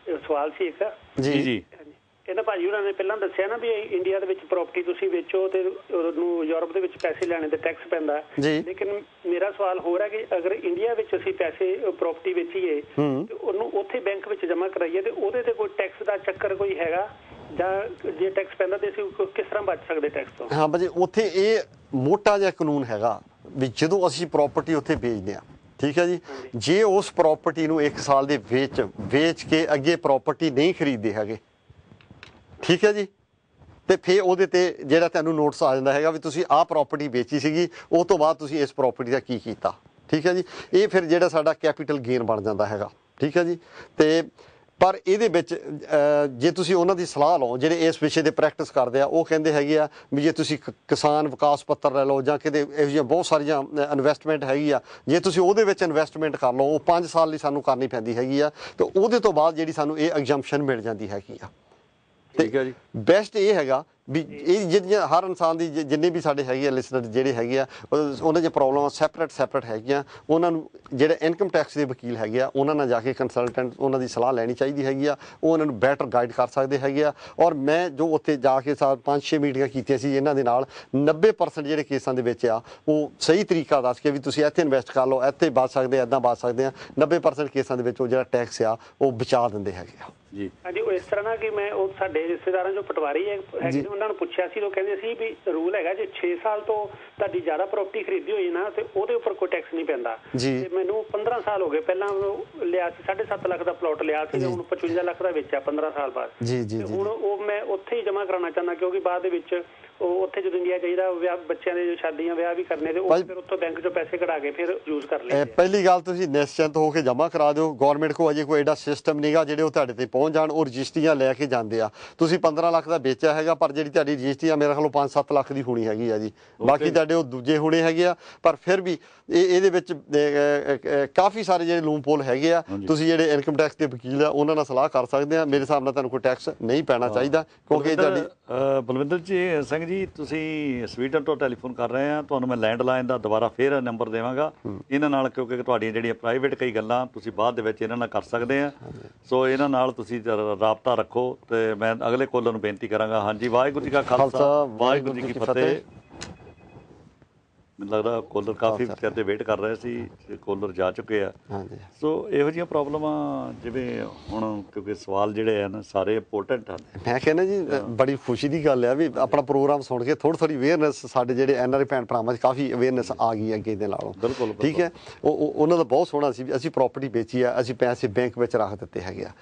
ਸਵਾਲ ਸੀ ਇੱਕ। ਜੀ ਜੀ। ਇਹਨਾਂ ਭਾਜੀ ਉਹਨਾਂ ਨੇ ਪਹਿਲਾਂ ਦੱਸਿਆ ਨਾ ਵੀ ਇੰਡੀਆ ਦੇ ਵਿੱਚ ਪ੍ਰਾਪਰਟੀ ਤੁਸੀਂ ਵੇਚੋ ਤੇ ਉਹਨੂੰ ਯੂਰਪ ਦੇ ਵਿੱਚ ਪੈਸੇ ਲੈਣੇ ਤੇ ਟੈਕਸ ਪੈਂਦਾ, ਲੇਕਿਨ ਮੇਰਾ ਸਵਾਲ ਹੋਰ ਹੈ ਕਿ ਅਗਰ ਇੰਡੀਆ ਵਿੱਚ ਅਸੀਂ ਪੈਸੇ ਪ੍ਰਾਪਰਟੀ ਵੇਚੀਏ ਤੇ ਉਹਨੂੰ ਉੱਥੇ ਬੈਂਕ ਵਿੱਚ ਜਮ੍ਹਾਂ ਕਰਾਈਏ ਤੇ ਉਹਦੇ ਤੇ ਕੋਈ ਟੈਕਸ ਦਾ ਚੱਕਰ ਕੋਈ ਹੈਗਾ, ਜਾਂ ਜੇ ਟੈਕਸ ਪੈਂਦਾ ਤੇ ਅਸੀਂ ਕਿਸ ਤਰ੍ਹਾਂ ਬਚ ਸਕਦੇ ਟੈਕਸ ਤੋਂ? ਹਾਂ ਭਾਜੀ, ਉੱਥੇ ਇਹ ਮੋਟਾ ਜਿਹਾ ਕਾਨੂੰਨ ਹੈਗਾ ਵੀ ਜਦੋਂ ਅਸੀਂ ਪ੍ਰਾਪਰਟੀ ਉੱਥੇ ਵੇਚਦੇ ਹਾਂ, ਠੀਕ ਹੈ ਜੀ, ਜੇ ਉਸ ਪ੍ਰਾਪਰਟੀ ਨੂੰ 1 ਸਾਲ ਦੇ ਵੇਚ ਕੇ ਅੱਗੇ ਪ੍ਰਾਪਰਟੀ ਨਹੀਂ ਖਰੀਦਦੇ ਹੈਗੇ, ਠੀਕ ਹੈ ਜੀ, ਤੇ ਫਿਰ ਉਹਦੇ ਤੇ ਜਿਹੜਾ ਤੁਹਾਨੂੰ ਨੋਟਿਸ ਆ ਜਾਂਦਾ ਹੈਗਾ ਵੀ ਤੁਸੀਂ ਆਹ ਪ੍ਰਾਪਰਟੀ ਵੇਚੀ ਸੀਗੀ, ਉਹ ਤੋਂ ਬਾਅਦ ਤੁਸੀਂ ਇਸ ਪ੍ਰਾਪਰਟੀ ਦਾ ਕੀ ਕੀਤਾ। ਠੀਕ ਹੈ ਜੀ, ਇਹ ਫਿਰ ਜਿਹੜਾ ਸਾਡਾ ਕੈਪੀਟਲ ਗੇਨ ਬਣ ਜਾਂਦਾ ਹੈਗਾ। ਠੀਕ ਹੈ ਜੀ, ਤੇ ਪਰ ਇਹਦੇ ਵਿੱਚ ਜੇ ਤੁਸੀਂ ਉਹਨਾਂ ਦੀ ਸਲਾਹ ਲਓ, ਜਿਹੜੇ ਇਸ ਵਿਸ਼ੇ 'ਤੇ ਪ੍ਰੈਕਟਿਸ ਕਰਦੇ ਆ, ਉਹ ਕਹਿੰਦੇ ਹੈਗੇ ਆ ਵੀ ਜੇ ਤੁਸੀਂ ਕਿਸਾਨ ਵਿਕਾਸ ਪੱਤਰ ਲੈ ਲਓ, ਜਾਂ ਕਿਤੇ ਇਹੋ ਜਿਹੀਆਂ ਬਹੁਤ ਸਾਰੀਆਂ ਇਨਵੈਸਟਮੈਂਟ ਹੈਗੀ ਆ, ਜੇ ਤੁਸੀਂ ਉਹਦੇ ਵਿੱਚ ਇਨਵੈਸਟਮੈਂਟ ਕਰ ਲਓ, ਉਹ 5 ਸਾਲ ਲਈ ਸਾਨੂੰ ਕਰਨੀ ਪੈਂਦੀ ਹੈਗੀ ਆ, ਤੇ ਉਹਦੇ ਤੋਂ ਬਾਅਦ ਜਿਹੜੀ ਸਾਨੂੰ ਇਹ ਐਗਜ਼ੈਂਪਸ਼ਨ ਮਿਲ ਜਾਂਦੀ ਹੈਗੀ ਆ। ਠੀਕ ਹੈ ਜੀ, ਬੈਸਟ ਇਹ ਹੈਗਾ ਵੀ ਇਹ ਜਿਹੜੀਆਂ ਹਰ ਇਨਸਾਨ ਦੀ ਜਿੰਨੇ ਵੀ ਸਾਡੇ ਹੈਗੇ ਆ ਲਿਸਨਰ ਜਿਹੜੇ ਹੈਗੇ ਆ, ਉਹਨਾਂ ਦੀਆਂ ਪ੍ਰੋਬਲਮਾਂ ਸੈਪਰੇਟ ਹੈਗੀਆਂ, ਉਹਨਾਂ ਨੂੰ ਜਿਹੜੇ ਇਨਕਮ ਟੈਕਸ ਦੇ ਵਕੀਲ ਹੈਗੇ ਆ, ਉਹਨਾਂ ਨਾਲ ਜਾ ਕੇ ਕੰਸਲਟੈਂਟ ਉਹਨਾਂ ਦੀ ਸਲਾਹ ਲੈਣੀ ਚਾਹੀਦੀ ਹੈਗੀ ਆ, ਉਹ ਉਹਨਾਂ ਨੂੰ ਬੈਟਰ ਗਾਈਡ ਕਰ ਸਕਦੇ ਹੈਗੇ ਆ। ਔਰ ਮੈਂ ਜੋ ਉੱਥੇ ਜਾ ਕੇ 5-6 ਮੀਟਿੰਗਾਂ ਕੀਤੀਆਂ ਸੀ ਇਹਨਾਂ ਦੇ ਨਾਲ, 90% ਜਿਹੜੇ ਕੇਸਾਂ ਦੇ ਵਿੱਚ ਆ ਉਹ ਸਹੀ ਤਰੀਕਾ ਦੱਸ ਕੇ ਵੀ ਤੁਸੀਂ ਇੱਥੇ ਇਨਵੈਸਟ ਕਰ ਲਓ, ਇੱਥੇ ਬਚ ਸਕਦੇ, ਇੱਦਾਂ ਬਚ ਸਕਦੇ ਆ। 90% ਕੇਸਾਂ ਦੇ ਵਿੱਚ ਉਹ ਜਿਹੜਾ ਟੈਕਸ ਆ ਉਹ ਬਚਾ ਦਿੰਦੇ ਹੈਗੇ ਆ ਜੀ। ਹਾਂਜੀ, ਉਹ ਇਸ ਤਰ੍ਹਾਂ ਨਾ ਕਿ ਮੈਂ ਉਹ ਸਾਡੇ ਰਿਸ਼ਤੇਦਾਰਾਂ ਜੋ ਪਟਵਾਰੀ ਹੈਗੇ ਉਹਨਾਂ ਨੂੰ ਪੁੱਛਿਆ ਸੀ, ਉਹ ਕਹਿੰਦੇ ਸੀ ਵੀ ਰੂਲ ਹੈਗਾ ਜੇ 6 ਸਾਲ ਤੋਂ ਤੁਹਾਡੀ ਜ਼ਿਆਦਾ ਪ੍ਰਾਪਰਟੀ ਖਰੀਦੀ ਹੋਈ ਨਾ ਤੇ ਉਹਦੇ ਉੱਪਰ ਕੋਈ ਟੈਕਸ ਨਹੀਂ ਪੈਂਦਾ। ਤੇ ਮੈਨੂੰ 15 ਸਾਲ ਹੋ ਗਏ, ਪਹਿਲਾਂ ਲਿਆ ਸੀ 7.5 ਲੱਖ ਦਾ ਪਲਾਟ ਲਿਆ ਸੀ, ਹੁਣ 55 ਲੱਖ ਦਾ ਵੇਚਿਆ 15 ਸਾਲ ਬਾਅਦ। ਹੁਣ ਉਹ ਮੈਂ ਉੱਥੇ ਹੀ ਜਮ੍ਹਾਂ ਕਰਾਉਣਾ ਚਾਹੁੰਦਾ, ਕਿਉਂਕਿ ਬਾਅਦ ਦੇ ਵਿੱਚ ਉਹ ਉੱਥੇ ਜਦੋਂ ਇੰਡੀਆ ਜਾਈਦਾ ਵਿਆਹ ਬੱਚਿਆਂ ਦੇ ਸ਼ਾਦੀਆਂ ਵਿਆਹ ਵੀ ਕਰਨੇ ਤੇ ਉਹ ਫਿਰ ਉੱਥੋਂ ਬੈਂਕ ਚੋਂ ਪੈਸੇ ਕਢਾ ਕੇ ਫਿਰ ਯੂਜ਼ ਕਰ ਲੈਂਦੇ। ਪਹਿਲੀ ਗੱਲ ਤੁਸੀਂ ਨਿਸ਼ਚਿੰਤ ਹੋ ਕੇ ਜਮ੍ਹਾਂ ਕਰਾ ਦਿਓ। ਗੌਰਮੈਂਟ ਕੋਲ ਅਜੇ ਕੋਈ ਐਡਾ ਸਿਸਟਮ ਨਹੀਂਗਾ ਜਿਹੜੇ ਉਹ ਤੁਹਾਡੇ ਤੇ ਪਹੁੰਚ ਜਾਣ। ਉਹ ਰਜਿਸਟਰੀਆਂ ਲੈ ਕੇ ਜਾਂਦੇ ਆ। ਤੁਸੀਂ 15 ਲੱਖ ਦਾ ਵੇਚਿਆ ਹੈਗਾ ਪਰ ਜਿਹੜੀ ਤੁਹਾਡੀ ਰਜਿਸਟਰੀ ਆ ਮੇਰੇ ਖਿਆਲੋਂ 5-7 ਲੱਖ ਦੀ ਹੋਣੀ ਹੈਗੀ ਆ ਜੀ। ਬਾਕੀ ਤੁਹਾਡੇ ਉਹ ਦੂਜੇ ਹੋਣੇ ਹੈਗੇ ਆ। ਪਰ ਫਿਰ ਵੀ ਇਹਦੇ ਵਿੱਚ ਕਾਫੀ ਸਾਰੇ ਜਿਹੜੇ ਲੂਮ ਪੋਲ ਹੈਗੇ ਆ। ਤੁਸੀਂ ਜਿਹੜੇ ਇਨਕਮ ਟੈਕਸ ਦੇ ਵਕੀਲ ਆ ਉਹਨਾਂ ਨਾਲ ਸਲਾਹ ਕਰ ਸਕਦੇ ਆ। ਮੇਰੇ ਹਿਸਾਬ ਨਾਲ ਤੁਹਾਨੂੰ ਕੋਈ ਟੈਕਸ ਨਹੀਂ ਪੈਣਾ ਚਾਹੀਦਾ ਕਿਉਂਕਿ ਤੁਹਾਡੀ ਬਲਵਿੰਦਰ ਸਿੰਘ ਜੀ ਤੁਸੀਂ ਸਵੀਡਨ ਤੋਂ ਟੈਲੀਫੋਨ ਕਰ ਰਹੇ ਆ। ਤੁਹਾਨੂੰ ਮੈਂ ਲੈਂਡਲਾਈਨ ਦਾ ਦੁਬਾਰਾ ਫੇਰ ਨੰਬਰ ਦੇਵਾਂਗਾ ਇਹਨਾਂ ਨਾਲ ਕਿਉਂਕਿ ਤੁਹਾਡੀਆਂ ਜਿਹੜੀਆਂ ਪ੍ਰਾਈਵੇਟ ਕਈ ਗੱਲਾਂ ਤੁਸੀਂ ਬਾਅਦ ਦੇ ਵਿੱਚ ਇਹਨਾਂ ਨਾਲ ਕਰ ਸਕਦੇ ਆ। ਸੋ ਇਹਨਾਂ ਨਾਲ ਤੁਸੀਂ ਰਾਬਤਾ ਰੱਖੋ ਤੇ ਮੈਂ ਅਗਲੇ ਕਾਲਰ ਨੂੰ ਬੇਨਤੀ ਕਰਾਂਗਾ। ਹਾਂਜੀ, ਵਾਹਿਗੁਰੂ ਜੀ ਕਾ ਖਾਲਸਾ ਵਾਹਿਗੁਰੂ ਜੀ ਕੀ ਫਤਿਹ। ਮੈਨੂੰ ਲੱਗਦਾ ਕੋਲਰ ਕਾਫੀ ਚਿਰ ਤੇ ਵੇਟ ਕਰ ਰਹੇ ਸੀ, ਕੋਲਰ ਜਾ ਚੁੱਕੇ ਆ। ਸੋ ਇਹੋ ਜਿਹੀਆਂ ਪ੍ਰੋਬਲਮਾਂ ਜਿਵੇਂ ਹੁਣ ਕਿਉਂਕਿ ਸਵਾਲ ਜਿਹੜੇ ਆ ਨਾ ਸਾਰੇ ਇੰਪੋਰਟੈਂਟ ਹਨ। ਮੈਂ ਕਹਿੰਦਾ ਜੀ ਬੜੀ ਖੁਸ਼ੀ ਦੀ ਗੱਲ ਆ ਵੀ ਆਪਣਾ ਪ੍ਰੋਗਰਾਮ ਸੁਣ ਕੇ ਥੋੜ੍ਹੀ ਅਵੇਅਰਨੈਸ ਸਾਡੇ ਜਿਹੜੇ NRI ਭੈਣ ਭਰਾਵਾਂ 'ਚ ਕਾਫੀ ਅਵੇਅਰਨੈਸ ਆ ਗਈ ਅੱਗੇ ਦੇ ਨਾਲੋਂ। ਬਿਲਕੁਲ ਠੀਕ ਹੈ। ਉਹਨਾਂ ਦਾ ਬਹੁਤ ਸੋਹਣਾ ਸੀ ਵੀ ਅਸੀਂ ਪ੍ਰੋਪਰਟੀ ਵੇਚੀ ਆ, ਅਸੀਂ ਪੈਸੇ ਬੈਂਕ ਵਿੱਚ ਰੱਖ ਦਿੱਤੇ ਹੈਗੇ ਆ।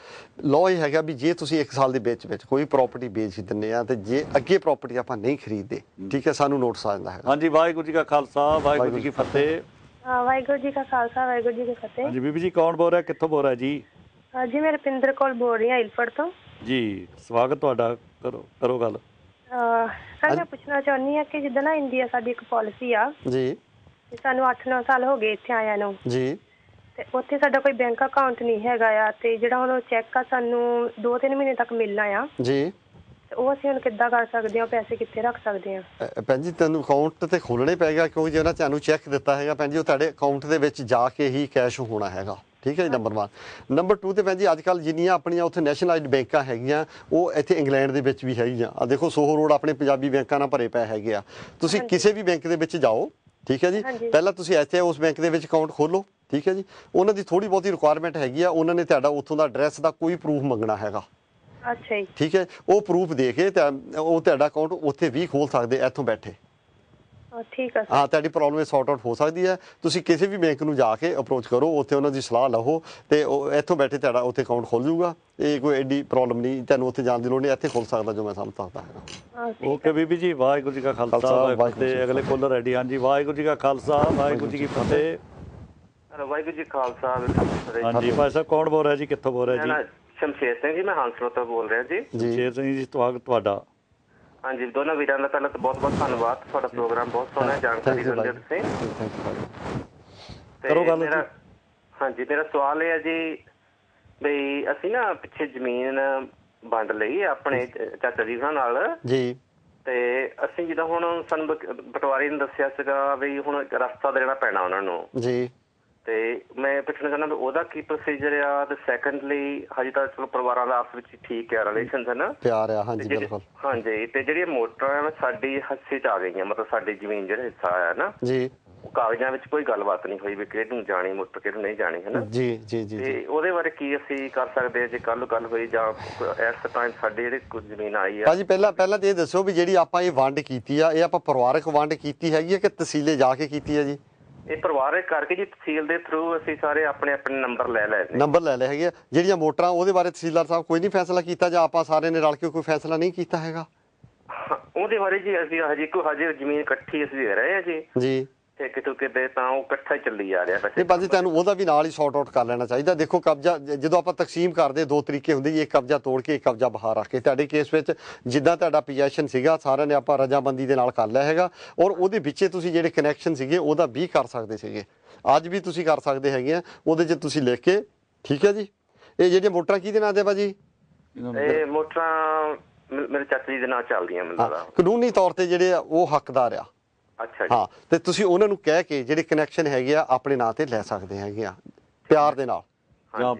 ਲਾਅ ਇਹ ਹੈਗਾ ਵੀ ਜੇ ਤੁਸੀਂ 1 ਸਾਲ ਦੇ ਵਿੱਚ ਕੋਈ ਪ੍ਰੋਪਰਟੀ ਵੇਚ ਦਿੰਦੇ ਆ ਤੇ ਜੇ ਅੱਗੇ ਪ੍ਰੋਪਰਟੀ ਆਪਾਂ ਨਹੀਂ ਖਰੀਦਦੇ, ਠੀਕ ਹੈ, ਸਾਨੂੰ ਨੋਟਿਸ ਆ ਜਾਂਦਾ ਹੈਗਾ। ਹਾਂਜੀ, ਵਾਹਿਗੁਰੂ ਜੀ ਕਾ ਖਾਲਸਾ ਵਾਹਿਗੁਰੂ ਜੀ ਕੀ ਫਤਿਹ। ਵਾਹਿਗੁਰੂ ਜੀ ਕਾ ਖਾਲਸਾ ਵਾਹਿਗੁਰੂ ਜੀ ਕੀ ਫਤਿਹ। ਹਾਂਜੀ ਬੀਬੀ ਜੀ, ਕੌਣ ਬੋਲ ਰਿਹਾ, ਕਿੱਥੋਂ ਬੋਲ ਰਿਹਾ ਜੀ? ਜੀ ਮੈਂ ਰੁਪਿੰਦਰ ਕੌਰ ਬੋਲ ਰਹੀ ਹਾਂ ਇਲਫੜ ਤੋਂ ਜੀ। ਸਵਾਗਤ ਤੁਹਾਡਾ, ਕਰੋ ਗੱਲ। ਸਰ ਮੈਂ ਪੁੱਛਣਾ ਚਾਹੁੰਦੀ ਹਾਂ ਕਿ ਜਿੱਦਾਂ ਨਾ ਇੰਡੀਆ ਸਾਡੀ ਇੱਕ ਪਾਲਿਸੀ ਆ ਜੀ, ਸਾਨੂੰ 8-9 ਸਾਲ ਹੋ ਗਏ ਇੱਥੇ ਆਇਆਂ ਨੂੰ ਜੀ, ਤੇ ਉੱਥੇ ਸਾਡਾ ਕੋਈ ਬੈਂਕ ਅਕਾਊਂਟ ਨਹੀਂ ਹੈਗਾ ਆ ਤੇ ਜਿਹੜਾ ਹੁਣ ਚੈੱਕ ਆ ਸਾਨੂੰ 2-3 ਮਹੀਨੇ ਤੱਕ ਮਿਲਣਾ ਆ ਜੀ, ਉਹ ਅਸੀਂ ਹੁਣ ਕਿੱਦਾਂ ਕਰ ਸਕਦੇ ਹਾਂ? ਪੈਸੇ ਕਿੱਥੇ ਰੱਖ ਸਕਦੇ ਹਾਂ? ਭੈਣ ਜੀ ਤੈਨੂੰ ਅਕਾਊਂਟ ਤੇ ਖੋਲਣੇ ਪਏਗਾ ਕਿਉਂਕਿ ਜੇ ਉਹਨਾਂ ਤੁਹਾਨੂੰ ਚੈੱਕ ਦਿੱਤਾ ਹੈਗਾ ਭੈਣ ਜੀ ਉਹ ਤੁਹਾਡੇ ਅਕਾਊਂਟ ਦੇ ਵਿੱਚ ਜਾ ਕੇ ਹੀ ਕੈਸ਼ ਹੋਣਾ ਹੈਗਾ। ਠੀਕ ਹੈ ਜੀ, ਨੰਬਰ 1। ਨੰਬਰ 2 ਤੇ ਭੈਣ ਜੀ ਅੱਜ ਕੱਲ੍ਹ ਜਿੰਨੀਆਂ ਆਪਣੀਆਂ ਉੱਥੇ ਨੈਸ਼ਨਲਾਈਜ਼ਡ ਬੈਂਕਾਂ ਹੈਗੀਆਂ ਉਹ ਇੱਥੇ ਇੰਗਲੈਂਡ ਦੇ ਵਿੱਚ ਵੀ ਹੈਗੀਆਂ। ਆ ਦੇਖੋ ਸੋਹੋ ਰੋਡ ਆਪਣੇ ਪੰਜਾਬੀ ਬੈਂਕਾਂ ਨਾਲ ਭਰੇ ਪਏ ਹੈਗੇ ਆ। ਤੁਸੀਂ ਕਿਸੇ ਵੀ ਬੈਂਕ ਦੇ ਵਿੱਚ ਜਾਓ, ਠੀਕ ਹੈ ਜੀ, ਪਹਿਲਾਂ ਤੁਸੀਂ ਇੱਥੇ ਉਸ ਬੈਂਕ ਦੇ ਵਿੱਚ ਅਕਾਊਂਟ ਖੋਲੋ। ਠੀਕ ਹੈ ਜੀ, ਉਹਨਾਂ ਦੀ ਥੋੜ੍ਹੀ ਬਹੁਤੀ ਰਿਕੁਆਇਰਮੈਂਟ ਹੈਗੀ ਆ। ਉਹਨਾਂ ਨੇ ਤੁਹਾਡਾ ਉੱਥੋਂ ਦਾ ਐਡਰੈਸ ਦਾ ਕੋਈ ਪ੍ਰੂਫ ਮੰਗਣਾ ਹੈਗਾ। ਅੱਛਾ ਜੀ, ਠੀਕ ਹੈ, ਉਹ ਪ੍ਰੂਫ ਦੇ ਕੇ ਉਹ ਤੁਹਾਡਾ ਅਕਾਊਂਟ ਉੱਥੇ ਵੀ ਖੋਲ ਸਕਦੇ ਇੱਥੋਂ ਬੈਠੇ। ਠੀਕ ਹੈ ਹਾਂ, ਤੁਹਾਡੀ ਪ੍ਰੋਬਲਮ ਇਹ ਸੌਰਟ ਆਊਟ ਹੋ ਸਕਦੀ ਹੈ। ਤੁਸੀਂ ਕਿਸੇ ਵੀ ਬੈਂਕ ਨੂੰ ਜਾ ਕੇ ਅਪਰੋਚ ਕਰੋ, ਉੱਥੇ ਉਹਨਾਂ ਦੀ ਸਲਾਹ ਲਓ ਤੇ ਉਹ ਇੱਥੋਂ ਬੈਠੇ ਤੁਹਾਡਾ ਉੱਥੇ ਅਕਾਊਂਟ ਖੁੱਲ ਜਾਊਗਾ। ਇਹ ਕੋਈ ਐਡੀ ਪ੍ਰੋਬਲਮ ਨਹੀਂ, ਤੁਹਾਨੂੰ ਉੱਥੇ ਜਾਣ ਦੀ ਲੋੜ ਨਹੀਂ, ਇੱਥੇ ਖੁੱਲ ਸਕਦਾ ਜੋ ਮੈਂ ਸਮਝ ਸਕਦਾ ਹੈਗਾ। ਓਕੇ ਬੀਬੀ ਜੀ, ਵਾਹਿਗੁਰੂ ਜੀ ਕਾ ਖਾਲਸਾ ਤੇ ਅਗਲੇ ਕੋਲਰ ਰੈਡੀ। ਹਾਂਜੀ, ਵਾਹਿਗੁਰੂ ਜੀ ਕਾ ਖਾਲਸਾ ਵਾਹਿਗੁਰੂ ਜੀ ਕੀ ਫਤਿਹ। ਵਾਹਿਗੁਰੂ ਜੀ ਖਾਲਸਾ। ਹਾਂਜੀ ਭਾਈ ਸਾਹਿਬ, ਕੌਣ ਬੋਲ ਰਿਹਾ ਜੀ, ਕਿੱਥੋਂ ਬੋਲ ਰਿਹਾ ਜੀ? ਸ਼ਮਸ਼ੇਰ ਸਿੰਘ ਜੀ, ਮੈਂ ਹੰਸਲੋ ਤੋਂ ਬੋਲ ਰਿਹਾ ਜੀ। ਸ਼ਮਸ਼ੇਰ ਸਿੰਘ ਜੀ, ਸਵਾਗਤ ਤੁਹਾਡਾ। ਹਾਂਜੀ, ਦੋਨਾਂ ਵੀਰਾਂ ਦਾ ਪਹਿਲਾਂ ਤਾਂ ਬਹੁਤ ਬਹੁਤ ਧੰਨਵਾਦ। ਤੁਹਾਡਾ ਪ੍ਰੋਗਰਾਮ ਬਹੁਤ ਸੋਹਣਾ, ਜਾਣਕਾਰੀ ਦਿੰਦੇ ਤੁਸੀਂ। ਕਰੋ ਗੱਲ। ਹਾਂਜੀ, ਮੇਰਾ ਸਵਾਲ ਇਹ ਹੈ ਜੀ ਬਈ ਅਸੀਂ ਨਾ ਪਿੱਛੇ ਜ਼ਮੀਨ ਵੰਡ ਲਈ ਆਪਣੇ ਚਾਚਾ ਜੀ ਨਾਲ ਜੀ, ਤੇ ਅਸੀਂ ਜਿੱਦਾਂ ਹੁਣ ਸਾਨੂੰ ਪਟਵਾਰੀ ਨੇ ਦੱਸਿਆ ਸੀਗਾ ਵੀ ਹੁਣ ਰਸਤਾ ਦੇਣਾ ਪੈਣਾ ਉਹਨਾਂ ਨੂੰ ਜੀ, ਤੇ ਮੈਂ ਪੁੱਛਣਾ ਚਾਹੁੰਦਾ ਵੀ ਉਹਦਾ ਕੀ ਪ੍ਰੋਸੀਜਰ ਆ? ਤੇ ਸੈਕੰਡਲੀ ਹਜੇ ਤਾਂ ਚਲੋ ਪਰਿਵਾਰਾਂ ਦਾ ਆਪਸ ਵਿੱਚ ਠੀਕ ਹੈ, ਰਿਲੇਸ਼ਨਸ ਹੈ ਨਾ, ਪਿਆਰ ਆ। ਹਾਂਜੀ ਬਿਲਕੁਲ। ਹਾਂਜੀ, ਤੇ ਜਿਹੜੀਆਂ ਮੋਟਰਾਂ ਸਾਡੀ ਹਿੱਸੇ ਚ ਆ ਗਈਆਂ, ਮਤਲਬ ਸਾਡੀ ਜ਼ਮੀਨ ਜਿਹੜਾ ਹਿੱਸਾ ਆਇਆ ਨਾ ਜੀ, ਕਾਗਜ਼ਾਂ ਵਿੱਚ ਕੋਈ ਗੱਲਬਾਤ ਨਹੀਂ ਹੋਈ ਵੀ ਕਿਹਨੂੰ ਜਾਣੀ ਮੋਟਰ ਕਿਹਨੂੰ ਨਹੀਂ ਜਾਣੀ, ਹੈ ਨਾ ਜੀ ਜੀ ਜੀ। ਤੇ ਉਹਦੇ ਬਾਰੇ ਕੀ ਅਸੀਂ ਕਰ ਸਕਦੇ ਹਾਂ ਜੇ ਕੱਲ ਗੱਲ ਹੋਈ ਜਾਂ ਇਸ ਟਾਈਮ ਸਾਡੇ ਜਿਹੜੇ ਕੁਝ ਜ਼ਮੀਨ ਆਈ ਆ? ਭਾਜੀ ਪਹਿਲਾਂ ਤੇ ਇਹ ਦੱਸੋ ਵੀ ਜਿਹੜੀ ਆਪਾਂ ਇਹ ਵੰਡ ਕੀਤੀ ਆ, ਇਹ ਆਪਾਂ ਪਰਿਵਾਰਕ ਵੰਡ ਕੀਤੀ ਹੈਗੀ ਹੈ ਕਿ ਤਹਿਸੀਲੇ ਜਾ ਕੇ ਕੀਤੀ ਹੈ ਜੀ? ਇਹ ਪਰਿਵਾਰਕ ਕਰਕੇ ਜੀ, ਤਹਿਸੀਲ ਦੇ ਥਰੂ ਅਸੀਂ ਸਾਰੇ ਆਪਣੇ ਆਪਣੇ ਨੰਬਰ ਲੈ ਲਏ ਹੈਗੇ ਆ। ਜਿਹੜੀਆਂ ਮੋਟਰਾਂ ਉਹਦੇ ਬਾਰੇ ਤਹਿਸੀਲਦਾਰ ਸਾਹਿਬ ਕੋਈ ਨਹੀਂ ਫੈਸਲਾ ਕੀਤਾ ਜਾਂ ਆਪਾਂ ਸਾਰਿਆਂ ਨੇ ਰਲ ਕੇ ਕੋਈ ਫੈਸਲਾ ਨਹੀਂ ਕੀਤਾ ਹੈਗਾ? ਉਹਦੇ ਬਾਰੇ ਜੀ ਅਸੀਂ ਹਜੇ ਜ਼ਮੀਨ ਇਕੱਠੀ ਅਸੀਂ ਦੇ ਰਹੇ ਹਾਂ ਜੀ ਜੀ, ਠੇਕੇ ਠੁਕੇ ਤੇ ਤਾਂ ਉਹ ਇਕੱਠਾ ਹੀ ਚੱਲੀ ਜਾ ਰਿਹਾ। ਨਹੀਂ ਭਾਜੀ, ਤੁਹਾਨੂੰ ਉਹਦਾ ਵੀ ਨਾਲ ਹੀ ਸੌਰਟ ਆਊਟ ਕਰ ਲੈਣਾ ਚਾਹੀਦਾ। ਦੇਖੋ ਕਬਜ਼ਾ ਜਦੋਂ ਆਪਾਂ ਤਕਸੀਮ ਕਰਦੇ 2 ਤਰੀਕੇ ਹੁੰਦੇ ਜੀ, ਇੱਕ ਕਬਜ਼ਾ ਤੋੜ ਕੇ ਇੱਕ ਕਬਜ਼ਾ ਬਾਹਰ ਰੱਖ ਕੇ। ਤੁਹਾਡੇ ਕੇਸ ਵਿੱਚ ਜਿੱਦਾਂ ਤੁਹਾਡਾ ਪੋਜੈਸ਼ਨ ਸੀਗਾ ਸਾਰਿਆਂ ਨੇ ਆਪਾਂ ਰਜਾਮੰਦੀ ਦੇ ਨਾਲ ਕਰ ਲਿਆ ਹੈਗਾ, ਔਰ ਉਹਦੇ ਵਿੱਚੇ ਤੁਸੀਂ ਜਿਹੜੇ ਕਨੈਕਸ਼ਨ ਸੀਗੇ ਉਹਦਾ ਵੀ ਕਰ ਸਕਦੇ ਸੀਗੇ, ਅੱਜ ਵੀ ਤੁਸੀਂ ਕਰ ਸਕਦੇ ਹੈਗੇ ਆ। ਉਹਦੇ 'ਚ ਤੁਸੀਂ ਲਿਖ ਕੇ, ਠੀਕ ਹੈ ਜੀ। ਇਹ ਜਿਹੜੀਆਂ ਮੋਟਰਾਂ ਕਿਹਦੇ ਨਾਂ ਤੇ ਭਾਜੀ? ਇਹ ਮੋਟਰਾਂ ਮੇਰੇ ਚਾਚਾ ਜੀ ਦੇ ਨਾਂ ਚੱਲਦੀਆਂ। ਕਾਨੂੰਨੀ ਤੌਰ ਤੇ ਜਿਹੜੇ ਆ ਉਹ ਹੱਕਦਾਰ ਆ। ਅੱਛਾ, ਹਾਂ, ਤੇ ਤੁਸੀਂ ਉਹਨਾਂ ਨੂੰ ਕਹਿ ਕੇ ਜਿਹੜੇ ਕਨੈਕਸ਼ਨ ਹੈਗੇ ਆ ਆਪਣੇ ਨਾਂ ਤੇ ਲੈ ਸਕਦੇ ਹੈਗੇ ਆ, ਪਿਆਰ ਦੇ ਨਾਲ।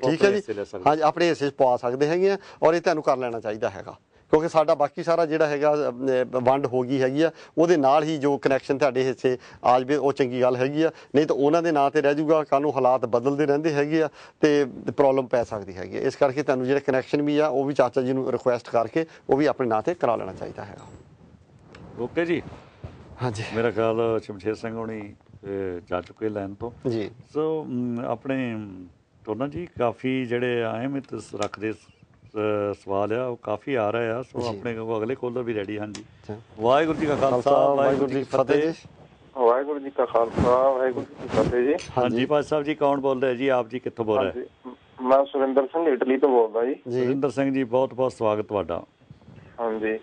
ਠੀਕ ਹੈ ਜੀ, ਹਾਂਜੀ, ਆਪਣੇ ਹਿੱਸੇ 'ਚ ਪਵਾ ਸਕਦੇ ਹੈਗੇ ਆ, ਔਰ ਇਹ ਤੁਹਾਨੂੰ ਕਰ ਲੈਣਾ ਚਾਹੀਦਾ ਹੈਗਾ ਕਿਉਂਕਿ ਸਾਡਾ ਬਾਕੀ ਸਾਰਾ ਜਿਹੜਾ ਹੈਗਾ ਵੰਡ ਹੋ ਗਈ ਹੈਗੀ ਆ, ਉਹਦੇ ਨਾਲ ਹੀ ਜੋ ਕਨੈਕਸ਼ਨ ਤੁਹਾਡੇ ਹਿੱਸੇ ਆ ਜਾਵੇ ਉਹ ਚੰਗੀ ਗੱਲ ਹੈਗੀ ਆ। ਨਹੀਂ ਤਾਂ ਉਹਨਾਂ ਦੇ ਨਾਂ ਤੇ ਰਹਿ ਜਾਊਗਾ, ਕੱਲ੍ਹ ਨੂੰ ਹਾਲਾਤ ਬਦਲਦੇ ਰਹਿੰਦੇ ਹੈਗੇ ਆ ਤੇ ਪ੍ਰੋਬਲਮ ਪੈ ਸਕਦੀ ਹੈਗੀ। ਇਸ ਕਰਕੇ ਤੁਹਾਨੂੰ ਜਿਹੜੇ ਕਨੈਕਸ਼ਨ ਵੀ ਆ ਉਹ ਵੀ ਚਾਚਾ ਜੀ ਨੂੰ ਰਿਕੁਐਸਟ ਕਰਕੇ ਉਹ ਵੀ ਆਪਣੇ ਨਾਂ ਤੇ ਕਰਾ ਲੈਣਾ ਚਾਹੀਦਾ ਹੈਗਾ। ਓਕੇ ਜੀ। ਹਾਂਜੀ, ਮੇਰਾ ਖਿਆਲ ਸ਼ਮਸ਼ੇਰ ਸਿੰਘ ਹੋਣੀ ਜਾ ਚੁੱਕੇ ਲਾਈਨ ਤੋਂ ਜੀ। ਸੋ ਆਪਣੇ ਟੋਨਾ ਜੀ ਕਾਫੀ ਜਿਹੜੇ ਅਹਿਮੀਅਤ ਰੱਖਦੇ ਸਵਾਲ ਆ ਉਹ ਕਾਫੀ ਆ ਰਿਹਾ ਆ, ਸੋ ਆਪਣੇ ਕੋਲ ਅਗਲੇ ਕੋਲਰ ਵੀ ਰੈਡੀ ਹਨ ਜੀ। ਵਾਹਿਗੁਰੂ ਜੀ ਕਾ ਖਾਲਸਾ ਵਾਹਿਗੁਰੂ ਜੀ ਕੀ ਫਤਿਹ। ਵਾਹਿਗੁਰੂ ਜੀ ਕਾ ਖਾਲਸਾ ਵਾਹਿਗੁਰੂ ਜੀ ਕੀ ਫਤਿਹ ਜੀ। ਹਾਂਜੀ ਭਾਈ ਸਾਹਿਬ ਜੀ, ਕੌਣ ਬੋਲ ਰਿਹਾ ਜੀ? ਆਪ ਜੀ ਕਿੱਥੋਂ ਬੋਲ ਰਹੇ? ਮੈਂ ਸੁਰਿੰਦਰ ਸਿੰਘ ਇਟਲੀ ਤੋਂ ਬੋਲਦਾ ਜੀ। ਸੁਰਿੰਦਰ ਸਿੰਘ ਜੀ, ਬਹੁਤ ਬਹੁਤ ਸਵਾਗਤ ਤੁਹਾਡਾ। ਹਾਂਜੀ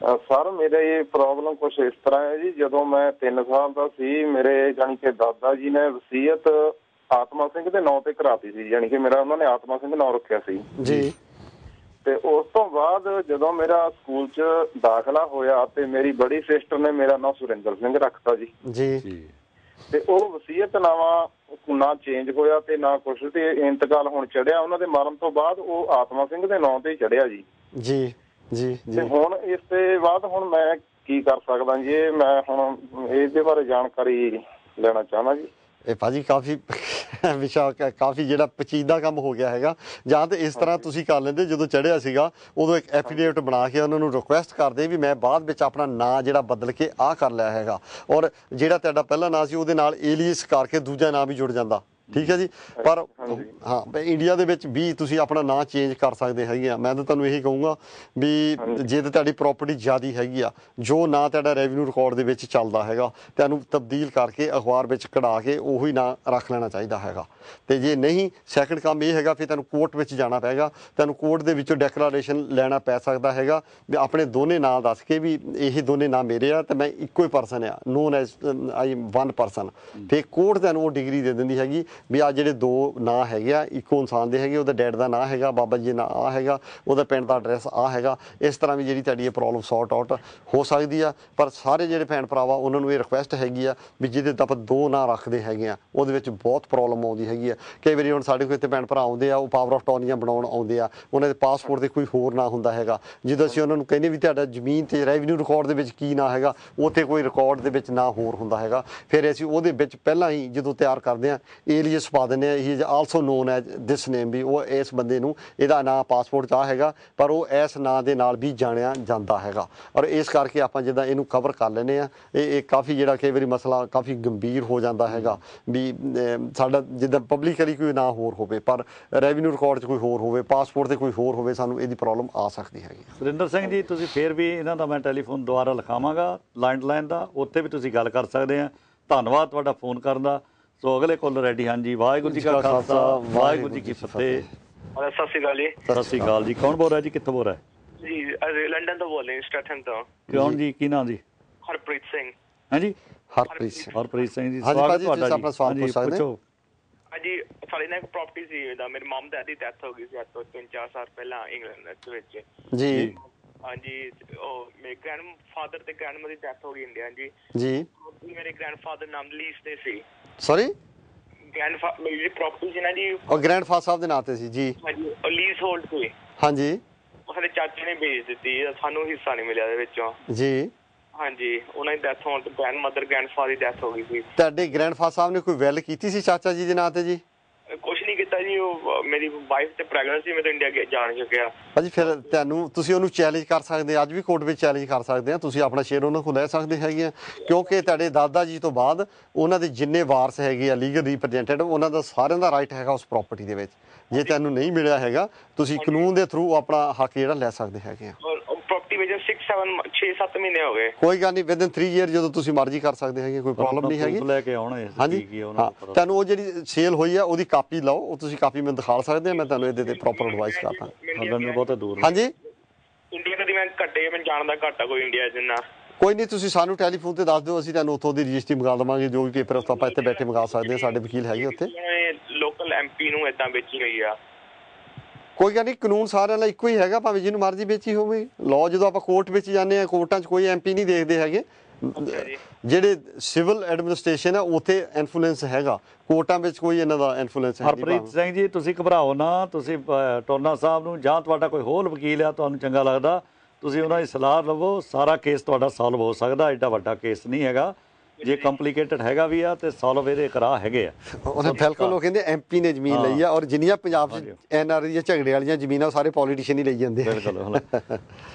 ਸਰ, ਮੇਰੇ ਇਹ ਪ੍ਰੋਬਲਮ ਕੁਛ ਇਸ ਤਰ੍ਹਾਂ ਹੈ ਜੀ, ਜਦੋਂ ਮੈਂ 3 ਸਾਲ ਦਾ ਸੀ, ਮੇਰੇ ਜਾਣੀ ਕਿ ਦਾਦਾ ਜੀ ਨੇ ਵਸੀਅਤ ਆਤਮਾ ਸਿੰਘ ਦੇ ਨਾਂ ਤੇ ਕਰਾਤੀ ਸੀ, ਜਾਣੀ ਕਿ ਮੇਰਾ ਉਹਨਾਂ ਨੇ ਆਤਮਾ ਸਿੰਘ ਨਾਂ ਰੱਖਿਆ ਸੀ ਜੀ। ਤੇ ਉਸ ਤੋਂ ਬਾਅਦ ਜਦੋਂ ਮੇਰਾ ਸਕੂਲ 'ਚ ਦਾਖਲਾ ਹੋਇਆ ਤੇ ਮੇਰੀ ਬੜੀ ਸਿਸਟਰ ਨੇ ਮੇਰਾ ਨਾਂ ਸੁਰਿੰਦਰ ਸਿੰਘ ਰੱਖਤਾ ਜੀ। ਜੀ। ਤੇ ਉਹ ਵਸੀਅਤਨਾਮਾ ਨਾ ਚੇਂਜ ਹੋਇਆ ਤੇ ਨਾ ਕੁਛ, ਤੇ ਇੰਤਕਾਲ ਹੁਣ ਚੜਿਆ ਉਹਨਾਂ ਦੇ ਮਰਨ ਤੋਂ ਬਾਅਦ ਉਹ ਆਤਮਾ ਸਿੰਘ ਦੇ ਨਾਂ ਤੇ ਹੀ ਚੜਿਆ ਜੀ। ਜੀ ਜੀ ਤੇ ਹੁਣ ਇਸ ਤੇ ਬਾਅਦ ਹੁਣ ਮੈਂ ਕੀ ਕਰ ਸਕਦਾ ਜੀ? ਮੈਂ ਹੁਣ ਇਹਦੇ ਬਾਰੇ ਜਾਣਕਾਰੀ ਲੈਣਾ ਚਾਹੁੰਦਾ ਜੀ। ਇਹ ਭਾਜੀ ਕਾਫੀ ਵਿਸ਼ਾ ਕਾਫੀ ਜਿਹੜਾ ਪਚੀਦਾ ਕੰਮ ਹੋ ਗਿਆ ਹੈਗਾ। ਜਾਂ ਤਾਂ ਇਸ ਤਰ੍ਹਾਂ ਤੁਸੀਂ ਕਰ ਲੈਂਦੇ, ਜਦੋਂ ਚੜ੍ਹਿਆ ਸੀਗਾ ਉਦੋਂ ਇੱਕ ਐਫੀਡੇਵਿਟ ਬਣਾ ਕੇ ਉਹਨਾਂ ਨੂੰ ਰਿਕੁਐਸਟ ਕਰਦੇ ਵੀ ਮੈਂ ਬਾਅਦ ਵਿੱਚ ਆਪਣਾ ਨਾਂ ਜਿਹੜਾ ਬਦਲ ਕੇ ਆਹ ਕਰ ਲਿਆ ਹੈਗਾ, ਔਰ ਜਿਹੜਾ ਤੁਹਾਡਾ ਪਹਿਲਾ ਨਾਂ ਸੀ ਉਹਦੇ ਨਾਲ ਏਲੀਅਸ ਕਰਕੇ ਦੂਜਾ ਨਾਂ ਵੀ ਜੁੜ ਜਾਂਦਾ, ਠੀਕ ਹੈ ਜੀ। ਪਰ ਹਾਂ, ਇੰਡੀਆ ਦੇ ਵਿੱਚ ਵੀ ਤੁਸੀਂ ਆਪਣਾ ਨਾਂ ਚੇਂਜ ਕਰ ਸਕਦੇ ਹੈਗੇ ਆ। ਮੈਂ ਤਾਂ ਤੁਹਾਨੂੰ ਇਹੀ ਕਹੂੰਗਾ ਵੀ ਜੇ ਤਾਂ ਤੁਹਾਡੀ ਪ੍ਰੋਪਰਟੀ ਜ਼ਿਆਦਾ ਹੈਗੀ ਆ, ਜੋ ਨਾਂ ਤੁਹਾਡਾ ਰੈਵਨਿਊ ਰਿਕਾਰਡ ਦੇ ਵਿੱਚ ਚੱਲਦਾ ਹੈਗਾ, ਤੁਹਾਨੂੰ ਤਬਦੀਲ ਕਰਕੇ ਅਖਬਾਰ ਵਿੱਚ ਕਢਾ ਕੇ ਉਹੀ ਨਾਂ ਰੱਖ ਲੈਣਾ ਚਾਹੀਦਾ ਹੈਗਾ। ਤੇ ਜੇ ਨਹੀਂ, ਸੈਕਿੰਡ ਕੰਮ ਇਹ ਹੈਗਾ ਫਿਰ ਤੁਹਾਨੂੰ ਕੋਰਟ ਵਿੱਚ ਜਾਣਾ ਪਏਗਾ, ਤੁਹਾਨੂੰ ਕੋਰਟ ਦੇ ਵਿੱਚੋਂ ਡੈਕਲਾਰੇਸ਼ਨ ਲੈਣਾ ਪੈ ਸਕਦਾ ਹੈਗਾ ਵੀ ਆਪਣੇ ਦੋਨੇ ਨਾਂ ਦੱਸ ਕੇ ਵੀ ਇਹ ਦੋਨੇ ਨਾਂ ਮੇਰੇ ਆ ਤੇ ਮੈਂ ਇੱਕੋ ਹੀ ਪਰਸਨ ਆ, non as I one person. ਫਿਰ ਕੋਰਟ ਤੁਹਾਨੂੰ ਉਹ ਡਿਗਰੀ ਦੇ ਦਿੰਦੀ ਹੈਗੀ ਵੀ ਆ ਜਿਹੜੇ ਦੋ ਨਾਂ ਹੈਗੇ ਆ ਇੱਕੋ ਇਨਸਾਨ ਦੇ ਹੈਗੇ, ਉਹਦਾ ਡੈਡ ਦਾ ਨਾਂ ਹੈਗਾ, ਬਾਬਾ ਜੀ ਦਾ ਨਾਂ ਆ ਹੈਗਾ, ਉਹਦਾ ਪਿੰਡ ਦਾ ਐਡਰੈਸ ਆ ਹੈਗਾ। ਇਸ ਤਰ੍ਹਾਂ ਵੀ ਜਿਹੜੀ ਤੁਹਾਡੀ ਇਹ ਪ੍ਰੋਬਲਮ ਸੌਰਟ ਆਊਟ ਹੋ ਸਕਦੀ ਆ। ਪਰ ਸਾਰੇ ਜਿਹੜੇ ਭੈਣ ਭਰਾ ਵਾ ਉਹਨਾਂ ਨੂੰ ਇਹ ਰਿਕੁਐਸਟ ਹੈਗੀ ਆ ਵੀ ਜਿਹਦੇ ਤਾਂ ਆਪਾਂ 2 ਨਾਂ ਰੱਖਦੇ ਹੈਗੇ ਆ ਉਹਦੇ ਵਿੱਚ ਬਹੁਤ ਪ੍ਰੋਬਲਮ ਆਉਂਦੀ ਹੈਗੀ ਆ। ਕਈ ਵਾਰੀ ਹੁਣ ਸਾਡੇ ਕੋਲ ਇੱਥੇ ਭੈਣ ਭਰਾ ਆਉਂਦੇ ਆ, ਉਹ ਪਾਵਰ ਆਫ ਟਰਨੀਆਂ ਬਣਾਉਣ ਆਉਂਦੇ ਆ, ਉਹਨਾਂ ਦੇ ਪਾਸਪੋਰਟ 'ਤੇ ਕੋਈ ਹੋਰ ਨਾਂ ਹੁੰਦਾ ਹੈਗਾ। ਜਦੋਂ ਅਸੀਂ ਉਹਨਾਂ ਨੂੰ ਕਹਿੰਦੇ ਵੀ ਤੁਹਾਡਾ ਜ਼ਮੀਨ ਤੇ ਰੈਵਨਿਊ ਰਿਕਾਰਡ ਦੇ ਵਿੱਚ ਕੀ ਨਾਂ ਹੈਗਾ, ਉੱਥੇ ਕੋਈ ਰਿਕਾਰਡ ਦੇ ਵਿੱਚ ਨਾਂ ਹੋਰ ਹੁੰਦਾ ਹੈਗਾ। ਫਿਰ ਅਸੀਂ ਉਹਦੇ ਵਿੱਚ ਪਹਿਲਾਂ ਹੀ ਜਦੋਂ ਤਿਆਰ ਕਰਦੇ ਹਾਂ ਏਲੀਅਸ ਪਾ ਦਿੰਦੇ ਹਾਂ, he is also known as this name, ਵੀ ਉਹ ਇਸ ਬੰਦੇ ਨੂੰ ਇਹਦਾ ਨਾਂ ਪਾਸਪੋਰਟ 'ਚ ਆ ਹੈਗਾ ਪਰ ਉਹ ਇਸ ਨਾਂ ਦੇ ਨਾਲ ਵੀ ਜਾਣਿਆ ਜਾਂਦਾ ਹੈਗਾ। ਔਰ ਇਸ ਕਰਕੇ ਆਪਾਂ ਜਿੱਦਾਂ ਇਹਨੂੰ ਕਵਰ ਕਰ ਲੈਂਦੇ ਹਾਂ, ਇਹ ਕਾਫੀ ਜਿਹੜਾ ਕਈ ਵਾਰੀ ਮਸਲਾ ਕਾਫੀ ਗੰਭੀਰ ਹੋ ਜਾਂਦਾ ਹੈਗਾ ਵੀ ਸਾਡਾ ਜਿੱਦਾਂ ਪਬਲਿਕਲੀ ਕੋਈ ਨਾਂ ਹੋਰ ਹੋਵੇ ਪਰ ਰੈਵਨਿਊ ਰਿਕਾਰਡ 'ਚ ਕੋਈ ਹੋਰ ਹੋਵੇ, ਪਾਸਪੋਰਟ 'ਤੇ ਕੋਈ ਹੋਰ ਹੋਵੇ, ਸਾਨੂੰ ਇਹਦੀ ਪ੍ਰੋਬਲਮ ਆ ਸਕਦੀ ਹੈਗੀ। ਸੁਰਿੰਦਰ ਸਿੰਘ ਜੀ, ਤੁਸੀਂ ਫਿਰ ਵੀ ਇਹਨਾਂ ਦਾ ਮੈਂ ਟੈਲੀਫੋਨ ਦੁਆਰਾ ਲਿਖਾਵਾਂਗਾ ਲੈਂਡਲਾਈਨ ਦਾ, ਉੱਥੇ ਵੀ ਤੁਸੀਂ ਗੱਲ ਕਰ ਸਕਦੇ ਆ। ਧੰਨਵਾਦ ਤੁਹਾਡਾ ਫੋਨ ਕਰਨ ਦਾ। ਸੋ ਅਗਲੇ ਕੋਲ ਰੈਡੀ ਹਨ ਜੀ। ਵਾਹਿਗੁਰੂ ਜੀ ਕਾ ਖਾਲਸਾ ਵਾਹਿਗੁਰੂ ਜੀ ਕੀ ਫਤਿਹ। ਸਤਿ ਸ਼੍ਰੀ ਅਕਾਲ ਜੀ। ਸਤਿ ਸ਼੍ਰੀ ਅਕਾਲ ਜੀ। ਕੌਣ ਬੋਲ ਰਿਹਾ ਜੀ? ਕਿੱਥੋਂ ਬੋਲ ਰਿਹਾ ਜੀ? ਲੰਡਨ ਤੋਂ ਬੋਲ ਰਹੇ, ਸਟੈਟਨ ਤੋਂ। ਕੌਣ ਜੀ? ਕੀ ਨਾਮ ਜੀ? ਹਰਪ੍ਰੀਤ ਸਿੰਘ। ਹਾਂਜੀ, ਹਰਪ੍ਰੀਤ ਸਿੰਘ। ਹਰਪ੍ਰੀਤ ਸਿੰਘ ਜੀ, ਸਵਾਗਤ ਤੁਹਾਡਾ ਜੀ। ਆਪਣਾ ਸਵਾਲ ਪੁੱਛ ਸਕਦੇ ਹੋ ਹਾਂਜੀ। ਸਾਡੇ ਨਾਲ ਇੱਕ ਪ੍ਰੋਪਰਟੀ ਸੀ, ਮੇਰੇ ਮਮ ਡੈਡ ਦੀ ਡੈਥ ਹੋ ਗਈ ਸੀ ਅੱਜ ਤੋਂ 3-4 ਸਾਲ ਪਹਿਲਾਂ ਇੰਗਲੈਂਡ ਵਿੱਚ ਜੀ। ਹਾਂਜੀ, ਉਹ ਮੇਰੇ ਗ੍ਰੈਂਡਫਾਦਰ ਤੇ ਗ੍ਰੈਂਡਮਦਰ ਦੀ ਡੈਥ ਹੋ ਗਈ ਇੰਡੀਆ ਜੀ। ਮੇਰੇ ਗ੍ਰੈਂਡਫਾਦਰ ਨਾਮ ਲੀਸ ਤੇ ਸੀ। ਸੌਰੀ, ਮੇਰੀ ਜਿਹੜੀ ਪ੍ਰੋਪਰਟੀ ਸੀ ਨਾ ਜੀ, ਉਹ ਗ੍ਰੈਂਡਫਾਦਰ ਸਾਹਿਬ ਦੇ ਨਾਂ ਤੇ ਸੀ ਜੀ। ਹਾਂਜੀ, ਉਹ ਲੀਜ਼ ਹੋਲਡ ਸੀ। ਹਾਂਜੀ, ਉਹ ਸਾਡੇ ਚਾਚੇ ਨੇ ਵੇਚ ਦਿੱਤੀ, ਸਾਨੂੰ ਹਿੱਸਾ ਨਹੀਂ ਮਿਲਿਆ ਇਹਦੇ ਵਿੱਚੋਂ ਜੀ। ਹਾਂਜੀ, ਉਹਨਾਂ ਦੀ ਡੈਥ ਹੋਣ ਤੋਂ ਗ੍ਰੈਂਡਮਦਰ ਗ੍ਰੈਂਡਫਾਦਰ ਦੀ ਡੈਥ ਹੋ ਗਈ ਸੀ। ਤੁਹਾਡੇ ਗ੍ਰੈਂਡਫਾਦਰ ਸਾਹਿਬ ਨੇ ਕੋਈ ਵੈਲ ਕੀਤੀ ਸੀ ਚਾਚਾ ਜੀ ਦੇ ਨਾਂ ਤੇ ਜੀ? ਕੁਛ ਨਹੀਂ ਕੀਤਾ ਜੀ। ਉਹ ਮੇਰੀ ਵਾਈਫ ਤੇ ਪ੍ਰੈਗਨੈਂਟ ਸੀ, ਮੈਂ ਤਾਂ ਇੰਡੀਆ ਜਾਣ ਚੁੱਕਿਆ। ਭਾਜੀ ਫਿਰ ਤੁਸੀਂ ਉਹਨੂੰ ਚੈਲੰਜ ਕਰ ਸਕਦੇ, ਅੱਜ ਵੀ ਕੋਰਟ ਵਿੱਚ ਚੈਲੰਜ ਕਰ ਸਕਦੇ ਆ। ਤੁਸੀਂ ਆਪਣਾ ਸ਼ੇਅਰ ਉਹਨਾਂ ਕੋਲ ਲੈ ਸਕਦੇ ਹੈਗੇ ਆ, ਕਿਉਂਕਿ ਤੁਹਾਡੇ ਦਾਦਾ ਜੀ ਤੋਂ ਬਾਅਦ ਉਹਨਾਂ ਦੇ ਜਿੰਨੇ ਵਾਰਸ ਹੈਗੇ ਆ ਲੀਗਲ ਰਿਪਰੈਜ਼ੈਂਟੇਟਿਵ, ਉਹਨਾਂ ਦਾ ਸਾਰਿਆਂ ਦਾ ਰਾਈਟ ਹੈਗਾ ਉਸ ਪ੍ਰੋਪਰਟੀ ਦੇ ਵਿੱਚ। ਜੇ ਤੁਹਾਨੂੰ ਨਹੀਂ ਮਿਲਿਆ ਹੈਗਾ, ਤੁਸੀਂ ਕਾਨੂੰਨ ਦੇ ਥਰੂ ਆਪਣਾ ਹੱਕ ਜਿਹੜਾ ਲੈ ਸਕਦੇ ਹੈਗੇ ਆ। ਪ੍ਰੋਪਰਟੀ ਵਿੱਚ 6-7 ਮਹੀਨੇ ਹੋ ਗਏ। ਕੋਈ ਗੱਲ ਨਹੀਂ, ਵਿਦਨ 3 ਈਅਰ ਜਦੋਂ ਤੁਸੀਂ ਮਰਜ਼ੀ ਕਰ ਸਕਦੇ ਹੈਗੇ, ਕੋਈ ਪ੍ਰੋਬਲਮ ਨਹੀਂ ਹੈਗੀ। ਲੈ ਕੇ ਆਉਣਾ ਹਾਂਜੀ, ਤੁਹਾਨੂੰ ਉਹ ਜਿਹੜੀ ਸੇਲ ਹੋਈ ਆ ਉਹਦੀ ਕਾਪੀ ਲਓ, ਉਹ ਤੁਸੀਂ ਕਾਪੀ ਮੈਨੂੰ ਦਿਖਾ ਸਕਦੇ ਆ। ਮੈਂ ਤੁਹਾਨੂੰ ਇਹਦੇ ਤੇ ਪ੍ਰੋਪਰ ਐਡਵਾਈਸ ਕਰਦਾ। ਬਹੁਤ ਦੂਰ। ਹਾਂਜੀ, ਇੰਡੀਆ ਕਦੀ ਮੈਂ ਘੱਟੇ, ਮੈਂ ਜਾਣਦਾ ਘੱਟ ਆ ਕੋਈ ਇੰਡੀਆ ਜਿੰਨਾ। ਕੋਈ ਨਹੀਂ, ਤੁਸੀਂ ਸਾਨੂੰ ਟੈਲੀਫੋਨ ਤੇ ਦੱਸ ਦਿਓ, ਅਸੀਂ ਤੁਹਾਨੂੰ ਉੱਥੋਂ ਦੀ ਰਜਿਸਟਰੀ ਮੰਗਾ ਦੇਵਾਂਗੇ। ਜੋ ਵੀ ਪੇਪਰ ਆਪਾਂ ਇੱਥੇ ਬੈਠੇ ਮੰਗਾ ਸਕਦੇ ਹਾਂ, ਸਾਡੇ ਵਕੀਲ ਹੈਗੇ ਉੱਥੇ। ਲੋਕਲ ਐਮਪੀ ਨੂੰ ਏਦਾਂ ਵੇਚੀ ਹੋਈ ਆ। ਕੋਈ ਗੱਲ ਨਹੀਂ, ਕਾਨੂੰਨ ਸਾਰਿਆਂ ਲਈ ਇੱਕੋ ਹੀ ਹੈਗਾ, ਭਾਵੇਂ ਜਿਹਨੂੰ ਮਰਜ਼ੀ ਵੇਚੀ ਹੋਵੇ। ਲਾਅ ਜਦੋਂ ਆਪਾਂ ਕੋਰਟ ਵਿੱਚ ਜਾਂਦੇ ਹਾਂ, ਕੋਰਟਾਂ 'ਚ ਕੋਈ ਐਮਪੀ ਨਹੀਂ ਦੇਖਦੇ ਹੈਗੇ। ਜਿਹੜੇ ਸਿਵਲ ਐਡਮਿਨਿਸਟ੍ਰੇਸ਼ਨ ਆ ਉੱਥੇ ਇਨਫਲੂਐਂਸ ਹੈਗਾ, ਕੋਰਟਾਂ ਵਿੱਚ ਕੋਈ ਇਹਨਾਂ ਦਾ ਇਨਫਲੂਐਂਸ ਹੈ। ਹਰਪ੍ਰੀਤ ਸਿੰਘ ਜੀ, ਤੁਸੀਂ ਘਬਰਾਓ ਨਾ। ਤੁਸੀਂ ਟੋਨਾ ਸਾਹਿਬ ਨੂੰ ਜਾਂ ਤੁਹਾਡਾ ਕੋਈ ਹੋਰ ਵਕੀਲ ਆ ਤੁਹਾਨੂੰ ਚੰਗਾ ਲੱਗਦਾ, ਤੁਸੀਂ ਉਹਨਾਂ ਦੀ ਸਲਾਹ ਲਵੋ। ਸਾਰਾ ਕੇਸ ਤੁਹਾਡਾ ਸੋਲਵ ਹੋ ਸਕਦਾ, ਐਡਾ ਵੱਡਾ ਕੇਸ ਨਹੀਂ ਹੈਗਾ। ਜੇ ਕੰਪਲੀਕੇਟਡ ਹੈਗਾ ਵੀ ਆ ਤੇ ਸੋਲਵ ਇਹਦੇ ਕਰਾ ਹੈਗੇ ਆ। ਉਹਨੇ ਬਿਲਕੁਲ, ਉਹ ਕਹਿੰਦੇ ਐਮਪੀ ਨੇ ਜ਼ਮੀਨ ਲਈ ਆ, ਔਰ ਜਿੰਨੀਆਂ ਪੰਜਾਬ 'ਚ NRI ਦੀਆਂ ਝਗੜੇ ਵਾਲੀਆਂ ਜ਼ਮੀਨਾਂ ਉਹ ਸਾਰੇ ਪੋਲੀਟੀਸ਼ੀਅਨ ਹੀ ਲਈ ਜਾਂਦੇ ਆ। ਬਿਲਕੁਲ।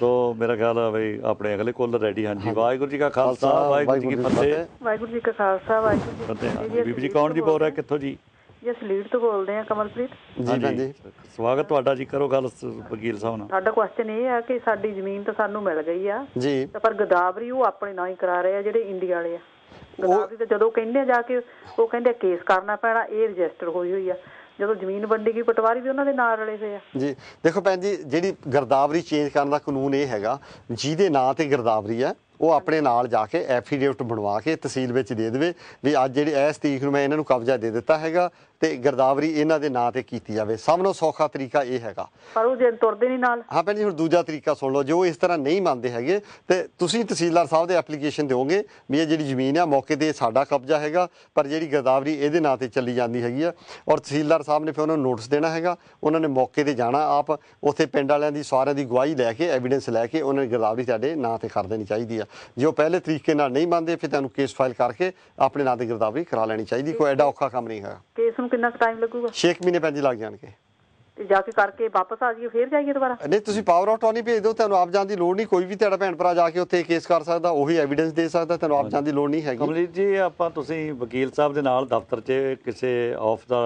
ਸੋ ਮੇਰਾ ਖਿਆਲ ਆ ਬਈ ਆਪਣੇ ਅਗਲੇ ਕੋਲ ਰੈਡੀ ਹਨ ਜੀ। ਵਾਹਿਗੁਰੂ ਜੀ ਕਾ ਖਾਲਸਾ ਵਾਹਿਗੁਰੂ ਜੀ ਕੀ ਫਤਿਹ। ਵਾਹਿਗੁਰੂ ਜੀ ਕਾ ਖਾਲਸਾ ਵਾਹਿਗੁਰੂ ਜੀ ਕੀ ਫਤਿਹ। ਬੀਬੀ ਜੀ ਕੌਣ ਜੀ ਬੋਲ ਰਿਹਾ, ਕਿੱਥੋਂ ਜੀ? ਜੀ ਅਸੀਂ ਲੀਡ ਤੋਂ ਬੋਲਦੇ ਹਾਂ, ਕਮਲਪ੍ਰੀਤ ਜੀ ਭੈਣ ਜੀ। ਸਵਾਗਤ ਤੁਹਾਡਾ ਜੀ, ਕਰੋ ਗੱਲ ਵਕੀਲ ਸਾਹਿਬ ਨਾਲ। ਸਾਡਾ ਕੁਐਸਚਨ ਇਹ ਆ ਕਿ ਸਾਡੀ ਜ਼ਮੀਨ ਤਾਂ ਸਾਨੂੰ ਮਿਲ ਗਈ ਆ ਜੀ, ਪਰ ਗਦਾਵਰੀ ਉਹ ਆਪਣੇ ਨਾਂ ਹੀ ਕਰਾ ਰਹੇ ਆ ਜਿਹੜੇ ਇੰਡੀਆ ਵਾਲੇ ਆ। ਗਦਾਵਰੀ ਤੇ ਜਦੋਂ ਕਹਿੰਦੇ ਆ ਜਾ ਕੇ ਉਹ ਕਹਿੰਦੇ ਕੇਸ ਕਰਨਾ ਪੈਣਾ, ਇਹ ਰਜਿਸਟਰ ਹੋਈ ਆ। ਜਦੋਂ ਜ਼ਮੀਨ ਵੰਡੀ ਗਈ ਪਟਵਾਰੀ ਵੀ ਉਹਨਾਂ ਦੇ ਨਾਲ ਰਲੇ ਹੋਏ ਆ ਜੀ। ਦੇਖੋ ਭੈਣ ਜੀ, ਜਿਹੜੀ ਗਿਰਦਾਵਰੀ ਚੇਂਜ ਕਰਨ ਦਾ ਕਾਨੂੰਨ ਇਹ ਹੈਗਾ, ਜਿਹਦੇ ਨਾਂ ਤੇ ਗਿਰਦਾਵਰੀ ਹੈ ਉਹ ਆਪਣੇ ਨਾਲ ਜਾ ਕੇ ਐਫੀਡੇਵਿਟ ਬਣਵਾ ਕੇ ਤਹਿਸੀਲ ਵਿੱਚ ਦੇ ਦੇਵੇ ਵੀ ਅੱਜ ਜਿਹੜੀ ਇਸ ਤਰੀਕ ਨੂੰ ਮੈਂ ਇਹਨਾਂ ਨੂੰ ਕਬਜ਼ਾ ਦੇ ਦਿੱਤਾ ਹੈਗਾ ਤੇ ਗਿਰਦਾਵਰੀ ਇਹਨਾਂ ਦੇ ਨਾਂ ਤੇ ਕੀਤੀ ਜਾਵੇ। ਸਭ ਨਾਲੋਂ ਸੌਖਾ ਤਰੀਕਾ ਇਹ ਹੈਗਾ। ਪਰ ਉਹ ਜੇ ਤੁਰਦੇ ਨਹੀਂ ਨਾਲ। ਹਾਂ ਭੈਣ ਜੀ, ਹੁਣ ਦੂਜਾ ਤਰੀਕਾ ਸੁਣ ਲਓ। ਜੋ ਇਸ ਤਰ੍ਹਾਂ ਨਹੀਂ ਮੰਨਦੇ ਹੈਗੇ ਤੇ ਤੁਸੀਂ ਤਹਿਸੀਲਦਾਰ ਸਾਹਿਬ ਦੇ ਐਪਲੀਕੇਸ਼ਨ ਦਿਓਗੇ ਵੀ ਇਹ ਜਿਹੜੀ ਜ਼ਮੀਨ ਆ ਮੌਕੇ ਤੇ ਸਾਡਾ ਕਬਜ਼ਾ ਹੈਗਾ, ਪਰ ਜਿਹੜੀ ਗਿਰਦਾਵਰੀ ਇਹਦੇ ਨਾਂ ਤੇ ਚੱਲੀ ਜਾਂਦੀ ਹੈਗੀ ਆ। ਔਰ ਤਹਿਸੀਲਦਾਰ ਸਾਹਿਬ ਨੇ ਫਿਰ ਉਹਨਾਂ ਨੂੰ ਨੋਟਿਸ ਦੇਣਾ ਹੈਗਾ। ਉਹਨਾਂ ਨੇ ਮੌਕੇ ਤੇ ਜਾਣਾ, ਆਪ ਉੱਥੇ ਪਿੰਡ ਵਾਲਿਆਂ ਦੀ ਸਾਰਿਆਂ ਦੀ ਗਵਾਹੀ ਲੈ ਕੇ ਐਵੀਡੈਂਸ ਲੈ ਕੇ ਉਹਨਾਂ ਦੀ ਗਿਰਦਾਵਰੀ ਤੁਹਾਡੇ ਨਾਂ ਤੇ ਕਰ ਦੇਣੀ ਚਾਹੀਦੀ ਆ। ਜੇ ਉਹ ਪਹਿਲੇ ਤਰੀਕੇ ਨਾਲ ਨਹੀਂ ਮੰਨਦੇ ਫਿਰ ਤੁਹਾਨੂੰ ਕੇਸ ਫਾਈਲ ਕਰਕੇ ਆਪਣੇ ਨਾਂ ਤੇ ਗਿਰਦਾਵਰੀ ਕਰਾ ਲੈਣੀ ਚਾਹੀਦੀ। ਕੋਈ ਐਡਾ ਔਖਾ ਕੰਮ ਨਹੀਂ ਹੈਗਾ। ਕੇਸ ਨੂੰ ਕਿੰਨਾ ਟਾਈਮ ਲੱਗੂਗਾ? 6 ਮਹੀਨੇ ਭੈਣ ਜੀ ਲੱਗ ਜਾਣਗੇ। ਤੇ ਜਾ ਕੇ ਕਰਕੇ ਵਾਪਸ ਆ ਜਾਈਏ, ਫੇਰ ਜਾਈਏ ਦੁਬਾਰਾ? ਨਹੀਂ, ਤੁਸੀਂ ਪਾਵਰ ਆਫ ਅਟਾਰਨੀ ਭੇਜ ਦਿਓ, ਤੁਹਾਨੂੰ ਆਪ ਜਾਣ ਦੀ ਲੋੜ ਨਹੀਂ। ਕੋਈ ਵੀ ਤੁਹਾਡਾ ਭੈਣ ਭਰਾ ਜਾ ਕੇ ਉੱਥੇ ਕੇਸ ਕਰ ਸਕਦਾ, ਉਹੀ ਐਵੀਡੈਂਸ ਦੇ ਸਕਦਾ, ਤੁਹਾਨੂੰ ਆਪ ਜਾਣ ਦੀ ਲੋੜ ਨਹੀਂ ਹੈਗੀ। ਕਮਲੀਤ ਜੀ, ਆਪਾਂ ਤੁਸੀਂ ਵਕੀਲ ਸਾਹਿਬ ਦੇ ਨਾਲ ਦਫ਼ਤਰ 'ਚ ਕਿਸੇ ਆਫ ਦਾ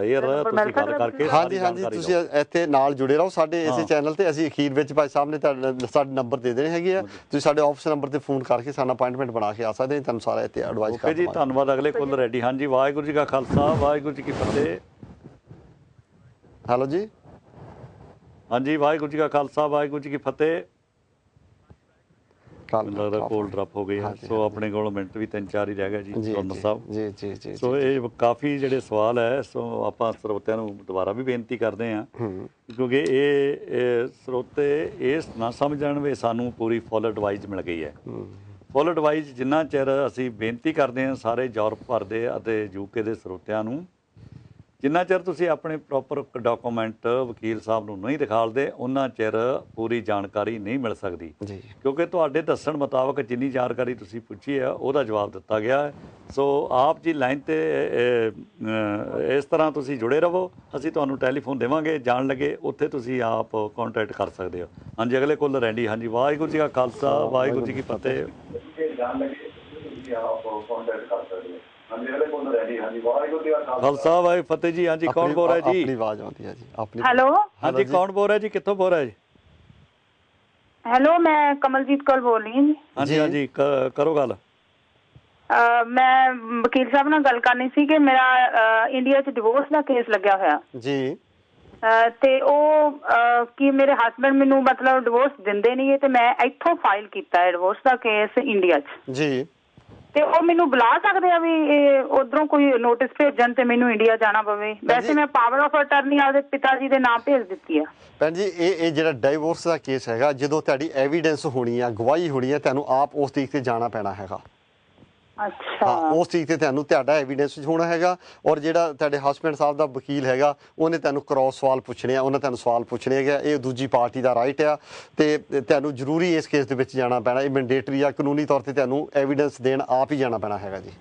ਏਅਰ ਤੁਸੀਂ ਗੱਲ ਕਰਕੇ ਹਾਂਜੀ ਹਾਂਜੀ, ਤੁਸੀਂ ਇੱਥੇ ਨਾਲ ਜੁੜੇ ਰਹੋ ਸਾਡੇ ਇਸੇ ਚੈਨਲ ਤੇ। ਅਸੀਂ ਅਖੀਰ ਵਿੱਚ ਭਾਈ ਸਾਹਿਬ ਨੇ ਸਾਡੇ ਨੰਬਰ ਦੇ ਦੇਣੇ ਹੈਗੇ ਆ, ਤੁਸੀਂ ਸਾਡੇ ਆਫਿਸ ਨੰਬਰ ਤੇ ਫੋਨ ਕਰਕੇ ਸਾਨੂੰ ਅਪਾਇੰਟਮੈਂਟ ਬਣਾ ਕੇ ਆ ਸਕਦੇ ਹਾਂ, ਤੁਹਾਨੂੰ ਸਾਰਾ ਇੱਥੇ ਐਡਵਾਈਸ ਕਰ ਜੀ। ਧੰਨਵਾਦ। ਅਗਲੇ ਕੋਲ ਰੈਡੀ। ਹਾਂਜੀ, ਵਾਹਿਗੁਰੂ ਜੀ ਕਾ ਖਾਲਸਾ, ਵਾਹਿਗੁਰੂ ਜੀ ਕੀ ਫਤਿਹ। ਹੈਲੋ ਜੀ। ਹਾਂਜੀ, ਵਾਹਿਗੁਰੂ ਜੀ ਕਾ ਖਾਲਸਾ, ਵਾਹਿਗੁਰੂ ਜੀ ਕੀ ਫਤਿਹ। ਮੈਨੂੰ ਲੱਗਦਾ ਕੋਲ ਡਰਪ ਹੋ ਗਈ ਹੈ। ਸੋ ਆਪਣੇ ਕੋਲ ਮਿੰਟ ਵੀ 3-4 ਹੀ ਰਹਿ ਗਿਆ ਜੀ ਗਵਰਨਰ ਸਾਹਿਬ। ਜੀ ਜੀ ਜੀ। ਸੋ ਇਹ ਕਾਫੀ ਜਿਹੜੇ ਸਵਾਲ ਹੈ, ਸੋ ਆਪਾਂ ਸਰੋਤਿਆਂ ਨੂੰ ਦੁਬਾਰਾ ਵੀ ਬੇਨਤੀ ਕਰਦੇ ਹਾਂ, ਕਿਉਂਕਿ ਇਹ ਸਰੋਤੇ ਇਸ ਨਾ ਸਮਝਣ ਵੀ ਸਾਨੂੰ ਪੂਰੀ ਫੁੱਲ ਐਡਵਾਈਜ਼ ਮਿਲ ਗਈ ਹੈ। ਫੁੱਲ ਐਡਵਾਈਜ਼ ਜਿੰਨਾ ਚਿਰ ਅਸੀਂ ਬੇਨਤੀ ਕਰਦੇ ਹਾਂ ਸਾਰੇ ਯੂਰਪ ਭਰ ਦੇ ਅਤੇ ਯੂਕੇ ਦੇ ਸਰੋਤਿਆਂ ਨੂੰ, ਜਿੰਨਾ ਚਿਰ ਤੁਸੀਂ ਆਪਣੇ ਪ੍ਰੋਪਰ ਡਾਕੂਮੈਂਟ ਵਕੀਲ ਸਾਹਿਬ ਨੂੰ ਨਹੀਂ ਦਿਖਾਲਦੇ, ਉਹਨਾਂ ਚਿਰ ਪੂਰੀ ਜਾਣਕਾਰੀ ਨਹੀਂ ਮਿਲ ਸਕਦੀ। ਕਿਉਂਕਿ ਤੁਹਾਡੇ ਦੱਸਣ ਮੁਤਾਬਕ ਜਿੰਨੀ ਜਾਣਕਾਰੀ ਤੁਸੀਂ ਪੁੱਛੀ ਹੈ ਉਹਦਾ ਜਵਾਬ ਦਿੱਤਾ ਗਿਆ ਹੈ। ਸੋ ਆਪ ਜੀ ਲਾਈਨ 'ਤੇ ਇਸ ਤਰ੍ਹਾਂ ਤੁਸੀਂ ਜੁੜੇ ਰਹੋ, ਅਸੀਂ ਤੁਹਾਨੂੰ ਟੈਲੀਫੋਨ ਦੇਵਾਂਗੇ, ਜਾਣ ਲੱਗੇ ਉੱਥੇ ਤੁਸੀਂ ਆਪ ਕੰਟੈਕਟ ਕਰ ਸਕਦੇ ਹੋ। ਹਾਂਜੀ, ਅਗਲੇ ਕੋਲ ਰੈਡੀ। ਹਾਂਜੀ, ਵਾਹਿਗੁਰੂ ਜੀ ਕਾ ਖਾਲਸਾ, ਵਾਹਿਗੁਰੂ ਜੀ ਕੀ ਫਤਿਹ। ਖਾਲਸਾ ਵਾਹਿ ਫਤਿਹ ਜੀ। ਹਾਂਜੀ, ਕੌਣ ਬੋਲ ਰਿਹਾ ਜੀ? ਆਪਣੀ ਆਵਾਜ਼ ਆਉਂਦੀ ਹੈ ਜੀ ਆਪਣੀ। ਹੈਲੋ, ਹਾਂਜੀ, ਕੌਣ ਬੋਲ ਰਿਹਾ ਜੀ? ਕਿੱਥੋਂ ਬੋਲ ਰਿਹਾ ਜੀ? ਹੈਲੋ, ਮੈਂ ਕਮਲਜੀਤ ਕੌਰ ਬੋਲ ਰਹੀ ਹਾਂ ਜੀ। ਹਾਂਜੀ ਹਾਂਜੀ, ਕਰੋ ਗੱਲ। ਮੈਂ ਵਕੀਲ ਸਾਹਿਬ ਨਾਲ ਗੱਲ ਕਰਨੀ ਸੀ ਕਿ ਮੇਰਾ ਇੰਡੀਆ 'ਚ ਡਿਵੋਰਸ ਦਾ ਕੇਸ ਲੱਗਿਆ ਹੋਇਆ ਜੀ, ਤੇ ਉਹ ਕਿ ਮੇਰੇ ਹਸਬੈਂਡ ਮੈਨੂੰ ਮਤਲਬ ਡਿਵੋਰਸ ਦਿੰਦੇ ਨਹੀਂ, ਤੇ ਮੈਂ ਇੱਥੋਂ ਫਾਈਲ ਕੀਤਾ ਹੈ ਡਿਵੋਰਸ ਦਾ ਕੇਸ ਇੰਡੀਆ 'ਚ ਜੀ। ਤੇ ਉਹ ਮੈਨੂੰ ਬੁਲਾ ਸਕਦੇ ਆ ਵੀ ਉਧਰੋਂ ਕੋਈ ਨੋਟਿਸ ਭੇਜਣ ਤੇ ਮੈਨੂੰ ਇੰਡੀਆ ਜਾਣਾ ਪਵੇ? ਵੈਸੇ ਮੈਂ ਪਾਵਰ ਆਫ ਅਟਾਰਨੀ ਆਪਦੇ ਪਿਤਾ ਜੀ ਦੇ ਨਾਮ ਭੇਜ ਦਿੱਤੀ ਆ। ਭੈਣ ਜੀ, ਇਹ ਜਿਹੜਾ ਡਿਵੋਰਸ ਦਾ ਕੇਸ ਹੈਗਾ, ਜਦੋਂ ਤੁਹਾਡੀ ਐਵੀਡੈਂਸ ਹੋਣੀ ਆ, ਗਵਾਹੀ ਹੋਣੀ ਆ, ਤੁਹਾਨੂੰ ਆਪ ਉਸ ਤਰੀਕ ਤੇ ਜਾਣਾ ਪੈਣਾ ਹੈਗਾ। ਅੱਛਾ, ਉਸ ਤਰੀਕ ਤੇ ਤੁਹਾਨੂੰ ਤੁਹਾਡਾ ਐਵੀਡੈਂਸ ਹੋਣਾ ਹੈਗਾ। ਔਰ ਜਿਹੜਾ ਤੁਹਾਡੇ ਹਸਬੈਂਡ ਸਾਹਿਬ ਦਾ ਵਕੀਲ ਹੈਗਾ, ਉਹਨੇ ਤੁਹਾਨੂੰ ਕ੍ਰੋਸ ਸਵਾਲ ਪੁੱਛਣੇ ਆ, ਉਹਨੇ ਤੁਹਾਨੂੰ ਸਵਾਲ ਪੁੱਛਣੇ ਹੈਗੇ। ਇਹ ਦੂਜੀ ਪਾਰਟੀ ਦਾ ਰਾਈਟ ਆ ਤੇ ਤੁਹਾਨੂੰ ਜ਼ਰੂਰੀ ਇਸ ਕੇਸ ਦੇ ਵਿੱਚ ਜਾਣਾ ਪੈਣਾ। ਇਹ ਮੈਂਡੇਟਰੀ ਆ, ਕਾਨੂੰਨੀ ਤੌਰ ਤੇ ਤੁਹਾਨੂੰ ਐਵੀਡੈਂਸ ਦੇਣ ਆਪ ਹੀ ਜਾਣਾ ਪੈਣਾ ਹੈਗਾ ਜੀ।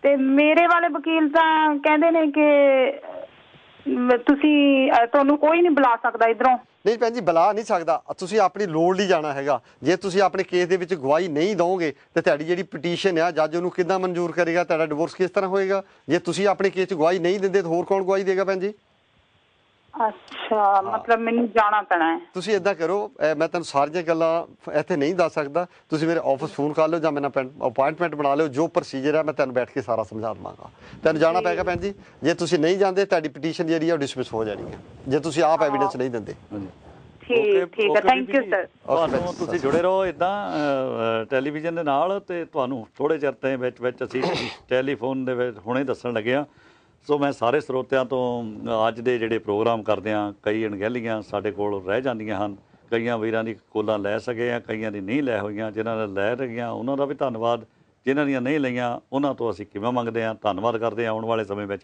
ਤੇ ਮੇਰੇ ਵਾਲੇ ਵਕੀਲ ਤਾਂ ਕਹਿੰਦੇ ਨੇ ਕਿ ਤੁਹਾਨੂੰ ਕੋਈ ਨਹੀਂ ਬੁਲਾ ਸਕਦਾ ਇਧਰੋਂ। ਨਹੀਂ ਭੈਣ ਜੀ, ਬੁਲਾ ਨਹੀਂ ਸਕਦਾ, ਤੁਸੀਂ ਆਪਣੀ ਲੋੜ ਲਈ ਜਾਣਾ ਹੈਗਾ। ਜੇ ਤੁਸੀਂ ਆਪਣੇ ਕੇਸ ਦੇ ਵਿੱਚ ਗਵਾਹੀ ਨਹੀਂ ਦਿਓਗੇ ਤੇ ਤੁਹਾਡੀ ਜਿਹੜੀ ਪਟੀਸ਼ਨ ਆ ਜੱਜ ਉਹਨੂੰ ਕਿੱਦਾਂ ਮਨਜ਼ੂਰ ਕਰੇਗਾ? ਤੁਹਾਡਾ ਡਿਵੋਰਸ ਕਿਸ ਤਰ੍ਹਾਂ ਹੋਏਗਾ? ਜੇ ਤੁਸੀਂ ਆਪਣੇ ਕੇਸ 'ਚ ਗਵਾਹੀ ਨਹੀਂ ਦਿੰਦੇ ਤਾਂ ਹੋਰ ਕੌਣ ਗਵਾਹੀ ਦੇਗਾ ਭੈਣ ਜੀ? ਅੱਛਾ, ਮਤਲਬ ਮੈਨੂੰ ਜਾਣਾ ਪੈਣਾ ਹੈ। ਤੁਸੀਂ ਏਦਾਂ ਕਰੋ, ਮੈਂ ਤੁਹਾਨੂੰ ਸਾਰੀਆਂ ਗੱਲਾਂ ਇੱਥੇ ਨਹੀਂ ਦੱਸ ਸਕਦਾ, ਤੁਸੀਂ ਮੇਰੇ ਆਫਿਸ ਫੋਨ ਕਰ ਲਿਓ ਜਾਂ ਮੇਰੇ ਨਾਲ ਅਪਾਇੰਟਮੈਂਟ ਬਣਾ ਲਿਓ। ਜੋ ਪ੍ਰੋਸੀਜਰ ਹੈ ਮੈਂ ਤੁਹਾਨੂੰ ਬੈਠ ਕੇ ਸਾਰਾ ਸਮਝਾ ਦੇਵਾਂਗਾ। ਤੁਹਾਨੂੰ ਜਾਣਾ ਪਏਗਾ ਭੈਣ ਜੀ। ਜੇ ਤੁਸੀਂ ਨਹੀਂ ਜਾਂਦੇ ਤੁਹਾਡੀ ਪਟੀਸ਼ਨ ਜਿਹੜੀ ਹੈ ਉਹ ਡਿਸਮਿਸ ਹੋ ਜਾਣੀ ਹੈ, ਜੇ ਤੁਸੀਂ ਆਪ ਐਵੀਡੈਂਸ ਨਹੀਂ ਦਿੰਦੇ। ਠੀਕ ਹੈ, ਥੈਂਕ ਯੂ ਸਰ। ਤੁਹਾਨੂੰ ਤੁਸੀਂ ਜੁੜੇ ਰਹੋ ਇੱਦਾਂ ਟੈਲੀਵਿਜ਼ਨ ਦੇ ਨਾਲ, ਤੇ ਤੁਹਾਨੂੰ ਥੋੜ੍ਹੇ ਚਿਰ ਦੇ ਵਿੱਚ ਅਸੀਂ ਟੈਲੀਫੋਨ ਦੇ ਵਿੱਚ ਹੁਣੇ ਦੱਸਣ ਲੱਗੇ ਹਾਂ। ਸੋ ਮੈਂ ਸਾਰੇ ਸਰੋਤਿਆਂ ਤੋਂ ਅੱਜ ਦੇ ਜਿਹੜੇ ਪ੍ਰੋਗਰਾਮ ਕਰਦੇ ਹਾਂ, ਕਈ ਅਣਗਹਿਲੀਆਂ ਸਾਡੇ ਕੋਲ ਰਹਿ ਜਾਂਦੀਆਂ ਹਨ। ਕਈਆਂ ਵੀਰਾਂ ਦੀ ਕੋਲਾਂ ਲੈ ਸਕੇ ਆ, ਕਈਆਂ ਦੀ ਨਹੀਂ ਲੈ ਹੋਈਆਂ। ਜਿਨ੍ਹਾਂ ਨੇ ਲੈ ਰਹੀਆਂ ਉਹਨਾਂ ਦਾ ਵੀ ਧੰਨਵਾਦ, ਜਿਨ੍ਹਾਂ ਦੀਆਂ ਨਹੀਂ ਲਈਆਂ ਉਹਨਾਂ ਤੋਂ ਅਸੀਂ ਕਿਵੇਂ ਮੰਗਦੇ ਹਾਂ, ਧੰਨਵਾਦ ਕਰਦੇ ਹਾਂ। ਆਉਣ ਵਾਲੇ ਸਮੇਂ ਵਿੱਚ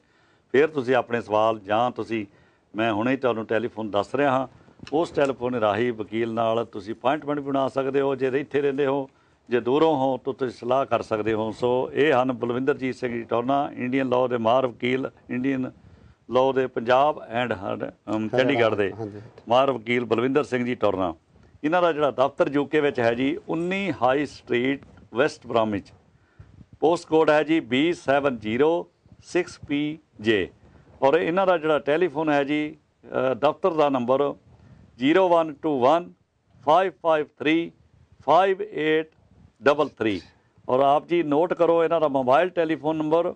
ਫਿਰ ਤੁਸੀਂ ਆਪਣੇ ਸਵਾਲ ਜਾਂ ਤੁਸੀਂ, ਮੈਂ ਹੁਣੇ ਤੁਹਾਨੂੰ ਟੈਲੀਫੋਨ ਦੱਸ ਰਿਹਾ ਹਾਂ, ਉਸ ਟੈਲੀਫੋਨ ਰਾਹੀਂ ਵਕੀਲ ਨਾਲ ਤੁਸੀਂ ਅਪਾਇੰਟਮੈਂਟ ਬਣਾ ਸਕਦੇ ਹੋ। ਜੇ ਇੱਥੇ ਰਹਿੰਦੇ ਹੋ, ਜੇ ਦੂਰੋਂ ਹੋ ਤਾਂ ਤੁਸੀਂ ਸਲਾਹ ਕਰ ਸਕਦੇ ਹੋ। ਸੋ ਇਹ ਹਨ ਬਲਵਿੰਦਰਜੀਤ ਸਿੰਘ ਜੀ ਟੋਰਨਾ, ਇੰਡੀਅਨ ਲਾਅ ਦੇ ਮਾਹਰ ਵਕੀਲ, ਇੰਡੀਅਨ ਲਾਅ ਦੇ ਪੰਜਾਬ ਐਂਡ ਚੰਡੀਗੜ੍ਹ ਦੇ ਮਾਹਰ ਵਕੀਲ ਬਲਵਿੰਦਰ ਸਿੰਘ ਜੀ ਟੋਰਨਾ। ਇਹਨਾਂ ਦਾ ਜਿਹੜਾ ਦਫ਼ਤਰ ਯੂਕੇ ਵਿੱਚ ਹੈ ਜੀ 19 high street, West Bromwich. Post code ਹੈ ਜੀ B70 6PJ। ਔਰ ਇਹਨਾਂ ਦਾ ਜਿਹੜਾ ਟੈਲੀਫੋਨ ਹੈ ਜੀ ਦਫ਼ਤਰ ਦਾ ਨੰਬਰ 0121 553 5833 ਔਰ ਆਪ ਜੀ ਨੋਟ ਕਰੋ ਇਹਨਾਂ ਦਾ ਮੋਬਾਈਲ ਟੈਲੀਫੋਨ ਨੰਬਰ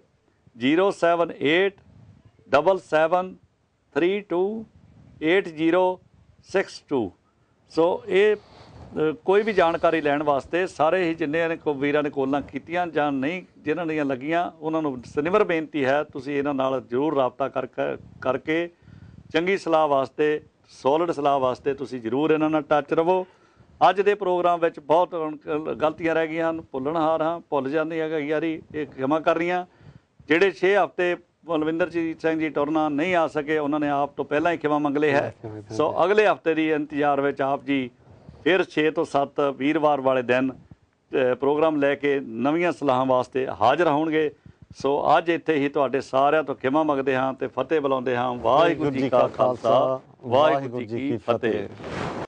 07877328062। ਸੋ ਇਹ ਕੋਈ ਵੀ ਜਾਣਕਾਰੀ ਲੈਣ ਵਾਸਤੇ ਸਾਰੇ ਹੀ ਜਿੰਨੇ ਨੇ ਵੀਰਾਂ ਨੇ ਕੋਲਾਂ ਕੀਤੀਆਂ ਜਾਂ ਨਹੀਂ ਜਿਨ੍ਹਾਂ ਦੀਆਂ ਲੱਗੀਆਂ ਉਹਨਾਂ ਨੂੰ ਸਨਿਮਰ ਬੇਨਤੀ ਹੈ ਤੁਸੀਂ ਇਹਨਾਂ ਨਾਲ ਜ਼ਰੂਰ ਰਾਬਤਾ ਕਰਕੇ ਚੰਗੀ ਸਲਾਹ ਵਾਸਤੇ ਸੋਲਿਡ ਸਲਾਹ ਵਾਸਤੇ ਤੁਸੀਂ ਜ਼ਰੂਰ ਇਹਨਾਂ ਨਾਲ ਟੱਚ ਰਹੋ। ਅੱਜ ਦੇ ਪ੍ਰੋਗਰਾਮ ਵਿੱਚ ਬਹੁਤ ਗਲਤੀਆਂ ਰਹਿ ਗਈਆਂ ਹਨ, ਭੁੱਲਣਹਾਰ ਹਾਂ, ਭੁੱਲ ਜਾਂਦੀ ਹੈਗਾ ਯਾਰੀ, ਇਹ ਖਿਮਾ ਕਰ ਰਹੀਆਂ। ਜਿਹੜੇ 6 ਹਫ਼ਤੇ ਬਲਵਿੰਦਰਜੀਤ ਸਿੰਘ ਜੀ ਟੁਰਨਾ ਨਹੀਂ ਆ ਸਕੇ ਉਹਨਾਂ ਨੇ ਆਪ ਤੋਂ ਪਹਿਲਾਂ ਹੀ ਖਿਮਾ ਮੰਗ ਲਿਆ ਹੈ। ਸੋ ਅਗਲੇ ਹਫ਼ਤੇ ਦੀ ਇੰਤਜ਼ਾਰ ਵਿੱਚ ਆਪ ਜੀ ਫਿਰ 6 ਤੋਂ 7 ਵੀਰਵਾਰ ਵਾਲੇ ਦਿਨ ਪ੍ਰੋਗਰਾਮ ਲੈ ਕੇ ਨਵੀਆਂ ਸਲਾਹਾਂ ਵਾਸਤੇ ਹਾਜ਼ਰ ਹੋਣਗੇ। ਸੋ ਅੱਜ ਇੱਥੇ ਹੀ ਤੁਹਾਡੇ ਸਾਰਿਆਂ ਤੋਂ ਖਿਮਾ ਮੰਗਦੇ ਹਾਂ ਤੇ ਫਤਿਹ ਬੁਲਾਉਂਦੇ ਹਾਂ। ਵਾਹਿਗੁਰੂ ਜੀ ਕਾ ਖਾਲਸਾ, ਵਾਹਿਗੁਰੂ ਜੀ ਕੀ ਫਤਿਹ।